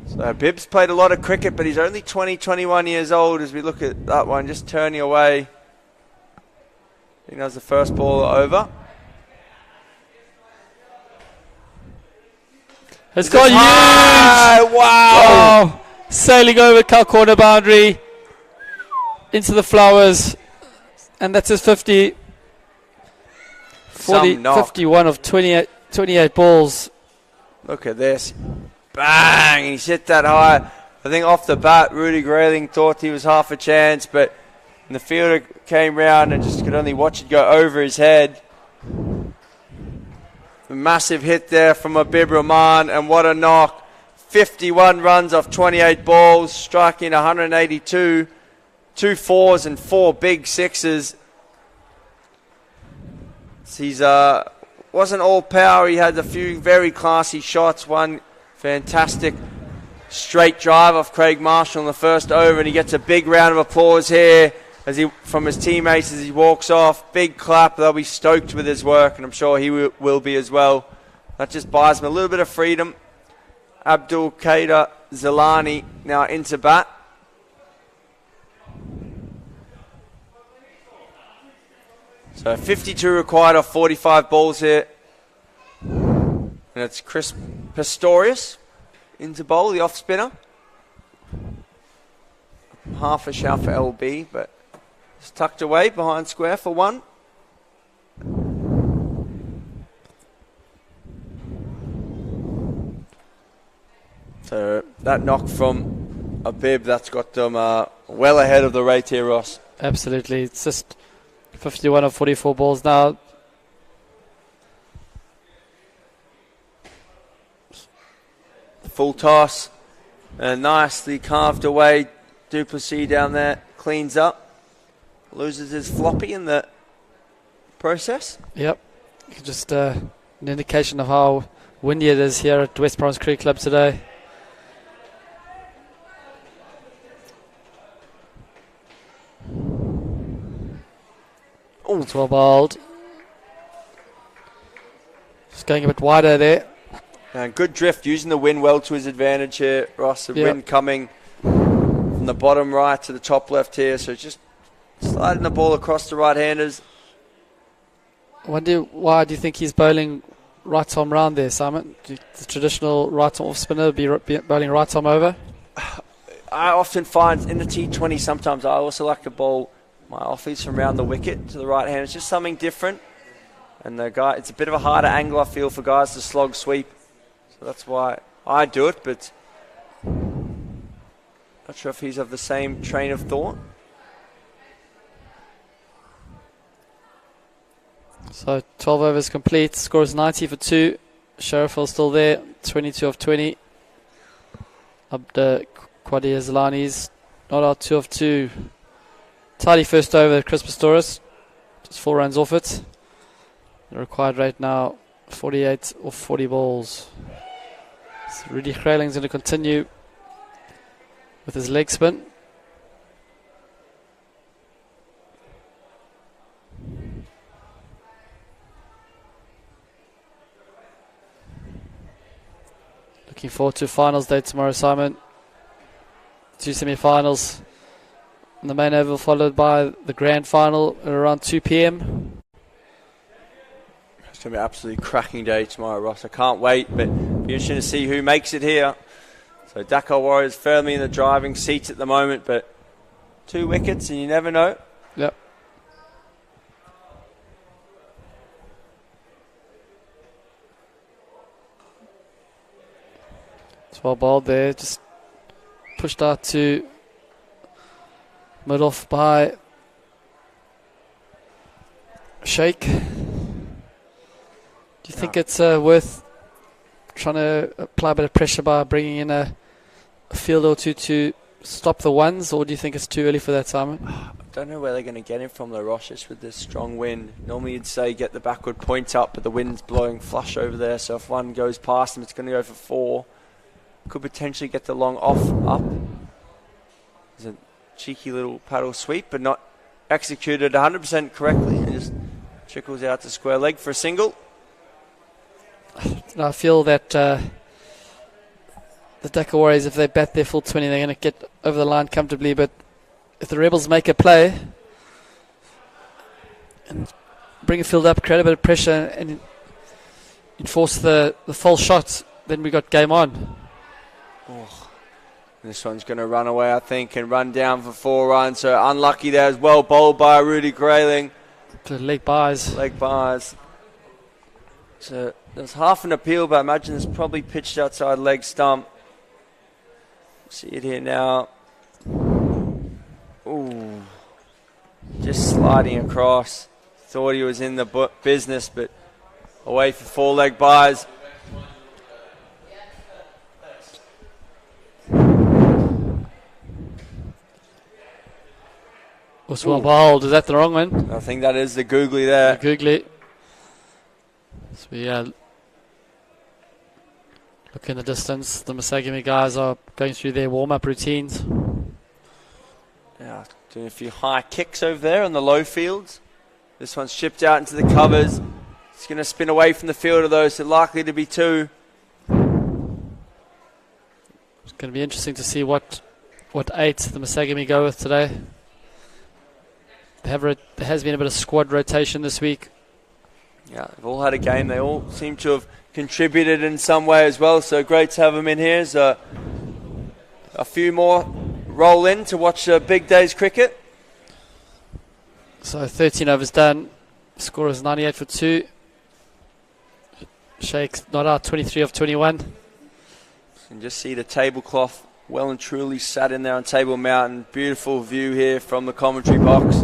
So Bibbs played a lot of cricket, but he's only 20, 21 years old as we look at that one, just turning away. I think that was the first ball over. It's got huge! Wow! Oh, sailing over Calcutta boundary into the flowers. And that's his 50. Some knock. 51 of 28 balls. Look at this. Bang! He's hit that high. I think off the bat, Rudy Grayling thought he was half a chance, but the fielder came round and just could only watch it go over his head. A massive hit there from Habib Rahman, and what a knock. 51 runs off 28 balls, striking 182. 2 fours and 4 big sixes. He's wasn't all power. He had a few very classy shots. One fantastic straight drive off Craig Marshall in the first over, and he gets a big round of applause here from his teammates as he walks off. Big clap. They'll be stoked with his work, and I'm sure he will be as well. That just buys him a little bit of freedom. Abdul Qadir Zilani now into bat. So 52 required off 45 balls here. And it's Chris Pistorius into bowl, the off spinner. Half a shout for LB, but it's tucked away behind square for one. So that knock from a bib, that's got them well ahead of the rate here, Ross. Absolutely. It's just 51 of 44 balls now. Full toss. And nicely carved away. Duplessis down there cleans up. Loses his floppy in the process. Yep. Just an indication of how windy it is here at West Province Cricket Club today. It's well bowled. Just going a bit wider there. And good drift, using the wind well to his advantage here, Ross. The wind coming from the bottom right to the top left here. So just sliding the ball across the right-handers. Why do you think he's bowling right arm round there, Simon? The traditional right arm off spinner be bowling right arm over? I often find in the T20 sometimes I also like to bowl my offies from around the wicket to the right hand. It's just something different. And the guy, it's a bit of a harder angle, I feel, for guys to slog sweep. So that's why I do it, but not sure if he's of the same train of thought. So 12 overs complete. Score is 90 for 2. Shariful still there. 22 of 20. Abdul Qadir Zilani's not out. 2 of 2. Tidy first over, Chris Pistorius. Just 4 runs off it. The required rate now 48 or 40 balls. So Rudy Krailing's going to continue with his leg spin. Looking forward to finals day tomorrow, Simon. 2 semi-finals. And the main oval followed by the grand final at around 2 p.m. It's going to be an absolutely cracking day tomorrow, Ross. I can't wait, but it'll be interesting to see who makes it here. So Dhaka Warriors firmly in the driving seats at the moment, but 2 wickets and you never know. Yep. It's well bowled there, just pushed out to mid off by Sheikh. Do you think it's worth trying to apply a bit of pressure by bringing in a field or two to stop the ones, or do you think it's too early for that, Simon? I don't know where they're going to get him from, though, Rosh, with this strong wind. Normally you'd say get the backward point up, but the wind's blowing flush over there, so if one goes past him, it's going to go for 4. Could potentially get the long off up. There's a cheeky little paddle sweep, but not executed 100% correctly, and just trickles out to square leg for a single. I feel that the Dhaka Warriors, if they bat their full 20, they're going to get over the line comfortably, but if the Rebels make a play and bring a field up, create a bit of pressure and enforce the false shot, then we got game on. Oh. This one's going to run away, I think, and run down for 4 runs. So unlucky there as well. Bowled by Rudy Grayling. Leg buys. Leg buys. So there's half an appeal, but I imagine it's probably pitched outside leg stump. See it here now. Ooh. Just sliding across. Thought he was in the business, but away for 4 leg buys. Was well bowled. Is that the wrong one? I think that is the googly there. The googly. So we look in the distance. The Masagami guys are going through their warm-up routines. Yeah, doing a few high kicks over there on the low fields. This one's chipped out into the covers. It's going to spin away from the fielder though, so likely to be 2. It's going to be interesting to see what 8 the Masagami go with today. There has been a bit of squad rotation this week. Yeah, they've all had a game. They all seem to have contributed in some way as well, so great to have them in here. So a few more roll in to watch big day's cricket. So 13 overs done. Score is 98 for 2. Sheikh's not out, 23 of 21. You can just see the tablecloth well and truly sat in there on Table Mountain. Beautiful view here from the commentary box.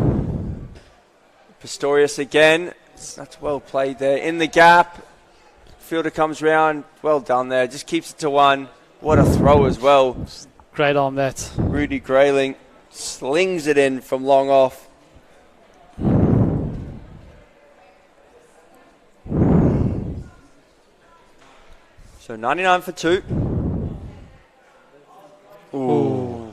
Pistorius again. That's well played there. In the gap. Fielder comes round. Well done there. Just keeps it to 1. What a throw as well. Great on that. Rudy Grayling slings it in from long off. So 99 for 2. Ooh.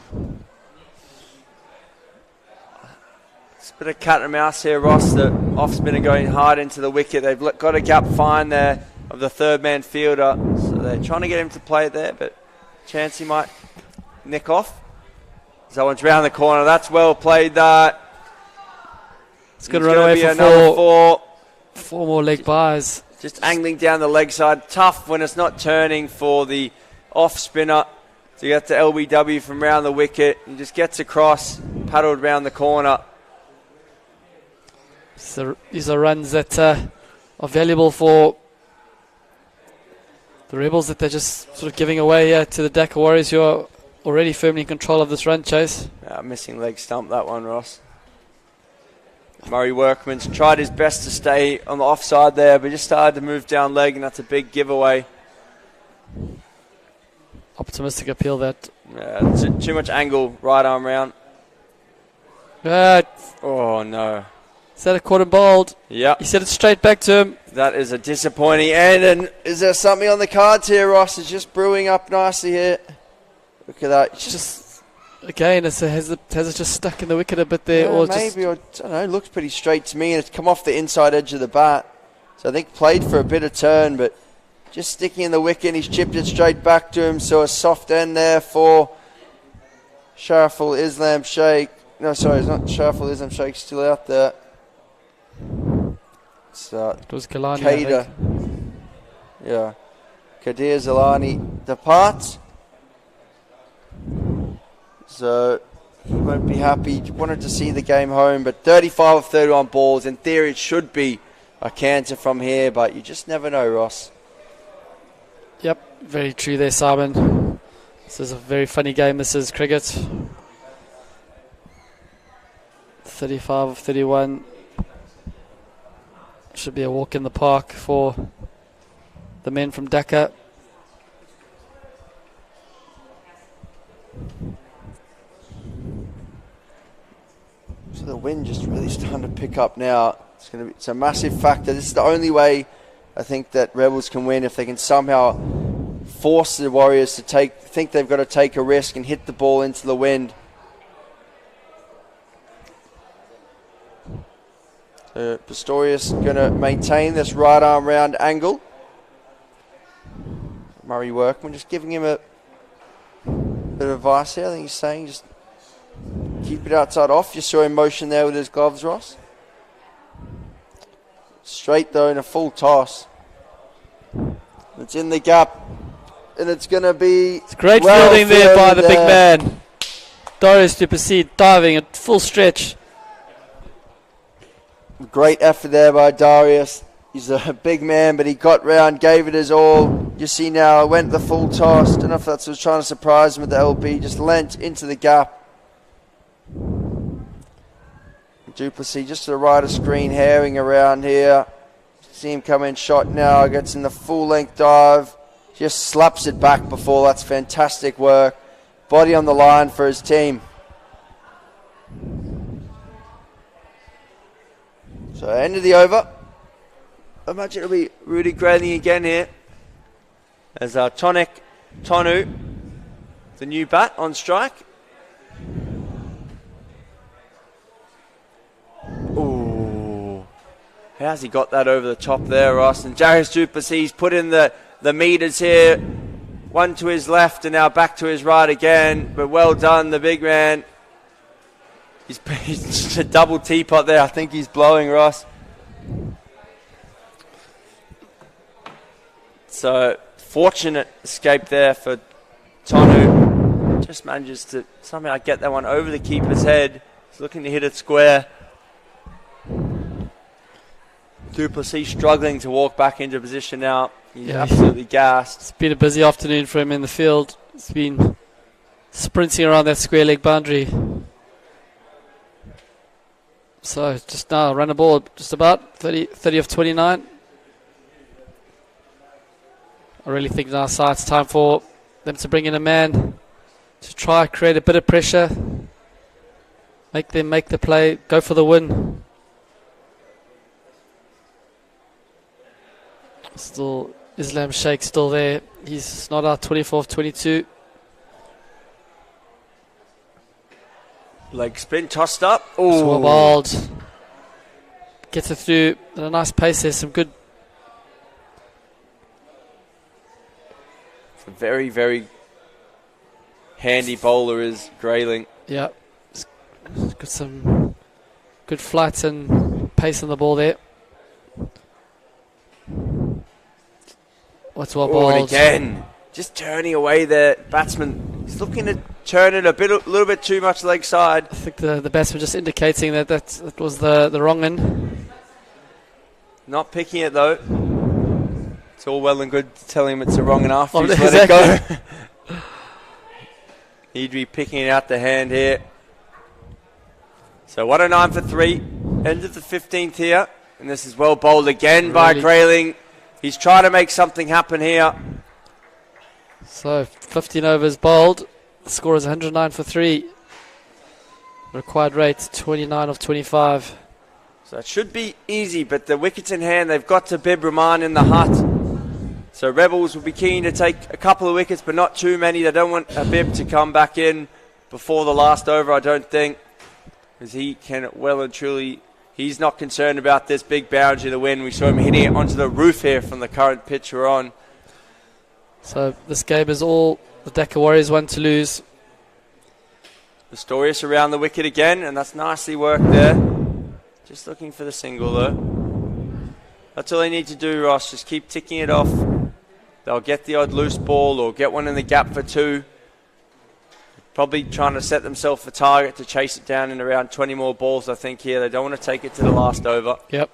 It's a bit of cat and mouse here, Ross. The off spinner going hard into the wicket. They've got a gap fine there of the third man fielder. So they're trying to get him to play it there, but chance he might nick off. So one's round the corner. That's well played, that. It's going to run away for another 4. 4 more leg byes. Just angling down the leg side. Tough when it's not turning for the off spinner to get to LBW from round the wicket. He just gets across, paddled round the corner. So these are runs that are valuable for the Rebels, that they're just sort of giving away here to the Dhaka Warriors, who are already firmly in control of this run chase. Missing leg stump, that one, Ross. Murray Workman's tried his best to stay on the offside there, but just started to move down leg, and that's a big giveaway. Optimistic appeal that. Yeah, too much angle, right arm round. Oh, no. Is that a caught and bowled? Yeah. He sent it straight back to him. That is a disappointing end. And is there something on the cards here, Ross? It's just brewing up nicely here. Look at that. Just again, has it just stuck in the wicket a bit there? Yeah, or maybe, or, I don't know. It looks pretty straight to me, and it's come off the inside edge of the bat. So I think played for a bit of turn, but just sticking in the wicket, and he's chipped it straight back to him. So a soft end there for Sharaful Islam Sheikh. No, sorry, it's not Sharaful Islam Sheikh, still out there. It was Kalani, Kader. Yeah. Kadir Zalani departs. So he won't be happy. He wanted to see the game home, but 35 of 31 balls. In theory, it should be a canter from here, but you just never know, Ross. Yep, very true there, Simon. This is a very funny game. This is cricket. 35 of 31. Should be a walk in the park for the men from Dhaka. So the wind just really starting to pick up now. It's a massive factor. This is the only way I think that Rebels can win, if they can somehow force the Warriors to think they've got to take a risk and hit the ball into the wind. Pistorius going to maintain this right arm round angle. Murray Workman just giving him a bit of advice here. I think he's saying just keep it outside off. You saw him motion there with his gloves, Ross. Straight though in a full toss. It's in the gap, and it's going to be... It's great fielding there by the big man. Darius Duplessis diving at full stretch. Great effort there by Darius. He's a big man, but he got round, gave it his all. You see now, went the full toss. Don't know if that's what was trying to surprise him with the LB. Just leant into the gap. Duplessis just to the right of screen, herring around here. See him come in shot now, gets in the full length dive. Just slaps it back before. That's fantastic work. Body on the line for his team. So end of the over. I imagine it'll be Rudy Grayling again here. As Tonu, the new bat on strike. How's he got that over the top there, Ross? And Jarvis Duplessis put in the meters here. One to his left and now back to his right again. But well done, the big man. He's just a double teapot there. I think he's blowing, Ross. So, fortunate escape there for Tonu. Just manages to somehow get that one over the keeper's head. He's looking to hit it square. Duplessis struggling to walk back into position now. He's absolutely gassed. It's been a busy afternoon for him in the field. He's been sprinting around that square leg boundary. So just now run a ball just about 30 of 29. I really think now it's time for them to bring in a man to try create a bit of pressure, make them make the play, go for the win. Still Islam Sheikh still there. He's not out, 24 of 22. Leg spin tossed up. Well bowled. Gets it through at a nice pace. There's some good. It's a very, very handy bowler is Grayling. Yeah. He's got some good flight and pace on the ball there. What's well bowled. And again, just turning away there. Batsman, he's looking to turn it a little bit too much leg side. I think the batsman just indicating that was the wrong end. Not picking it though. It's all well and good telling him it's the wrong and after he's exactly. let it go. He'd be picking it out the hand here. So 109 for 3. End of the 15th here. And this is well bowled again by Grayling. He's trying to make something happen here. So 15 overs bowled. The score is 109 for 3. Required rate 29 of 25. So it should be easy, but the wickets in hand, they've got to Bib Rahman in the hut. So Rebels will be keen to take a couple of wickets, but not too many. They don't want Bib to come back in before the last over, I don't think, because he can well and truly. He's not concerned about this big boundary to win. We saw him hitting it onto the roof here from the current pitch we're on. So this game is all the Dhaka Warriors want to lose. Pistorius around the wicket again, and that's nicely worked there. Just looking for the single though. That's all they need to do, Ross. Just keep ticking it off. They'll get the odd loose ball or get one in the gap for 2. Probably trying to set themselves a target to chase it down in around 20 more balls, I think, here. They don't want to take it to the last over. Yep.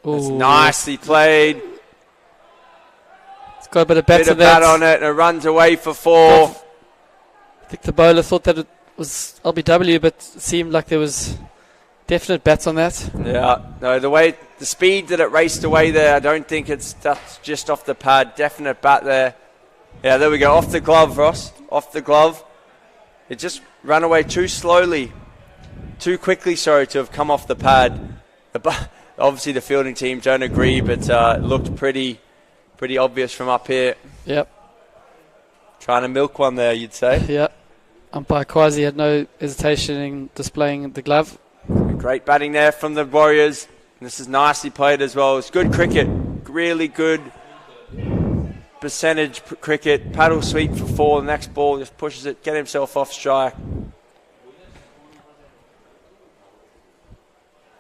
That's nicely played. It's got a bit of bat, on it, and it runs away for 4. I think the bowler thought that it was LBW, but it seemed like there was definite bats on that. Yeah, no, the speed that it raced away there, I don't think that's just off the pad. Definite bat there. Yeah, there we go. Off the glove, Ross. Off the glove. It just ran away too slowly. Too quickly, sorry, to have come off the pad. Obviously, the fielding team don't agree, but it looked pretty obvious from up here. Yep. Trying to milk one there, you'd say. Yep. Umpire Kwasi had no hesitation in displaying the glove. Great batting there from the Warriors. This is nicely played as well. It's good cricket. Really good percentage cricket. Paddle sweep for 4. The next ball just pushes it, get himself off strike.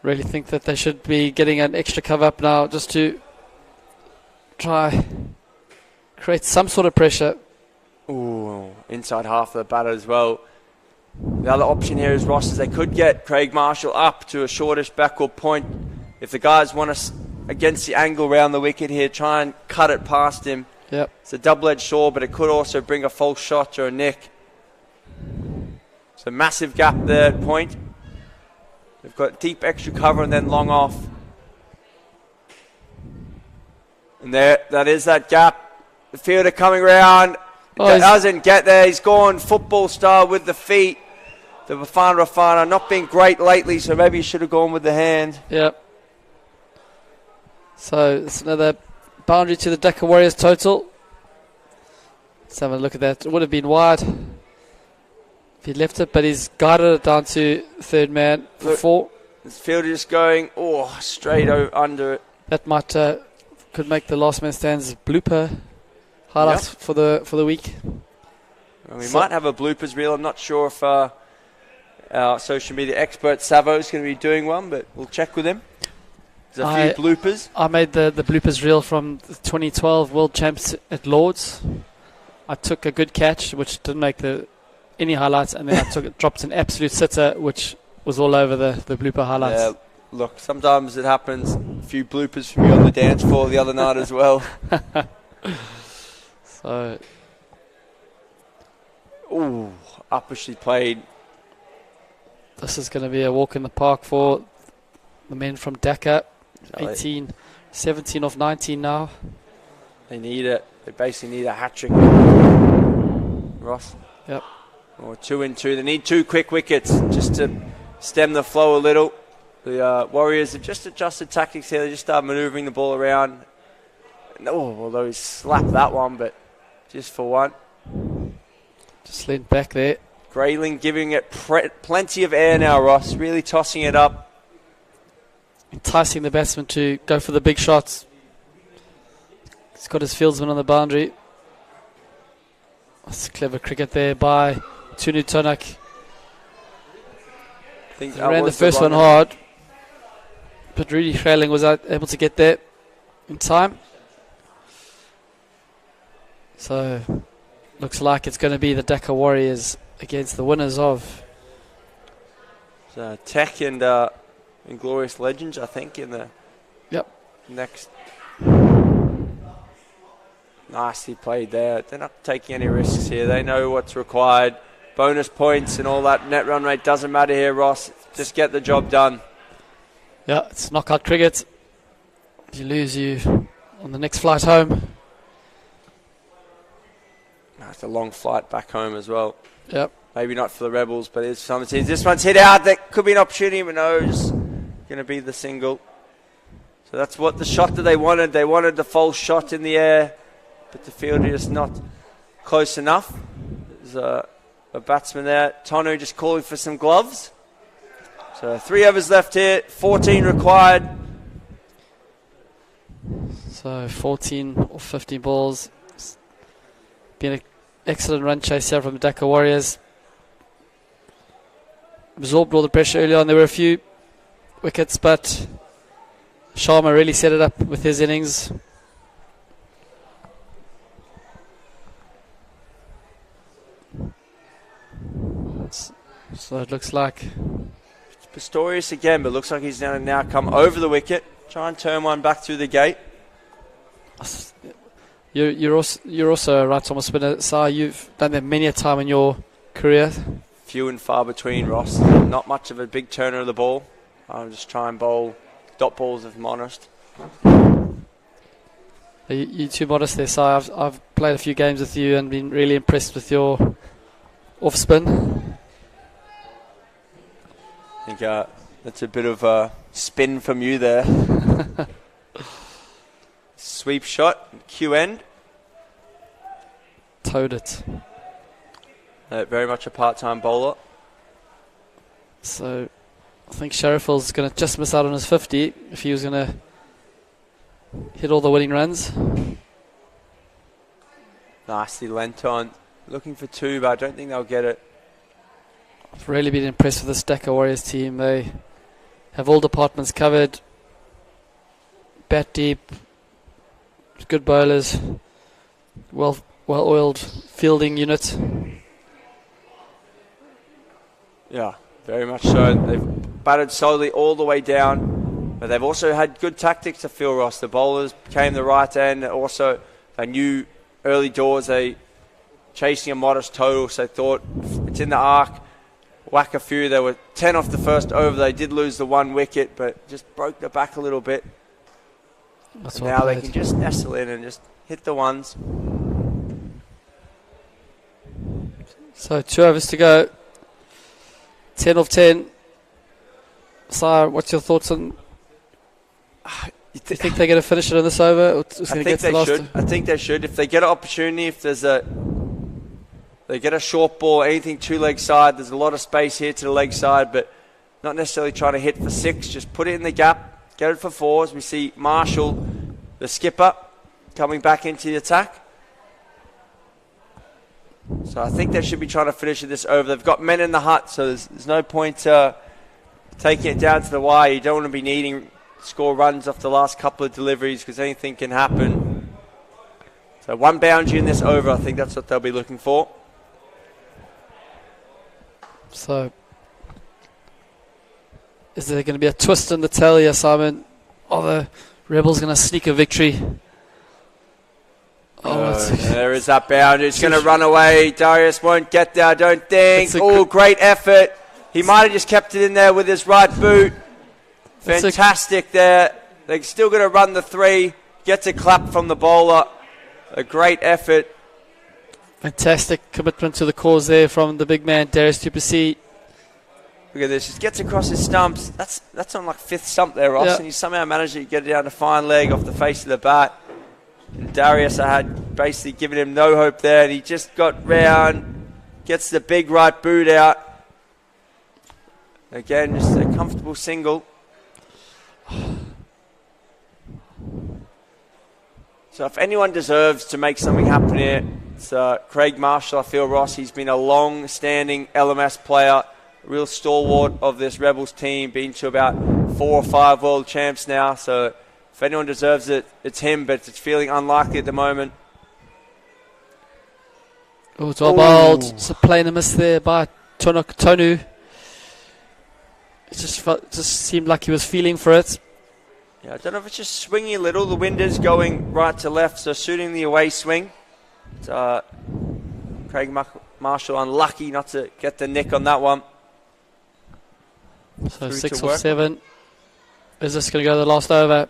Really think that they should be getting an extra cover up now just to try create some sort of pressure. Ooh, inside half of the batter as well. The other option here is, Ross, is they could get Craig Marshall up to a shortish backward point. If the guys want to, against the angle around the wicket here, try and cut it past him. Yep. It's a double-edged sword, but it could also bring a false shot or a nick. So massive gap there at point. They've got deep extra cover and then long off. And there, that is that gap. The fielder coming round. Doesn't get there. He's gone football style with the feet. The Rafana not been great lately, so maybe he should have gone with the hand. Yep. So it's another boundary to the Dhaka Warriors total. Let's have a look at that. It would have been wide. He left it, but he's guided it down to third man for 4. This fielder just going, straight under it. That might could make the last man stands blooper highlights for the week. We might have a bloopers reel. I'm not sure if our social media expert Savo is going to be doing one, but we'll check with him. There's a few bloopers. I made the bloopers reel from the 2012 World Champs at Lords. I took a good catch, which didn't make any highlights, and then I dropped an absolute sitter, which was all over the blooper highlights. Yeah, look, sometimes it happens. A few bloopers from you on the dance floor the other night as well. So, uppishly played. This is going to be a walk in the park for the men from Dhaka. 17 off 19 now. They need it. They basically need a hat-trick. Ross? Yep. Or 2 and 2. They need 2 quick wickets just to stem the flow a little. The Warriors have just adjusted tactics here. They just start manoeuvring the ball around. Although he slapped that one, but just for one. Just leaned back there. Grayling giving it plenty of air now, Ross. Really tossing it up. Enticing the batsman to go for the big shots. He's got his fieldsman on the boundary. That's clever cricket there by Tunu Tonak. He ran the first one hard, but Rudy Grayling was able to get there in time. So, looks like it's going to be the Dhaka Warriors against the winners of Tech and Inglorious Legends, I think, in the next. Nicely played there. They're not taking any risks here. They know what's required. Bonus points and all that. Net run rate doesn't matter here, Ross. Just get the job done. Yeah, it's knockout cricket. If you lose, you on the next flight home. It's a long flight back home as well. Yep. Maybe not for the Rebels, but it's some teams. This one's hit out. That could be an opportunity, but no, just going to be the single. So that's what the shot that they wanted. They wanted the false shot in the air, but the fielder is not close enough. There's a batsman there. Tonu just calling for some gloves. So 3 overs left here. 14 required. So 14 or 15 balls. It's been an excellent run chase here from the Dhaka Warriors. Absorbed all the pressure early on. There were a few wickets, but Sharma really set it up with his innings. So it looks like Pistorius again, but looks like he's now come over the wicket. Try and turn one back through the gate. You're also a right-arm spinner, Si. You've done that many a time in your career. Few and far between, Ross. Not much of a big turner of the ball. I'll just try and bowl dot balls if I'm honest. You're too modest there, Si. I've played a few games with you and been really impressed with your off-spin. I think that's a bit of a spin from you there. Sweep shot, Q end. Towed it. Very much a part-time bowler. So I think Shariful's going to just miss out on his 50 if he was going to hit all the winning runs. Nicely lent on. Looking for 2, but I don't think they'll get it. I've really been impressed with this Dhaka Warriors team. They have all departments covered. Bat deep. Good bowlers. Well-oiled fielding unit. Yeah, very much so. They've batted solely all the way down, but they've also had good tactics to field, Ross. The bowlers came the right end. Also, they knew early doors they chasing a modest total, so they thought it's in the arc. Whack a few. They were 10 off the first over. They did lose the 1 wicket, but just broke the back a little bit. Now they can just nestle in and just hit the ones. So 2 overs to go. 10 off 10. Sire, what's your thoughts on? You think they're going to finish it in this over? Or I think they should. I think they should. If they get an opportunity, if there's a They get a short ball, anything 2-leg side. There's a lot of space here to the leg side, but not necessarily trying to hit for 6. Just put it in the gap, get it for 4s. We see Marshall, the skipper, coming back into the attack. So I think they should be trying to finish this over. They've got men in the hut, so there's no point taking it down to the wire. You don't want to be needing to score runs off the last couple of deliveries because anything can happen. So 1 boundary in this over, I think that's what they'll be looking for. So, is there going to be a twist in the tail here, Simon? Are the Rebels going to sneak a victory? There is that boundary. It's going to run away. Darius won't get there, I don't think. Oh, great effort. He might have just kept it in there with his right boot. Fantastic there. They're still going to run the 3. Gets a clap from the bowler. A great effort. Fantastic commitment to the cause there from the big man, Darius Duplessis. Look at this. Just gets across his stumps. That's on like 5th stump there, Ross. Yeah. And he somehow managed to get it down to fine leg off the face of the bat. And Darius, I had basically given him no hope there. And he just got round. Gets the big right boot out. Again, just a comfortable single. So if anyone deserves to make something happen here, it's Craig Marshall. I feel, Ross, he's been a long-standing LMS player, a real stalwart of this Rebels team, been to about 4 or 5 world champs now. So if anyone deserves it, it's him, but it's feeling unlikely at the moment. Oh, it's well bowled. It's a plain miss there by Tonu. It just seemed like he was feeling for it. Yeah, I don't know if it's just swinging a little. The wind is going right to left, so suiting the away swing. Craig Marshall unlucky not to get the nick on that one. So 6 or 7. Is this going to go to the last over?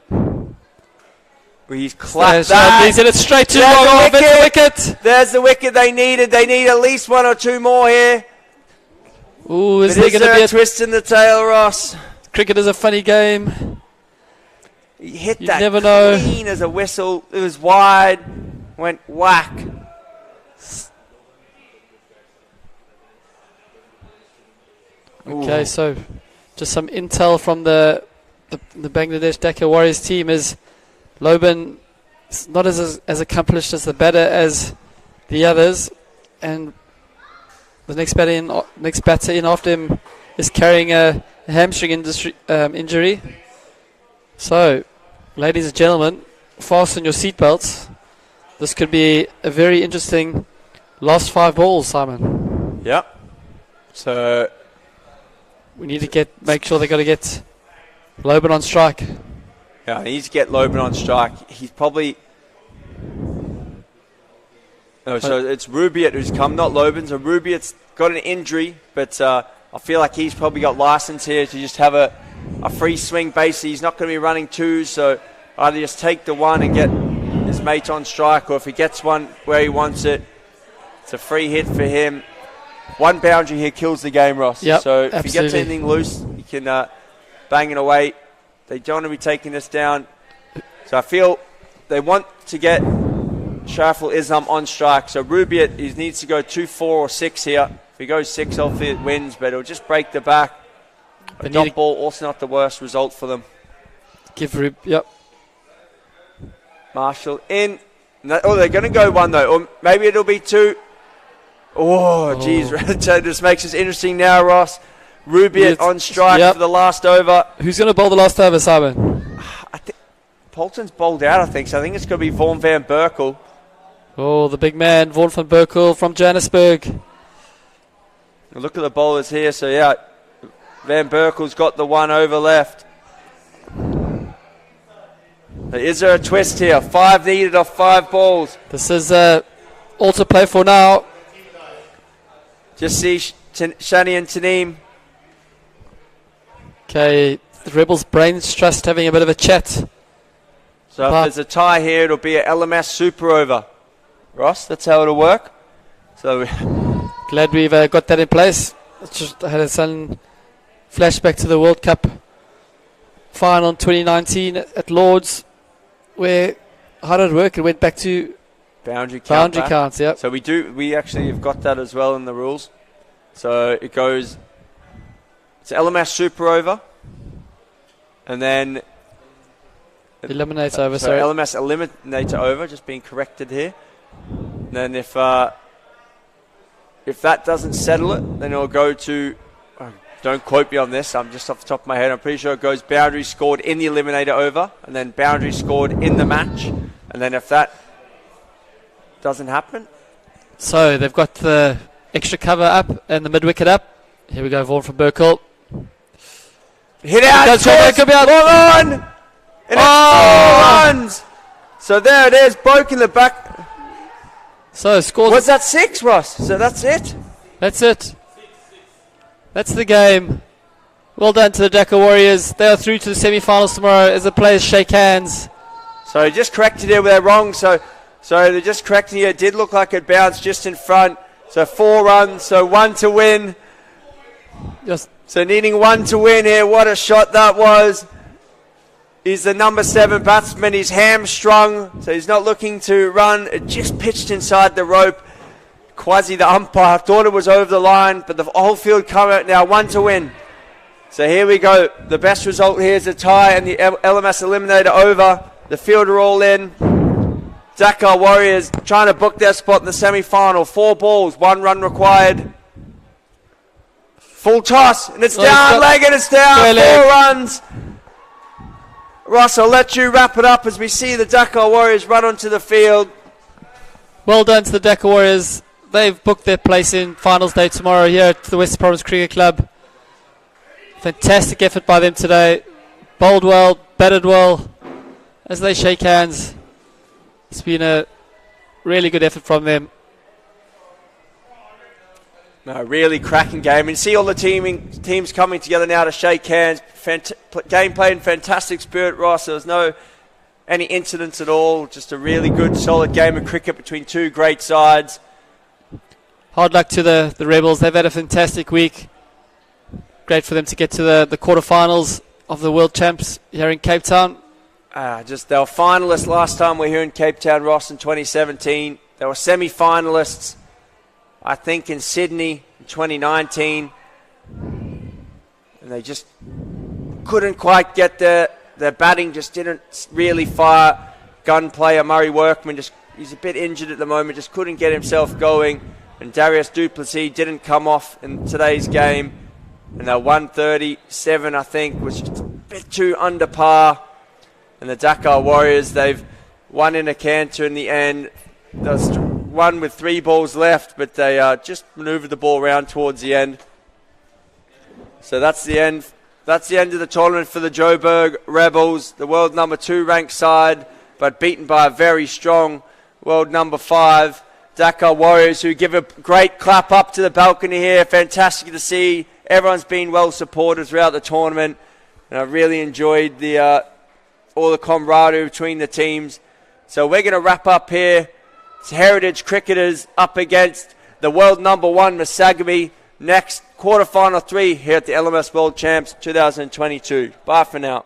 He's clapped that. He's hit it straight to the wicket. There's the wicket they needed. They need at least 1 or 2 more here. Ooh, is there going to be a twist in the tail, Ross? Cricket is a funny game. He hit You that never know. clean as a whistle. It was wide. Went whack. Okay, so just some intel from the Bangladesh Dhaka Warriors team is Loban is not as accomplished as the batter as the others, and the next batter in after him is carrying a hamstring injury. So, ladies and gentlemen, fasten your seatbelts. This could be a very interesting last 5 balls, Simon. Yep. So we need to make sure they got to get Loban on strike. Yeah, he needs to get Loban on strike. He's probably. No, so it's Rubiet who's come, not Loban. So Rubiet's got an injury, but I feel like he's probably got license here to just have a free swing base. He's not going to be running 2s, so either just take the 1 and get his mate on strike, or if he gets one where he wants it, it's a free hit for him. 1 boundary here kills the game, Ross. Yep, so if absolutely. he gets anything loose, he can bang it away. They don't want to be taking this down. So I feel they want to get Shariful Islam on strike. So Rubiet needs to go 2, 4 or 6 here. If he goes 6, hopefully it wins, but it'll just break the back. A dot ball, also not the worst result for them. Yep. Marshall in. Oh, they're going to go 1 though. Or maybe it'll be 2. Oh, jeez. That just makes this interesting now, Ross. Rubiet on strike for the last over. Who's going to bowl the last over, Simon? I think Polton's bowled out, I think. So I think it's going to be Vaughan van Berkel. Oh, the big man, Vaughan van Berkel from Johannesburg. Look at the bowlers here. So, yeah, Van Berkel's got the 1 over left. Is there a twist here? 5 needed off 5 balls. This is all to play for now. Just see Shani and Taneem. Okay, the Rebels Brains Trust having a bit of a chat. So if there's a tie here, it'll be a LMS super over. Ross, that's how it'll work. So glad we've got that in place. Just had a sudden flashback to the World Cup final in 2019 at Lords, where how did it work? It went back to Boundary count. Boundary back. counts, yep. So we actually have got that as well in the rules. So it goes, it's LMS super over, and then Eliminates over, so sorry. LMS eliminator over, just being corrected here. And then if that doesn't settle it, then it'll go to, don't quote me on this, I'm just off the top of my head, I'm pretty sure it goes boundary scored in the eliminator over, and then boundary scored in the match. And then if that doesn't happen. So they've got the extra cover up and the mid-wicket up. Here we go, Vaughan from Burkle. Hit out, Goes for it, could be out. long on! And it's 4 runs! So there it is, broke in the back. So scores. Was that 6, Ross? So that's it? That's it. That's the game. Well done to the Dhaka Warriors. They are through to the semi-finals tomorrow as the players shake hands. So just corrected it, they're wrong. So they're just correcting it. It did look like it bounced just in front. So 4 runs, so 1 to win. So needing 1 to win here. What a shot that was. He's the number 7 batsman. He's hamstrung, so he's not looking to run. It just pitched inside the rope. Quasi, the umpire, thought it was over the line, but the whole field come out now. 1 to win. So here we go. The best result here is a tie and the LMS eliminator over. The field are all in. Dhaka Warriors trying to book their spot in the semi-final. 4 balls, 1 run required. Full toss, and it's down, leg, and it's down. 4 runs. Ross, I'll let you wrap it up as we see the Dhaka Warriors run onto the field. Well done to the Dhaka Warriors. They've booked their place in finals day tomorrow here at the Western Province Cricket Club. Fantastic effort by them today. Bowled well, batted well as they shake hands. It's been a really good effort from them. No, really cracking game. And see all the teams coming together now to shake hands. Game played in fantastic spirit, Ross. There was any incidents at all. Just a really good, solid game of cricket between 2 great sides. Hard luck to the Rebels. They've had a fantastic week. Great for them to get to the quarterfinals of the World Champs here in Cape Town. They were finalists last time we were here in Cape Town, Ross, in 2017. They were semi-finalists, I think, in Sydney in 2019. And they just couldn't quite get there. Their batting just didn't really fire. Gun player Murray Workman, he's a bit injured at the moment, just couldn't get himself going. And Darius Duplessis didn't come off in today's game. And their 137, I think, was just a bit too under par. And the Dhaka Warriors, they've won in a canter in the end. They won with 3 balls left, but they just manoeuvred the ball around towards the end. So that's the end. That's the end of the tournament for the Joburg Rebels, the world number 2 ranked side, but beaten by a very strong world number 5 Dhaka Warriors, who give a great clap up to the balcony here. Fantastic to see. Everyone's been well supported throughout the tournament, and I really enjoyed all the camaraderie between the teams. So we're going to wrap up here. It's Heritage Cricketers up against the world number 1 Masagami. Next, quarterfinal 3 here at the LMS World Champs 2022. Bye for now.